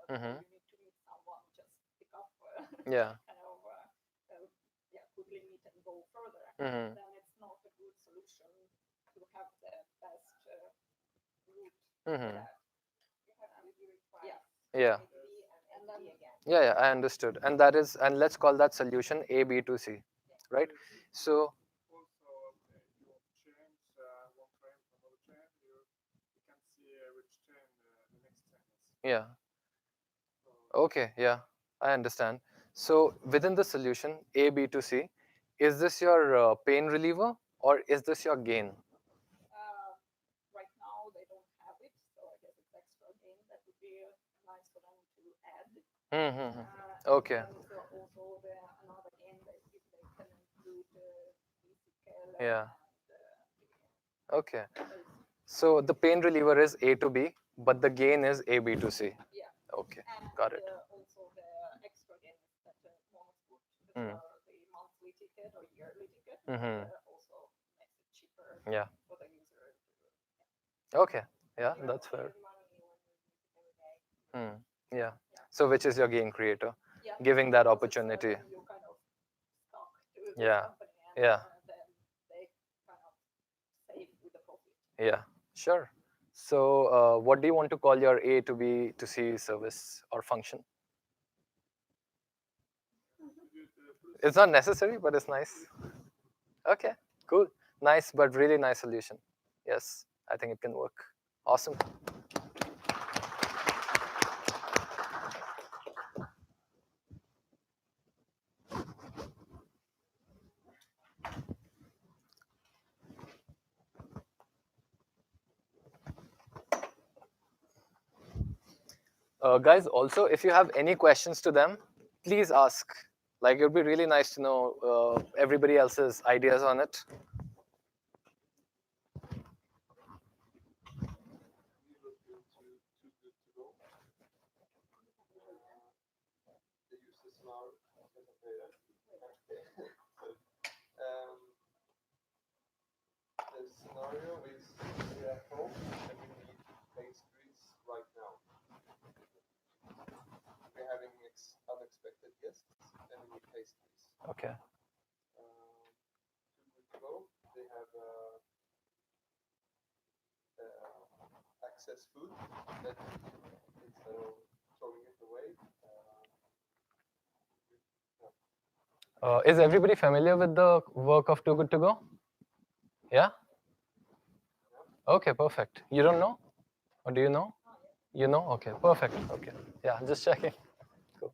Speaker 2: Mhm.
Speaker 6: you need to meet someone, just pick up,
Speaker 2: Yeah.
Speaker 6: kind of, quickly meet and go further.
Speaker 2: Mhm.
Speaker 6: Then it's not a good solution to have the best route for
Speaker 2: Mhm.
Speaker 6: that. Yeah.
Speaker 2: Yeah.
Speaker 6: And then
Speaker 2: Yeah, yeah, I understood. And that is, and let's call that solution A, B to C, right? So,
Speaker 1: Also, you want to change one train to another train, you can see which train the next train is.
Speaker 2: yeah.
Speaker 1: So,
Speaker 2: Okay, yeah, I understand. So, within the solution A, B to C, is this your pain reliever or is this your gain?
Speaker 6: right now they don't have it, so I guess it's extra gain that would be nice for them to add.
Speaker 2: Mm-hmm.
Speaker 6: And
Speaker 2: Okay.
Speaker 6: then also the another gain that if they can include physical
Speaker 2: Yeah.
Speaker 6: and
Speaker 2: Okay. So the pain reliever is A to B, but the gain is A, B to C.
Speaker 6: yeah.
Speaker 2: Okay,
Speaker 6: And
Speaker 2: got it.
Speaker 6: also the extra gain that monosport,
Speaker 2: Mm.
Speaker 6: the monthly ticket or yearly ticket,
Speaker 2: Mhm.
Speaker 6: also makes it cheaper
Speaker 2: Yeah.
Speaker 6: for the user.
Speaker 2: Okay. Yeah, that's fair. Mm. Yeah. So which is your gain creator?
Speaker 6: Yeah.
Speaker 2: Giving that
Speaker 6: Because
Speaker 2: opportunity.
Speaker 6: then you kind of stuck to this
Speaker 2: Yeah.
Speaker 6: company and
Speaker 2: Yeah.
Speaker 6: then they kind of save with the profit.
Speaker 2: Yeah. Sure. So what do you want to call your A to B to C service or function? It's not necessary, but it's nice. Okay, cool. Nice, but really nice solution. Yes, I think it can work. Awesome. Guys, also, if you have any questions to them, please ask. Like, it would be really nice to know everybody else's ideas on it.
Speaker 1: we look into too good to go. The users now the scenario is we're at home and we need pastries right now. We're having unexpected guests and we need pastries.
Speaker 2: Okay.
Speaker 1: Too good to go. They have access food that instead of throwing it away.
Speaker 2: Is everybody familiar with the work of Too Good to Go? Yeah? Okay, perfect. You don't know? Or do you know? You know? Okay, perfect. Okay. Yeah, just checking. Cool.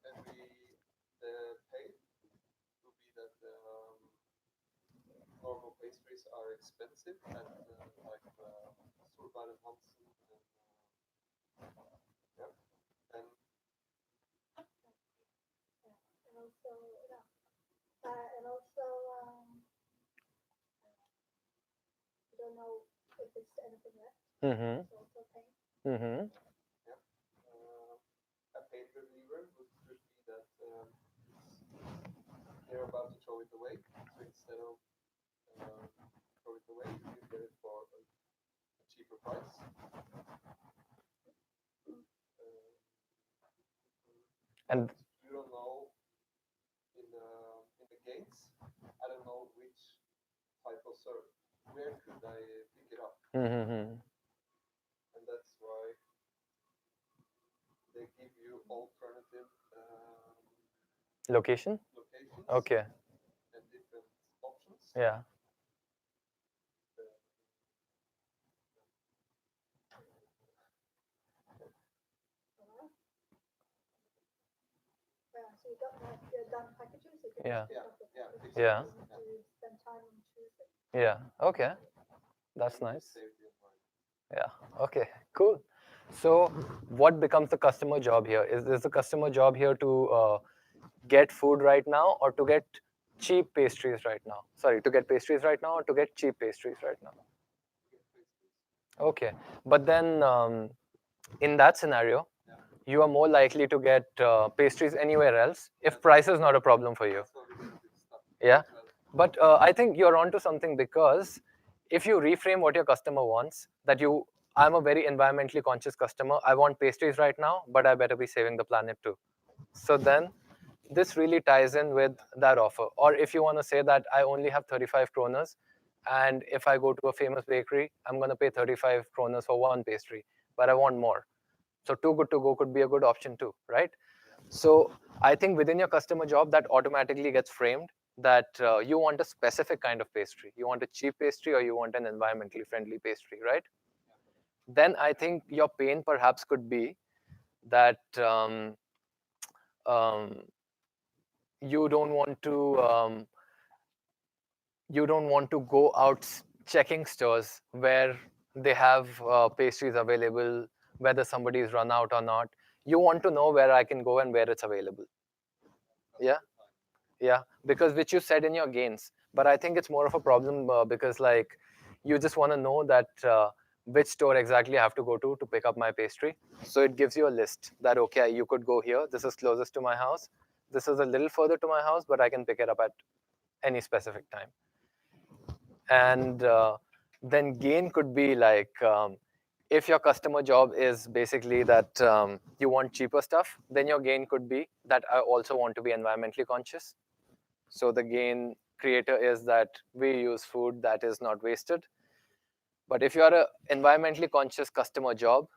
Speaker 1: And the pay will be that normal pastries are expensive at like Solberg and Hansen and yeah. And
Speaker 5: And also, I don't know if it's anything left.
Speaker 2: Mm-hmm.
Speaker 5: It's also pain.
Speaker 2: Mm-hmm.
Speaker 1: a pain reliever would be that they're about to throw it away. So instead of throw it away, you get it for a cheaper price.
Speaker 2: And
Speaker 1: you don't know in the gates. I don't know which type of service. Where could I pick it up?
Speaker 2: mm-hmm.
Speaker 1: And that's why they give you alternative
Speaker 2: Location?
Speaker 1: locations
Speaker 2: Okay.
Speaker 1: and different options.
Speaker 2: Yeah.
Speaker 5: So you got like done packages. You can
Speaker 2: Yeah.
Speaker 5: pick up the
Speaker 1: Yeah,
Speaker 5: packages
Speaker 2: Yeah.
Speaker 5: and to spend time on choosing.
Speaker 2: Yeah. Okay. That's
Speaker 1: And you
Speaker 2: nice.
Speaker 1: save your money.
Speaker 2: Yeah. Okay. Cool. So, what becomes the customer job here? Is the customer job here to get food right now, or to get cheap pastries right now? Sorry, to get pastries right now, or to get cheap pastries right now?
Speaker 1: Get pastries.
Speaker 2: Okay. But then, in that scenario, you are more likely to get pastries anywhere else if price is not a problem for you.
Speaker 1: That's why we get good stuff.
Speaker 2: Yeah.
Speaker 1: as well.
Speaker 2: But I think you're onto something, because if you reframe what your customer wants, that you I'm a very environmentally conscious customer. I want pastries right now, but I better be saving the planet too. So then this really ties in with that offer. Or if you want to say that I only have 35 kroners, and if I go to a famous bakery, I'm going to pay 35 kroners for one pastry, but I want more. So too good to go could be a good option too, right? So I think within your customer job, that automatically gets framed that you want a specific kind of pastry. You want a cheap pastry or you want an environmentally friendly pastry, right? Then I think your pain perhaps could be that um, you don't want to go out checking stores where they have pastries available, whether somebody's run out or not. You want to know where I can go and where it's available. Yeah, yeah, because which you said in your gains. But I think it's more of a problem because like you just want to know that which store exactly I have to go to pick up my pastry. So it gives you a list that, okay, you could go here. This is closest to my house. This is a little further to my house, but I can pick it up at any specific time. And then gain could be like if your customer job is basically that you want cheaper stuff, then your gain could be that I also want to be environmentally conscious. So the gain creator is that we use food that is not wasted. But if you are an environmentally conscious customer job,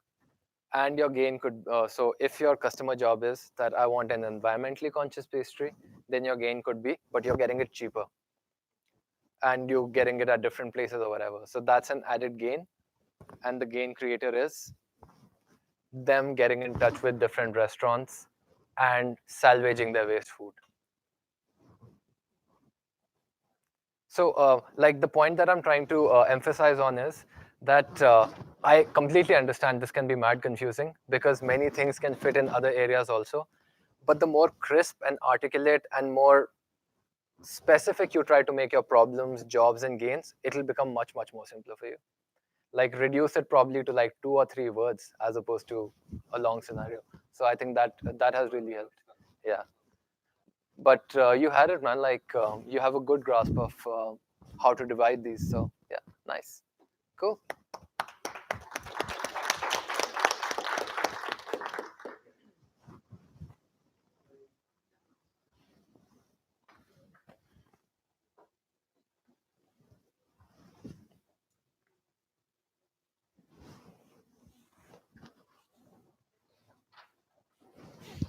Speaker 2: and your gain could, so if your customer job is that I want an environmentally conscious pastry, then your gain could be, but you're getting it cheaper. And you're getting it at different places or whatever. So that's an added gain. And the gain creator is them getting in touch with different restaurants and salvaging their waste food. So like the point that I'm trying to emphasize on is that I completely understand this can be mad confusing because many things can fit in other areas also. But the more crisp and articulate and more specific you try to make your problems, jobs, and gains, it'll become much, much more simpler for you. Like reduce it probably to like 2 or 3 words as opposed to a long scenario. So I think that has really helped. Yeah. But you had it, man. Like you have a good grasp of how to divide these. So yeah, nice, cool.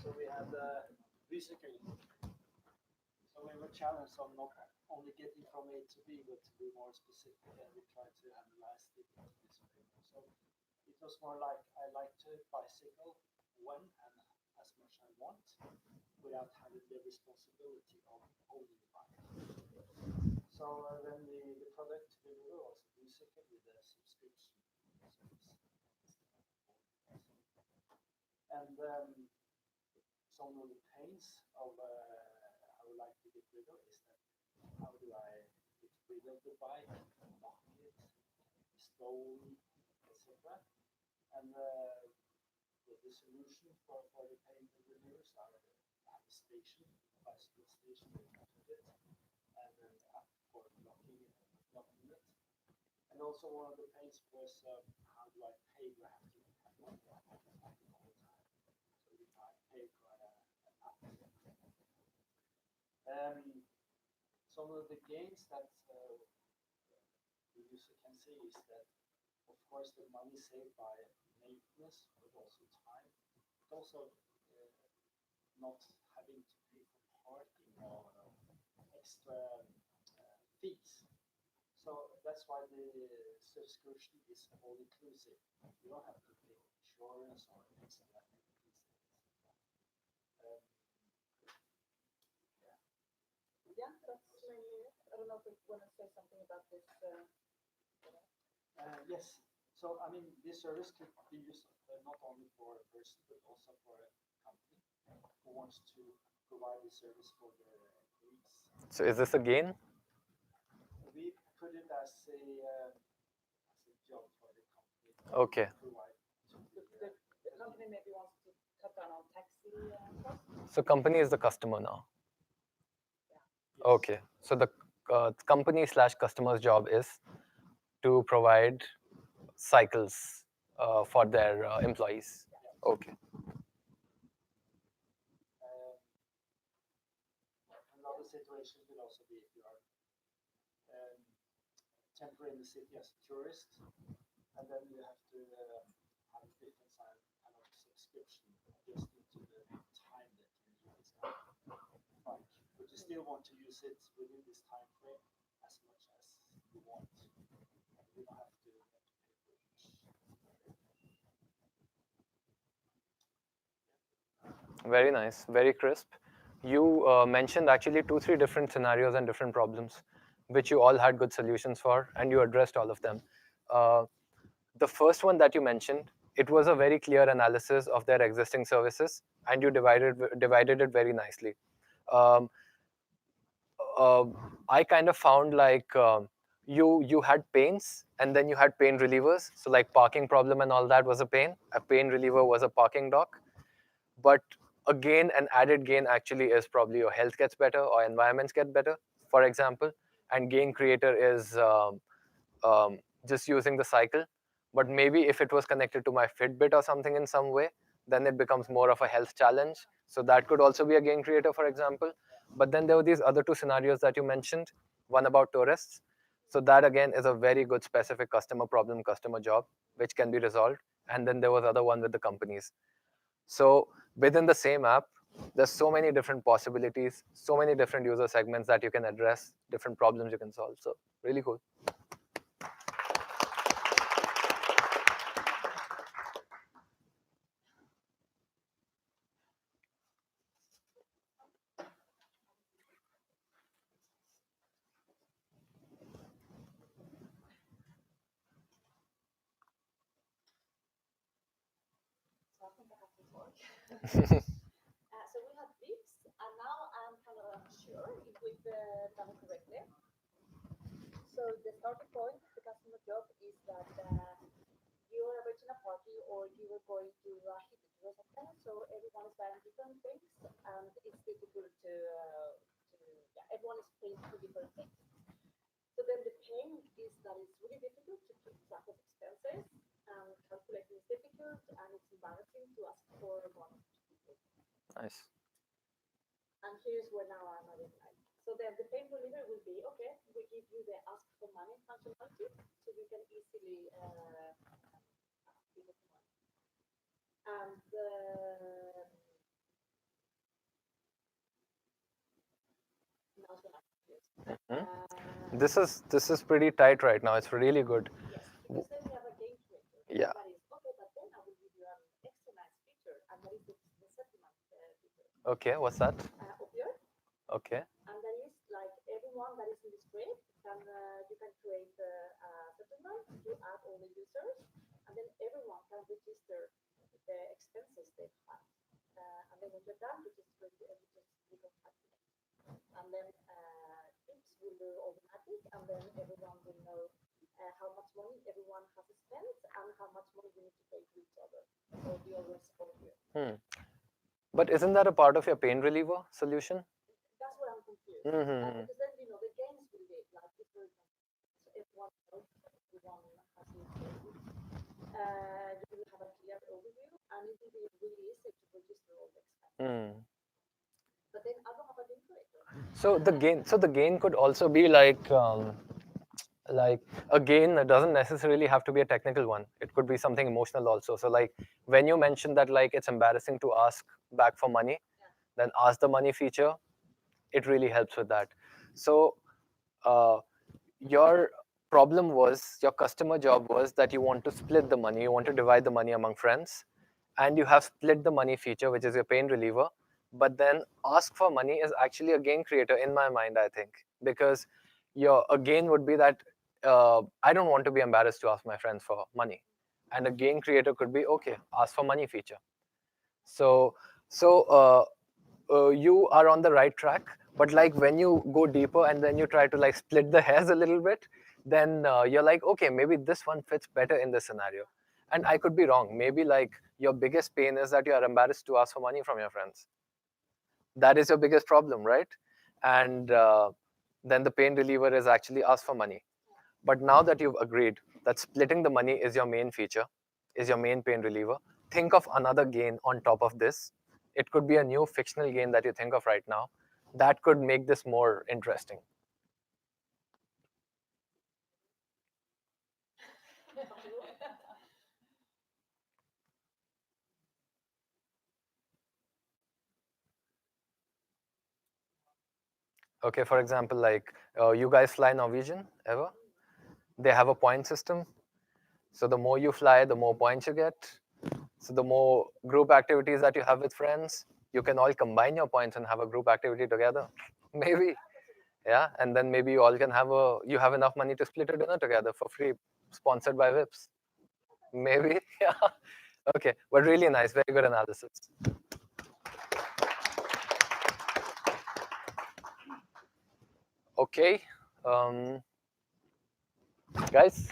Speaker 8: So we had musical. So we were challenged on not only getting from A to B, but to be more specific, and we tried to analyze the musical. So it was more like I like to bicycle when and as much I want, without having the responsibility of owning the bike. So then the product we were was musical with a subscription service. And some of the pains of I would like to get rid of is that how do I get rid of the bike, lock it, stolen, etc. And the solution for the pain relievers are have a station, a bicycle station with it, and an app for locking it. And also one of the pains was how do I pay? Do I have to have money all the time? So if I pay for an app. Some of the gains that the user can see is that, of course, the money saved by maintenance, but also time, but also not having to pay for parking or extra fees. So that's why the subscription is all inclusive. You don't have to pay insurance or extra fees.
Speaker 6: Yeah, that's mainly it. I don't know if you want to say something about this.
Speaker 8: Yes. So, I mean, this service could be used not only for a person, but also for a company who wants to provide the service for their employees.
Speaker 2: So is this a gain?
Speaker 8: We put it as a job for the company.
Speaker 2: Okay.
Speaker 8: To provide to
Speaker 6: The company maybe wants to cut down on taxi costs.
Speaker 2: So company is the customer now.
Speaker 8: Yes.
Speaker 2: Okay. So the company / customer's job is to provide cycles for their employees. Okay.
Speaker 9: Another situation could also be if you are temporary in the city as a tourist, and then you have to have a different kind of subscription just into the time that you need this app. Like, but you still want to use it within this time frame as much as you want. You don't have to pay for each.
Speaker 2: Very nice, very crisp. You mentioned actually 2, 3 different scenarios and different problems, which you all had good solutions for, and you addressed all of them. The first one that you mentioned, it was a very clear analysis of their existing services, and you divided it very nicely. Um, I kind of found like you had pains, and then you had pain relievers. So like parking problem and all that was a pain. A pain reliever was a parking dock. But a gain, an added gain actually is probably your health gets better or environments get better, for example. And gain creator is just using the cycle. But maybe if it was connected to my Fitbit or something in some way, then it becomes more of a health challenge. So that could also be a gain creator, for example. But then there were these other 2 scenarios that you mentioned, one about tourists. So that again is a very good specific customer problem, customer job, which can be resolved. And then there was other one with the companies. So within the same app, there's so many different possibilities, so many different user segments that you can address, different problems you can solve. So really cool.
Speaker 6: So I think I have to talk. So we have VIPs, and now I'm kind of unsure if we've done it correctly. So the starting point, the customer job, is that you are arranging a party or you are going to hit the tourist attraction. So everyone is buying different things, and it's difficult to yeah, everyone is paying for different things. So then the pain is that it's really difficult to keep track of expenses, and calculating is difficult, and it's embarrassing to ask for money to people.
Speaker 2: Nice.
Speaker 6: And here's where now I'm a bit like. So then the pain reliever will be, okay, we give you the ask for money functionality, so you can easily ask people for money. And now so I'm confused.
Speaker 2: This is pretty tight right now. It's really good.
Speaker 6: Yes, because then we have a game creator.
Speaker 2: Yeah.
Speaker 6: That is, okay, but then I will give you an extra nice feature, and that is the settlement feature.
Speaker 2: Okay, what's that?
Speaker 6: Opioid.
Speaker 2: Okay.
Speaker 6: And that is like everyone that is in the script can you can create a settlement, you add all the users, and then everyone can register the expenses they have. And then when you're done, you just click calculate. And then tips will do automatic, and then everyone will know how much money everyone has spent and how much money we need to pay to each other. So we always support you.
Speaker 2: But isn't that a part of your pain reliever solution?
Speaker 6: That's what I'm confused.
Speaker 2: Mm-hmm.
Speaker 6: Because then the games will be like different. So everyone knows what everyone has in place. You will have a clear overview, and it will be really easy to register all the expenses. But then I don't have a game creator.
Speaker 2: So the gain could also be like a gain that doesn't necessarily have to be a technical one. It could be something emotional also. So like when you mentioned that like it's embarrassing to ask back for money, then ask the money feature, it really helps with that. So your problem was, your customer job was that you want to split the money, you want to divide the money among friends, and you have split the money feature, which is your pain reliever. But then ask for money is actually a gain creator in my mind, I think, because a gain would be that I don't want to be embarrassed to ask my friends for money, and a gain creator could be, okay, ask for money feature. So you are on the right track, but like when you go deeper and then you try to like split the hairs a little bit, then you're like, okay, maybe this one fits better in this scenario. And I could be wrong. Maybe like your biggest pain is that you are embarrassed to ask for money from your friends. That is your biggest problem, right? And then the pain reliever is actually ask for money. But now that you've agreed that splitting the money is your main feature, is your main pain reliever. Think of another gain on top of this. It could be a new fictional gain that you think of right now that could make this more interesting. Okay, for example, like you guys fly Norwegian ever? They have a point system. So the more you fly, the more points you get. So the more group activities that you have with friends, you can all combine your points and have a group activity together. Maybe, yeah. And then maybe you all can you have enough money to split a dinner together for free, sponsored by Vips. Maybe, yeah. Okay, but really nice, very good analysis. Okay, guys.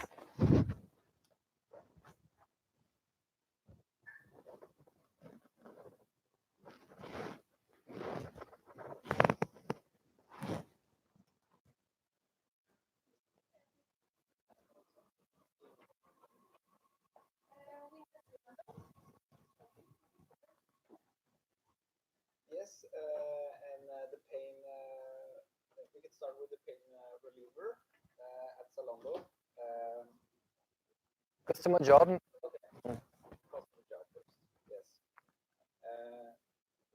Speaker 3: Yes, and the pain. We can start with the pain reliever at Zalando.
Speaker 2: Customer job.
Speaker 3: Customer job first. Yes.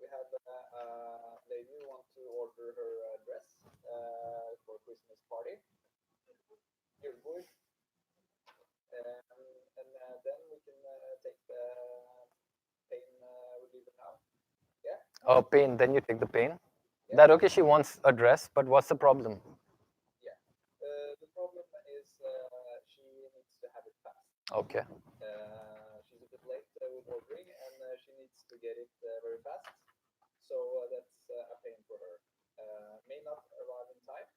Speaker 3: We have a lady who wants to order her dress for a Christmas party. Julebord. And then we can take the pain reliever now. Yeah.
Speaker 2: Oh, pain. Then you take the pain. That okay? She wants a dress, but what's the problem?
Speaker 3: Yeah. The problem is she needs to have it fast.
Speaker 2: Okay.
Speaker 3: She's a bit late with ordering, and she needs to get it very fast. So that's a pain for her. May not arrive in time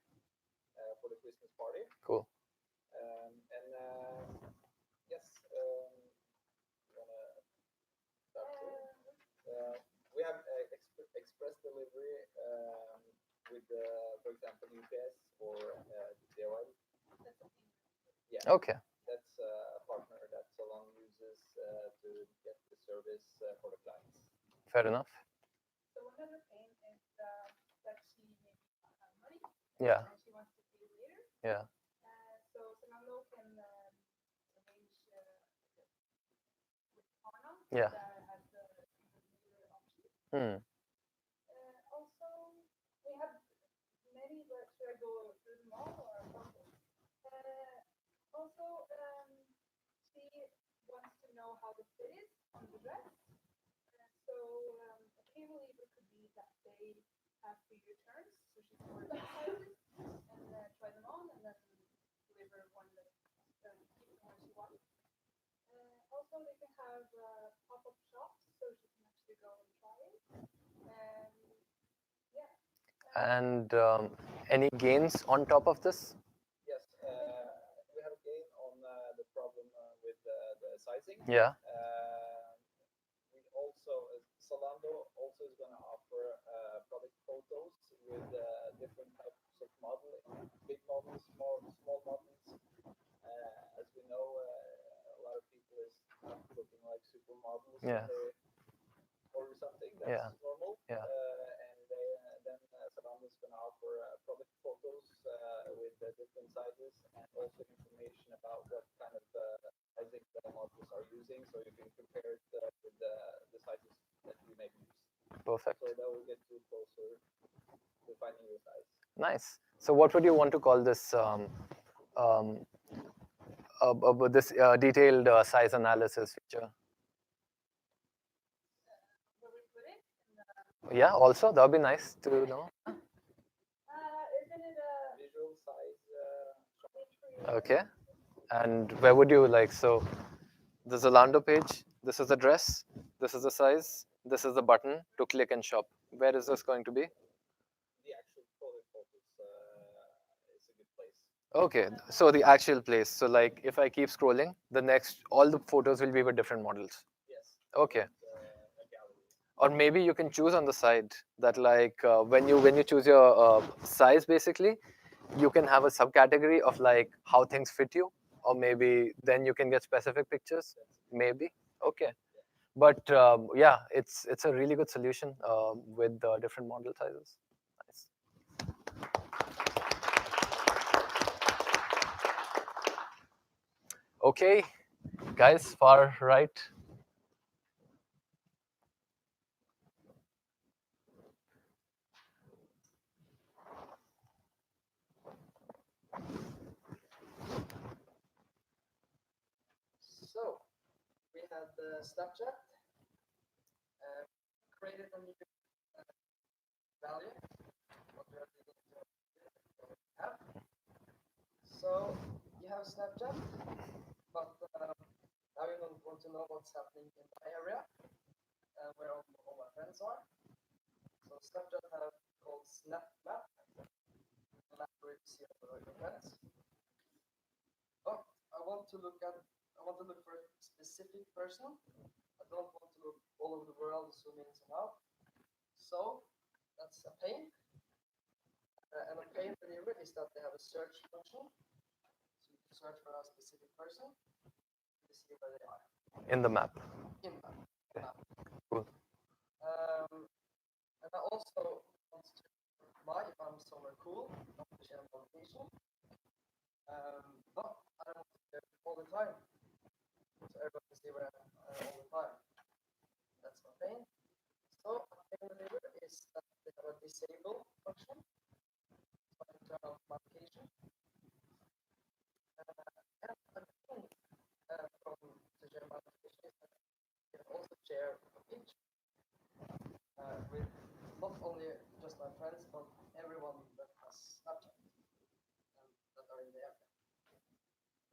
Speaker 3: for the Christmas party.
Speaker 2: Cool.
Speaker 3: And yes, wanna start too? We have express delivery with, for example, UPS or DHL. Yeah.
Speaker 2: Okay.
Speaker 3: That's a partner that Salon uses to get the service for the clients.
Speaker 2: Fair enough.
Speaker 6: So another pain is that she maybe not have money.
Speaker 2: Yeah.
Speaker 6: And she wants to pay later.
Speaker 2: Yeah.
Speaker 6: So Zalando can arrange with Klarna.
Speaker 2: Yeah.
Speaker 6: That has the option. Also, we have many, but should I go through them all or also, she wants to know how the fit is on the dress. So a pain reliever could be that they have free returns, so she can order the sizes and try them on, and then deliver one that keep the one she wants. Also, they can have pop-up shops, so she can actually go and try it. Yeah.
Speaker 2: And any gains on top of this?
Speaker 3: Yes, we have a gain on the problem with the sizing.
Speaker 2: Yeah.
Speaker 3: We also, Zalando also is going to offer product photos with different types of modeling, big models, small models. As we know, a lot of people is not looking like supermodels.
Speaker 2: Yeah.
Speaker 3: When they order something that's normal.
Speaker 2: Yeah.
Speaker 3: And then Zalando is going to offer product photos with different sizes and also information about what kind of sizing the models are using, so you can compare it with the sizes that you may use.
Speaker 2: Perfect.
Speaker 3: So that will get you closer to finding your size.
Speaker 2: Nice. So what would you want to call this? This detailed size analysis feature.
Speaker 6: Where we put it?
Speaker 2: Yeah. Also, that would be nice to know.
Speaker 6: Isn't it a
Speaker 3: Visual size.
Speaker 2: Okay. And where would you like? So, the Zalando page. This is the dress. This is the size. This is the button to click and shop. Where is this going to be?
Speaker 3: The actual product photos is a good place.
Speaker 2: Okay, so the actual place. So like if I keep scrolling, all the photos will be with different models.
Speaker 3: Yes.
Speaker 2: Okay.
Speaker 3: A gallery.
Speaker 2: Or maybe you can choose on the side that like when you choose your size, basically, you can have a subcategory of like how things fit you, or maybe then you can get specific pictures. Maybe. Okay. But yeah, it's a really good solution with different model sizes. Nice. Okay, guys, far right.
Speaker 10: So we had Snapchat created a new value. What we are going to have. So you have Snapchat, but now you don't want to know what's happening in my area, where all my friends are. So Snapchat have called Snap Map, a map where you see all your friends. But I want to look for a specific person. I don't want to look all over the world, zoom in, zoom out. So that's a pain. And a pain delivery is that they have a search function. So you can search for a specific person to see where they are.
Speaker 2: In the map.
Speaker 10: In the map.
Speaker 2: Cool.
Speaker 10: And I also want to buy if I'm somewhere cool, not to share my location. But I don't want to share all the time. So everyone can see where I am all the time. That's my pain. So a pain delivery is that they have a disable function. So I can turn off my location. And a pain from to share my location is that you can also share a picture with not only just my friends, but everyone that has Snapchat and that are in the area.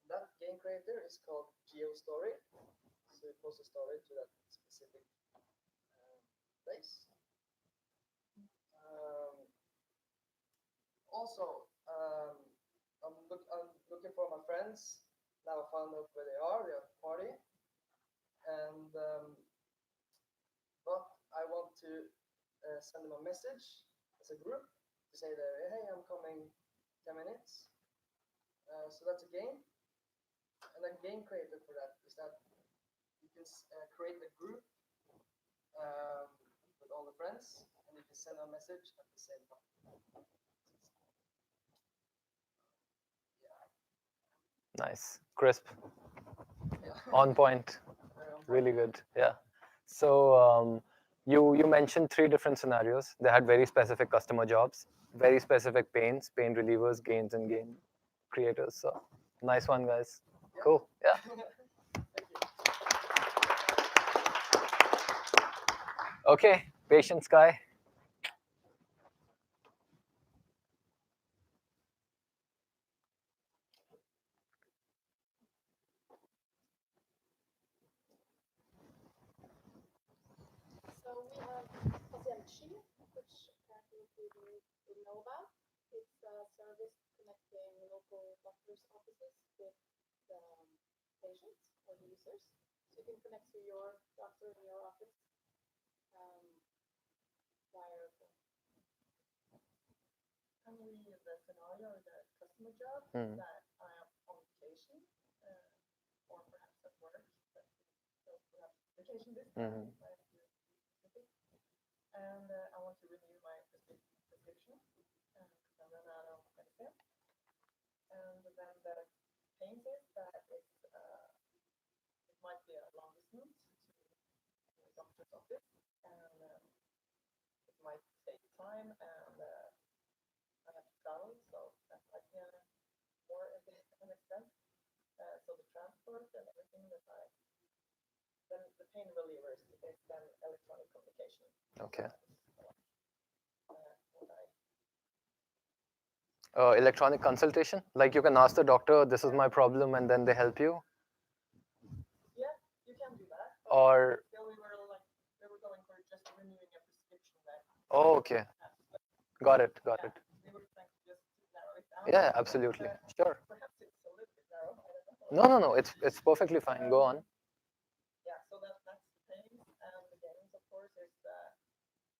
Speaker 10: And that game creator is called GeoStory. So you post a story to that specific place. Also, I'm looking for my friends. Now I found out where they are. They are at the party, and but I want to send them a message as a group to say that hey, I'm coming 10 minutes. So that's a game, and a game creator for that is that you can create a group with all the friends, and you can send a message at the same time.
Speaker 2: Nice. Crisp.
Speaker 10: Yeah.
Speaker 2: On point. Really good. Yeah. So you mentioned 3 different scenarios. They had very specific customer jobs, very specific pains, pain relievers, gains, and game creators. So nice one, guys.
Speaker 10: Yeah.
Speaker 2: Cool. Yeah.
Speaker 10: Thank you.
Speaker 2: Okay. Patience guy.
Speaker 7: So we have lunsj, which apparently you know about. It's a service connecting local doctors' offices with patients or users. So you can connect to your doctor in your office via your phone.
Speaker 10: Currently, the scenario or the customer job that I am on vacation or perhaps at work, but perhaps vacation this time. And I want to renew my prescription because I run out of medicine. And then the pain is that it might be a long distance to the doctor's office, and it might take time, and I have to travel, so that might be more an expense. So the transport and everything then the pain relievers is then electronic communication.
Speaker 2: Okay.
Speaker 10: What
Speaker 2: Electronic consultation? Like you can ask the doctor, this is my problem, and then they help you?
Speaker 10: Yeah, you can do that.
Speaker 2: Or
Speaker 10: Still, we were going for just renewing a prescription that.
Speaker 2: oh, okay. Got it.
Speaker 10: We were trying to just narrow it down.
Speaker 2: Yeah, absolutely. Sure.
Speaker 10: Perhaps it's a little bit narrow. I don't know.
Speaker 2: No. It's perfectly fine. Go on.
Speaker 10: Yeah, so that's the pains, and the gains, of course, is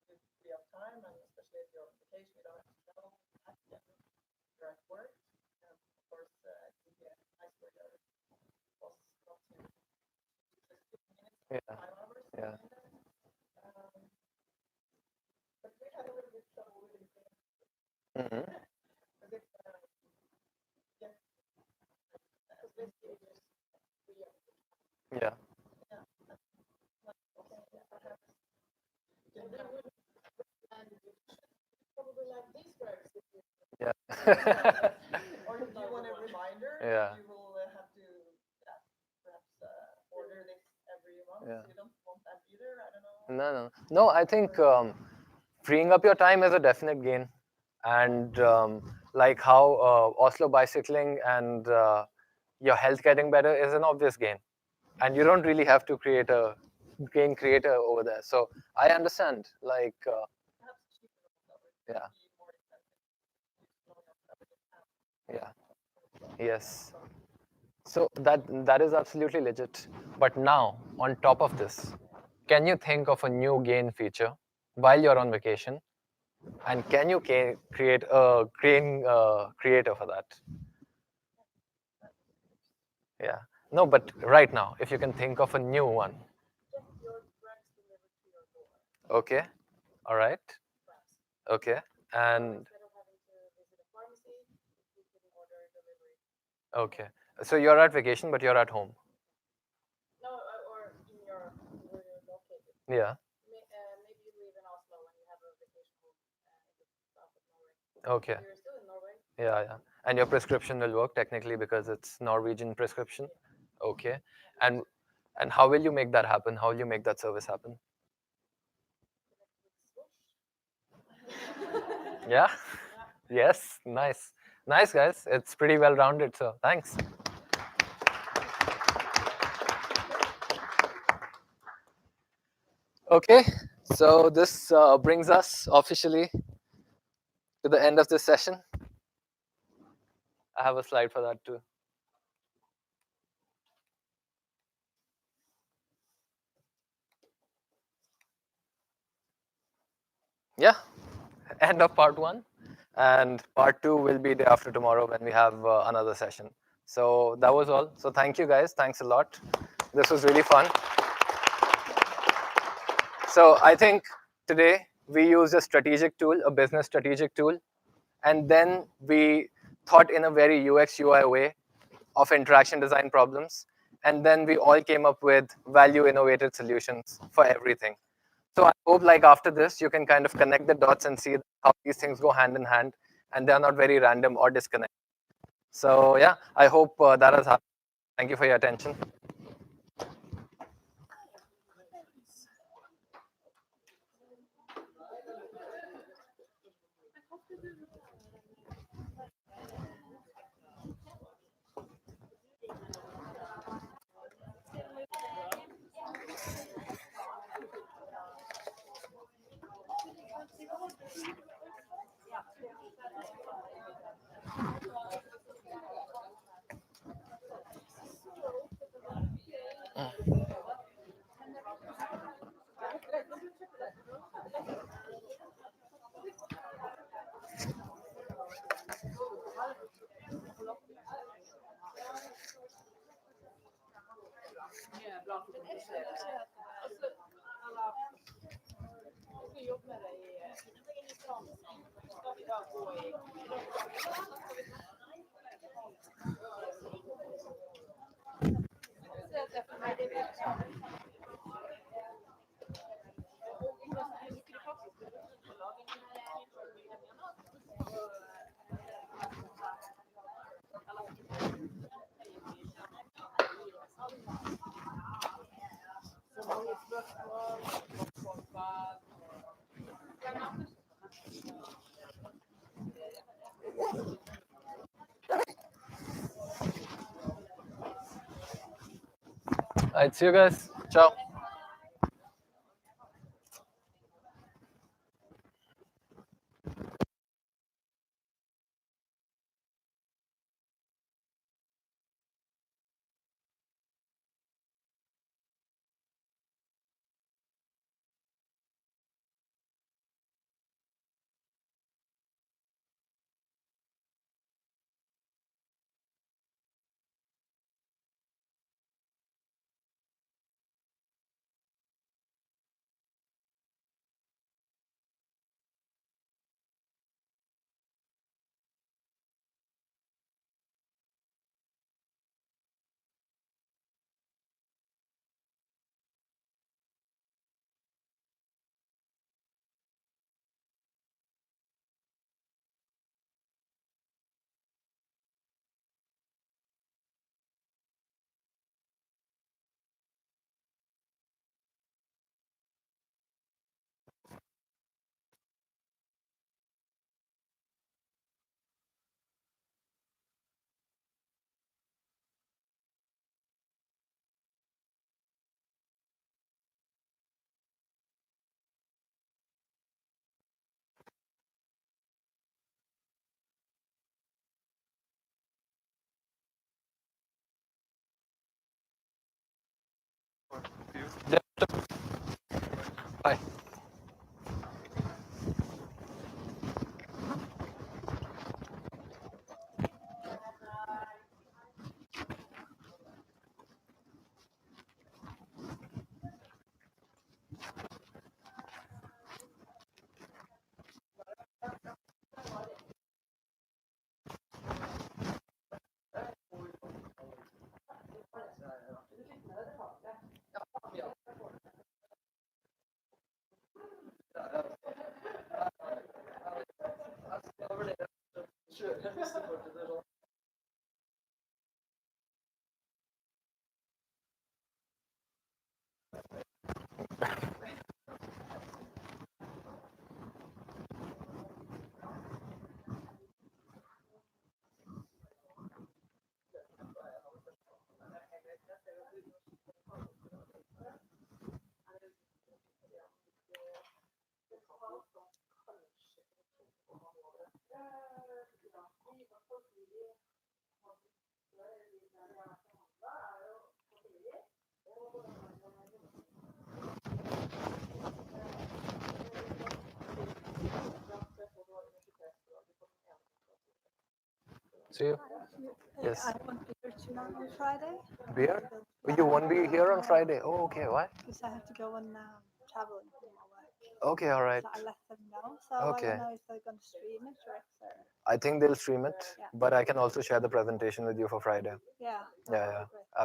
Speaker 10: you free up time, and especially if you're on vacation, you don't have to travel back, and you're at work, and of course, it would be nice for your boss not to
Speaker 2: Yeah.
Speaker 6: 5 hours.
Speaker 2: Yeah.
Speaker 6: But we had a little bit trouble with it.
Speaker 2: Hmm.
Speaker 6: Because it, yeah, because basically just we
Speaker 2: Yeah.
Speaker 6: yeah, okay, perhaps. Yeah, we would and probably like these works if you
Speaker 2: Yeah.
Speaker 6: or if you want a reminder,
Speaker 2: Yeah.
Speaker 6: you will have to perhaps order this every month.
Speaker 2: Yeah.
Speaker 6: You don't want that either. I don't know.
Speaker 2: No. I think freeing up your time is a definite gain, and like how Oslo bicycling and your health getting better is an obvious gain, and you don't really have to create a gain creator over there. So I understand. Like,
Speaker 6: Perhaps cheaper also. It
Speaker 2: yeah,
Speaker 6: would be more expensive.
Speaker 2: yeah, yes. So that is absolutely legit. But now, on top of this, can you think of a new gain feature while you're on vacation? And can you create a gain creator for that? Yeah. No, but right now, if you can think of a new one.
Speaker 6: Get your drugs delivered to your door.
Speaker 2: Okay. All right.
Speaker 6: Perhaps.
Speaker 2: Okay. And
Speaker 6: Instead of having to visit a pharmacy, you can order delivery.
Speaker 2: okay. So you're at vacation, but you're at home.
Speaker 6: No, or in your where you're located.
Speaker 2: Yeah.
Speaker 6: Maybe you live in Oslo and you have a vacation home in the south of Norway.
Speaker 2: Okay.
Speaker 6: You're still in Norway.
Speaker 2: Yeah. And your prescription will work technically because it's Norwegian prescription. Okay. And how will you make that happen? How will you make that service happen? Yeah. Yes. Nice. Nice, guys. It's pretty well rounded. So thanks. Okay. So this brings us officially to the end of this session. I have a slide for that too. Yeah. End of part 1. And part 2 will be day after tomorrow when we have another session. So that was all. So thank you guys. Thanks a lot. This was really fun. So I think today we used a strategic tool, a business strategic tool, and then we thought in a very UX UI way of interaction design problems. And then we all came up with value innovated solutions for everything. So I hope like after this, you can kind of connect the dots and see how these things go hand in hand and they're not very random or disconnected. So yeah, I hope that has happened. Thank you for your attention. All right, see you guys. Ciao. Bye. See you. Yes.
Speaker 11: I won't be here too long on Friday.
Speaker 2: Beer? You won't be here on Friday. Oh, okay. Why?
Speaker 11: Because I have to go on traveling for my work.
Speaker 2: Okay, all right.
Speaker 11: So I let them know. So I
Speaker 2: Okay.
Speaker 11: don't know if they're going to stream it or if they're...
Speaker 2: I think they'll stream it,
Speaker 11: Yeah.
Speaker 2: but I can also share the presentation with you for Friday.
Speaker 11: Yeah.
Speaker 2: Yeah, yeah.